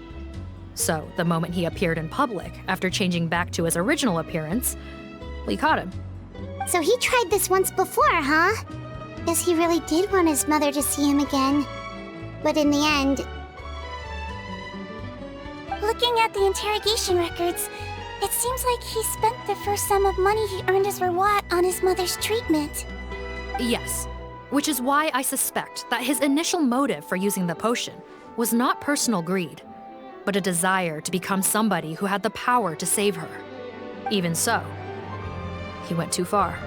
So the moment he appeared in public after changing back to his original appearance, we caught him. So he tried this once before, huh? Guess he really did want his mother to see him again. But in the end... Looking at the interrogation records, it seems like he spent the first sum of money he earned as Rawat on his mother's treatment. Yes, which is why I suspect that his initial motive for using the potion was not personal greed, but a desire to become somebody who had the power to save her. Even so, he went too far.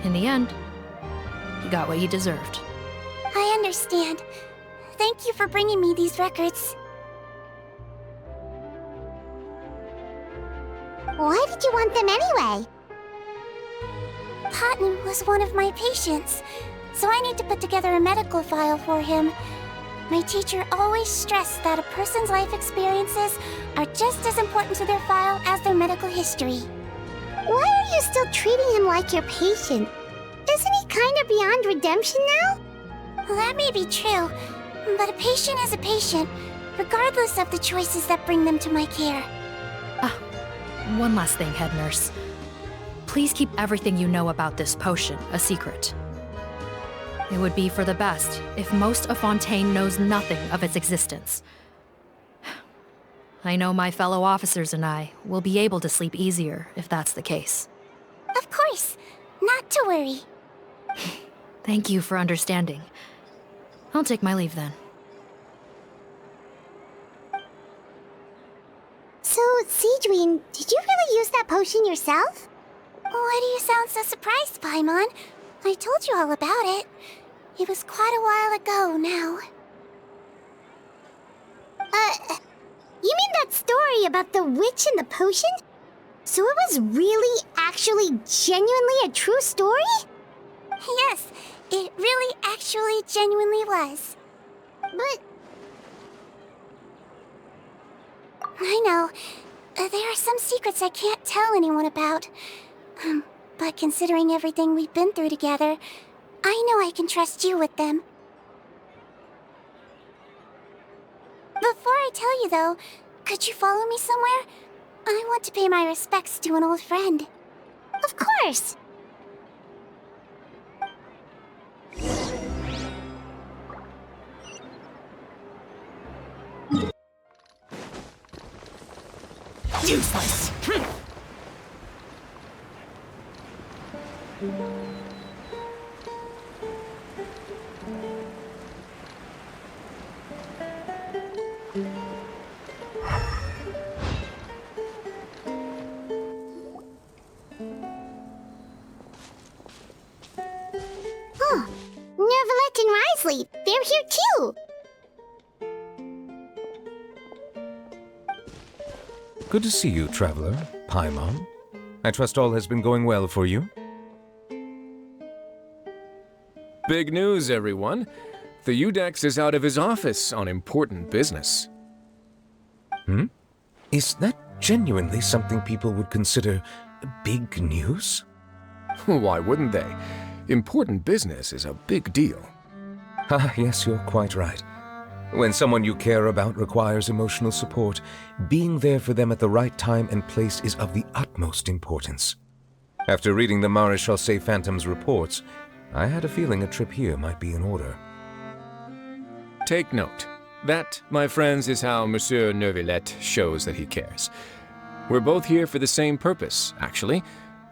In the end, he got what he deserved. I understand. Thank you for bringing me these records. Why did you want them anyway? Potten was one of my patients, so I need to put together a medical file for him. My teacher always stressed that a person's life experiences are just as important to their file as their medical history. Why are you still treating him like your patient? Isn't he kind of beyond redemption now? Well, that may be true, but a patient is a patient, regardless of the choices that bring them to my care. One last thing, head nurse. Please keep everything you know about this potion a secret. It would be for the best if most of Fontaine knows nothing of its existence. I know my fellow officers and I will be able to sleep easier if that's the case. Of course. Not to worry. Thank you for understanding. I'll take my leave then. So, Sijwin, did you really use that potion yourself? Why do you sound so surprised, Paimon? I told you all about it. It was quite a while ago now. You mean that story about the witch and the potion? So it was really, actually, genuinely a true story? Yes, it really actually genuinely was. But... I know. There are some secrets I can't tell anyone about. But considering everything we've been through together, I know I can trust you with them. Before I tell you, though, could you follow me somewhere? I want to pay my respects to an old friend. Of course! Useless! Huh. Nervalet and Risley, they're here too! Good to see you, traveler. Paimon. I trust all has been going well for you? Big news, everyone. The Udex is out of his office on important business. Is that genuinely something people would consider big news? Why wouldn't they? Important business is a big deal. Ah, yes, you're quite right. When someone you care about requires emotional support, being there for them at the right time and place is of the utmost importance. After reading the Maréchal Say Phantom's reports, I had a feeling a trip here might be in order. Take note. That, my friends, is how Monsieur Nervalet shows that he cares. We're both here for the same purpose, actually,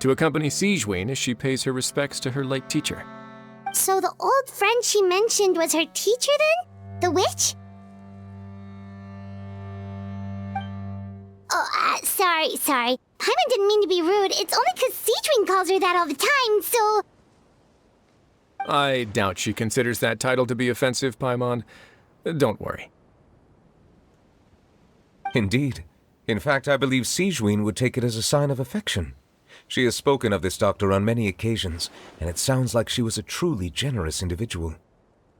to accompany Sijwin as she pays her respects to her late teacher. So the old friend she mentioned was her teacher then? The witch? Oh, sorry. Paimon didn't mean to be rude. It's only because Sijwin calls her that all the time, so... I doubt she considers that title to be offensive, Paimon. Don't worry. Indeed. In fact, I believe Sijwin would take it as a sign of affection. She has spoken of this doctor on many occasions, and it sounds like she was a truly generous individual.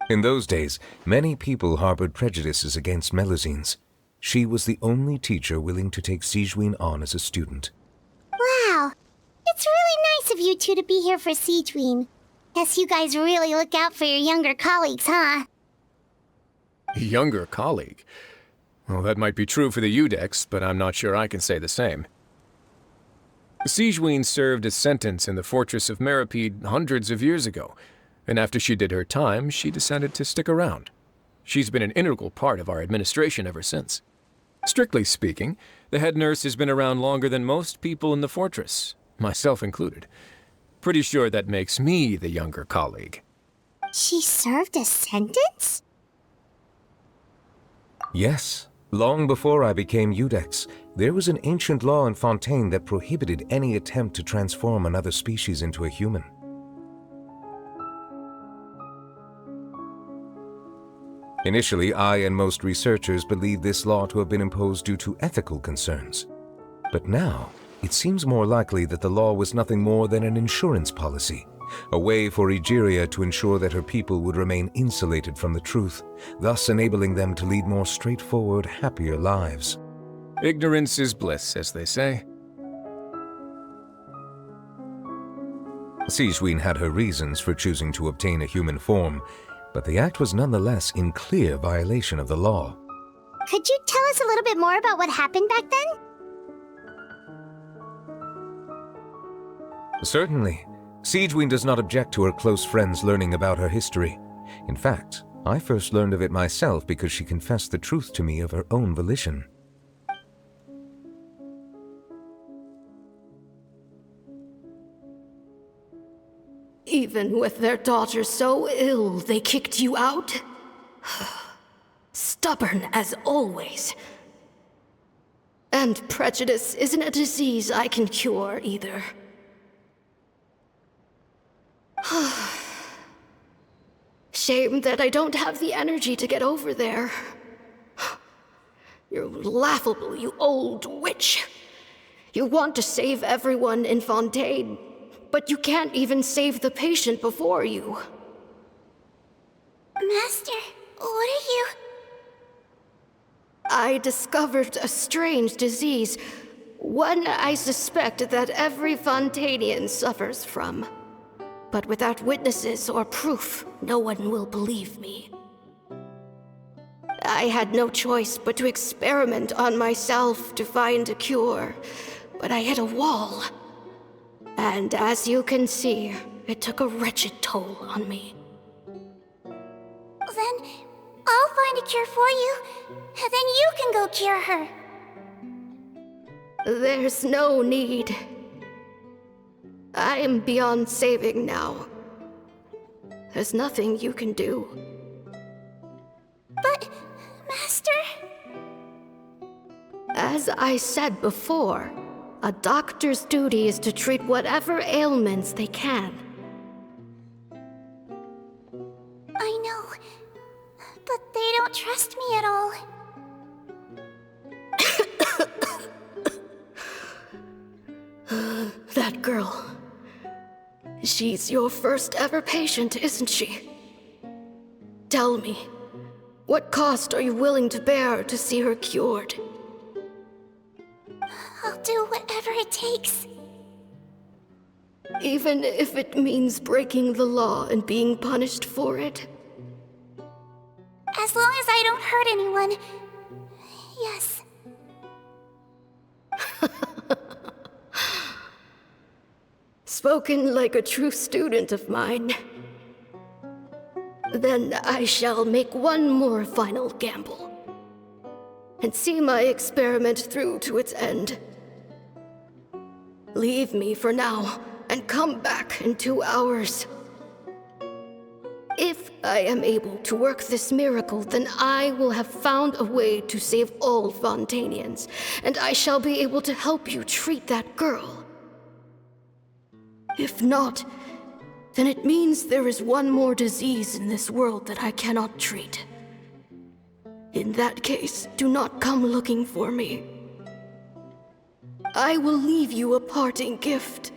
In those days, many people harbored prejudices against Melusines. She was the only teacher willing to take Sijwin on as a student. Wow. It's really nice of you two to be here for Sijwin. Guess you guys really look out for your younger colleagues, huh? Younger colleague? Well, that might be true for the Udex, but I'm not sure I can say the same. Sijwin served a sentence in the fortress of Meripede hundreds of years ago, and after she did her time, she decided to stick around. She's been an integral part of our administration ever since. Strictly speaking, the head nurse has been around longer than most people in the fortress, myself included. Pretty sure that makes me the younger colleague. She served a sentence? Yes. Long before I became Udex, there was an ancient law in Fontaine that prohibited any attempt to transform another species into a human. Initially, I and most researchers believed this law to have been imposed due to ethical concerns. But now, it seems more likely that the law was nothing more than an insurance policy, a way for Egeria to ensure that her people would remain insulated from the truth, thus enabling them to lead more straightforward, happier lives. Ignorance is bliss, as they say. Sijwin had her reasons for choosing to obtain a human form, but the act was nonetheless in clear violation of the law. Could you tell us a little bit more about what happened back then? Certainly. Sijwin does not object to her close friends learning about her history. In fact, I first learned of it myself because she confessed the truth to me of her own volition. Even with their daughter so ill, they kicked you out? Stubborn as always. And prejudice isn't a disease I can cure either. Shame that I don't have the energy to get over there. You're laughable, you old witch. You want to save everyone in Fontaine, but you can't even save the patient before you. Master, what are you... I discovered a strange disease, one I suspect that every Fontanian suffers from. But without witnesses or proof, no one will believe me. I had no choice but to experiment on myself to find a cure, but I hit a wall. And as you can see, it took a wretched toll on me. Then I'll find a cure for you, and then you can go cure her. There's no need. I am beyond saving now. There's nothing you can do. But, Master... As I said before, a doctor's duty is to treat whatever ailments they can. I know, but they don't trust me at all. That girl. She's your first ever patient, isn't she? Tell me, what cost are you willing to bear to see her cured? I'll do whatever it takes. Even if it means breaking the law and being punished for it? As long as I don't hurt anyone, yes. Spoken like a true student of mine. Then I shall make one more final gamble. And see my experiment through to its end. Leave me for now, and come back in 2 hours. If I am able to work this miracle, then I will have found a way to save all Fontanians, and I shall be able to help you treat that girl. If not, then it means there is one more disease in this world that I cannot treat. In that case, do not come looking for me. I will leave you a parting gift.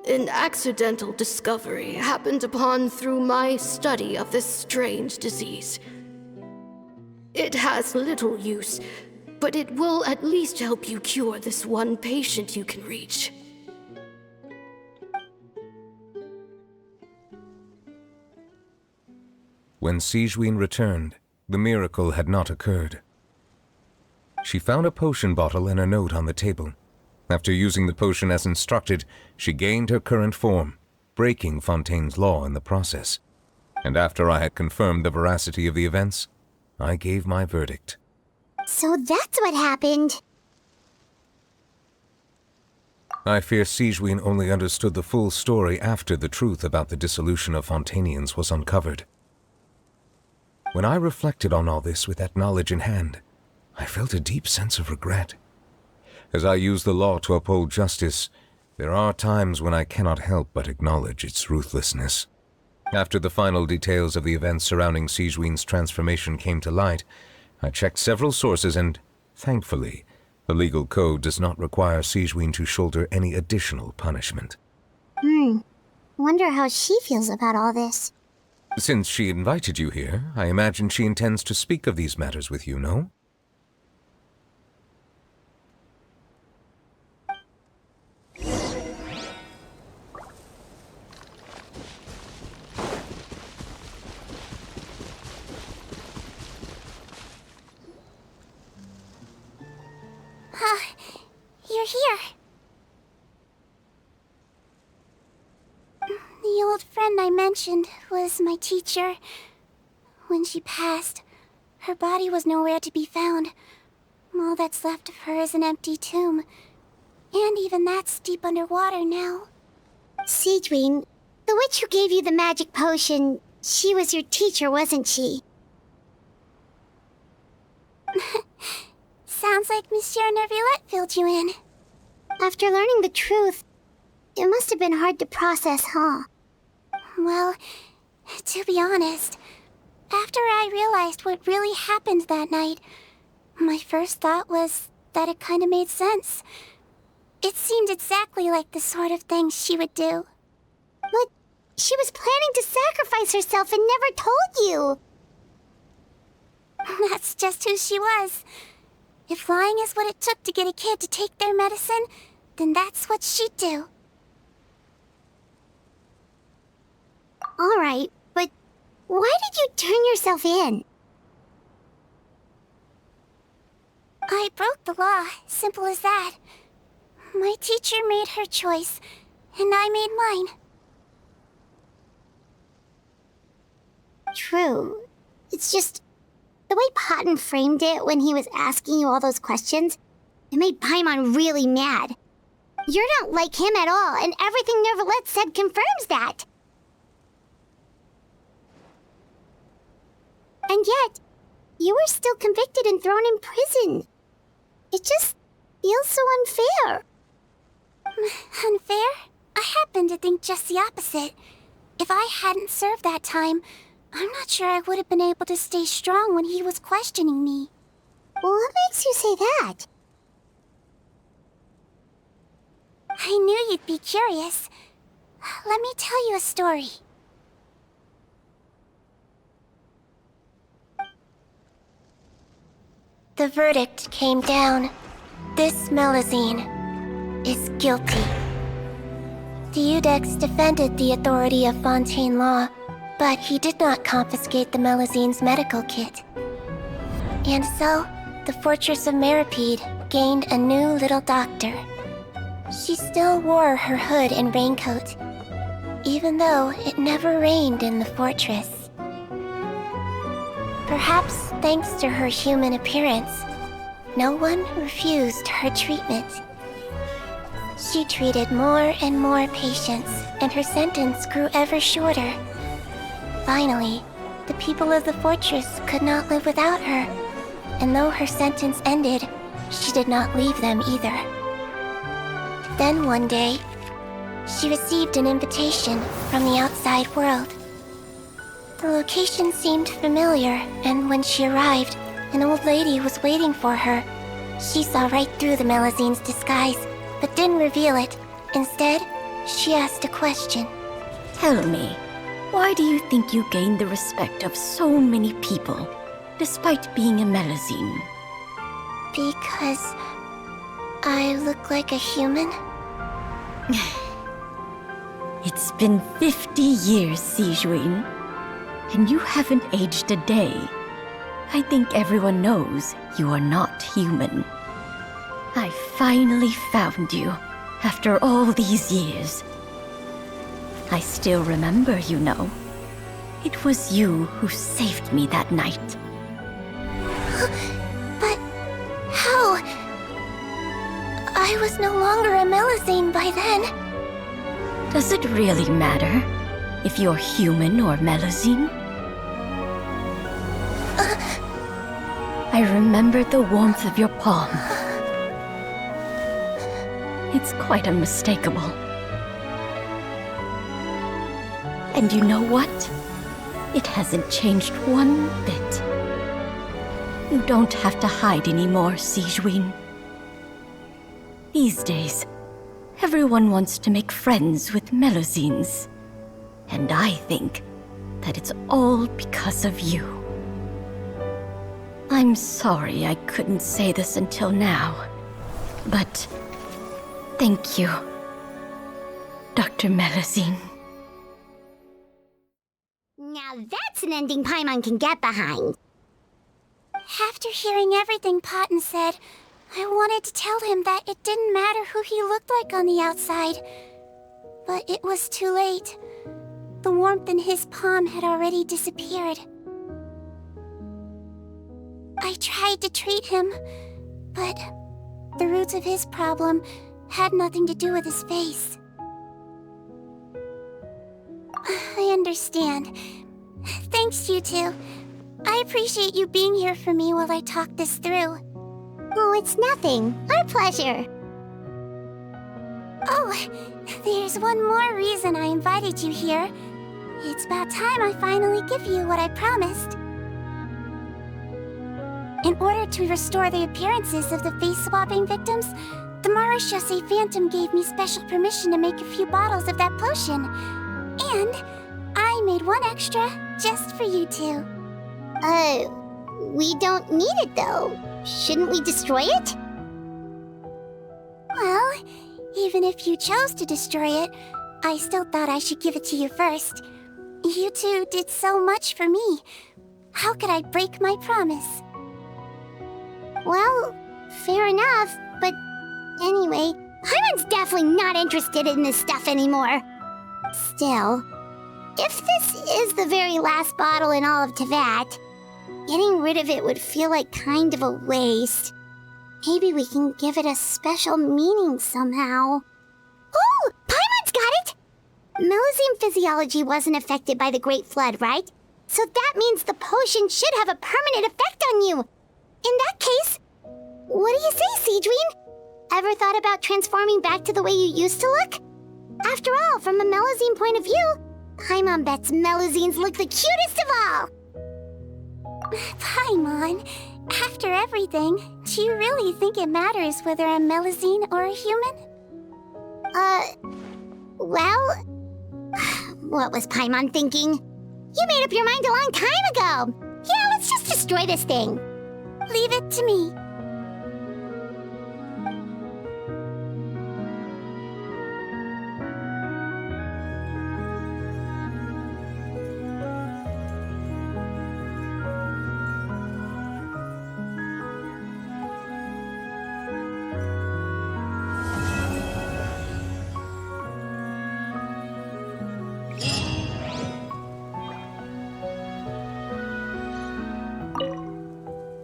An accidental discovery happened upon through my study of this strange disease. It has little use, but it will at least help you cure this one patient you can reach. When Sijwin returned, the miracle had not occurred. She found a potion bottle and a note on the table. After using the potion as instructed, she gained her current form, breaking Fontaine's law in the process. And after I had confirmed the veracity of the events, I gave my verdict. So that's what happened. I fear Sijwin only understood the full story after the truth about the dissolution of Fontanians was uncovered. When I reflected on all this with that knowledge in hand, I felt a deep sense of regret. As I use the law to uphold justice, there are times when I cannot help but acknowledge its ruthlessness. After the final details of the events surrounding Sijwin's transformation came to light, I checked several sources and, thankfully, the legal code does not require Sijwin to shoulder any additional punishment. Wonder how she feels about all this. Since she invited you here, I imagine she intends to speak of these matters with you, no? You're here. friend I mentioned was my teacher. When she passed, her body was nowhere to be found. All that's left of her is an empty tomb. And even that's deep underwater now. Sijwin, the witch who gave you the magic potion, she was your teacher, wasn't she? Sounds like Monsieur Neuvillette filled you in. After learning the truth, it must have been hard to process, huh? Well, to be honest, after I realized what really happened that night, my first thought was that it kinda made sense. It seemed exactly like the sort of thing she would do. But she was planning to sacrifice herself and never told you! That's just who she was. If lying is what it took to get a kid to take their medicine, then that's what she'd do. Alright, but why did you turn yourself in? I broke the law, simple as that. My teacher made her choice, and I made mine. True. It's just the way Potton framed it when he was asking you all those questions, it made Paimon really mad. You're not like him at all, and everything Neuvillette said confirms that. And yet, you were still convicted and thrown in prison. It just feels so unfair. Unfair? I happen to think just the opposite. If I hadn't served that time, I'm not sure I would have been able to stay strong when he was questioning me. What makes you say that? I knew you'd be curious. Let me tell you a story. The verdict came down. This Melusine is guilty. The Iudex defended the authority of Fontaine Law, but he did not confiscate the Melusine's medical kit. And so, the Fortress of Meripede gained a new little doctor. She still wore her hood and raincoat, even though it never rained in the fortress. Perhaps thanks to her human appearance, no one refused her treatment. She treated more and more patients, and her sentence grew ever shorter. Finally, the people of the fortress could not live without her, and though her sentence ended, she did not leave them either. Then one day, she received an invitation from the outside world. The location seemed familiar, and when she arrived, an old lady was waiting for her. She saw right through the Melusine's disguise, but didn't reveal it. Instead, she asked a question. Tell me, why do you think you gained the respect of so many people, despite being a Melusine? Because I look like a human? It's been 50 years, Sijwin, and you haven't aged a day. I think everyone knows you are not human. I finally found you, after all these years. I still remember, you know. It was you who saved me that night. But how? I was no longer a Melusine by then. Does it really matter if you're human or Melusine? I remember the warmth of your palm. It's quite unmistakable. And you know what? It hasn't changed one bit. You don't have to hide anymore, Sijwin. These days, everyone wants to make friends with Melusines. And I think that it's all because of you. I'm sorry I couldn't say this until now, but thank you, Dr. Melusine. Now that's an ending Paimon can get behind. After hearing everything Potton said, I wanted to tell him that it didn't matter who he looked like on the outside. But it was too late. the warmth in his palm had already disappeared. I tried to treat him, but the roots of his problem had nothing to do with his face. I understand. Thanks, you two. I appreciate you being here for me while I talk this through. Oh, it's nothing. Our pleasure. Oh, there's one more reason I invited you here. It's about time I finally give you what I promised. In order to restore the appearances of the face-swapping victims, the Marechaussee Phantom gave me special permission to make a few bottles of that potion. And I made one extra just for you two. We don't need it though. Shouldn't we destroy it? Well, even if you chose to destroy it, I still thought I should give it to you first. You two did so much for me. How could I break my promise? Well, fair enough, but anyway, Paimon's definitely not interested in this stuff anymore. Still, if this is the very last bottle in all of Teyvat, getting rid of it would feel like kind of a waste. Maybe we can give it a special meaning somehow. Oh, Paimon's got it! Melusine physiology wasn't affected by the Great Flood, right? So that means the potion should have a permanent effect on you. In that case, what do you say, Sijwin? Ever thought about transforming back to the way you used to look? After all, from a Melusine point of view, Paimon bets Melusines look the cutest of all! Paimon, after everything, do you really think it matters whether I'm Melusine or a human? Well... What was Paimon thinking? You made up your mind a long time ago! Yeah, let's just destroy this thing. Leave it to me.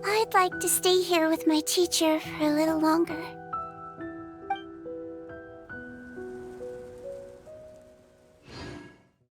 I'd like to stay here with my teacher for a little longer.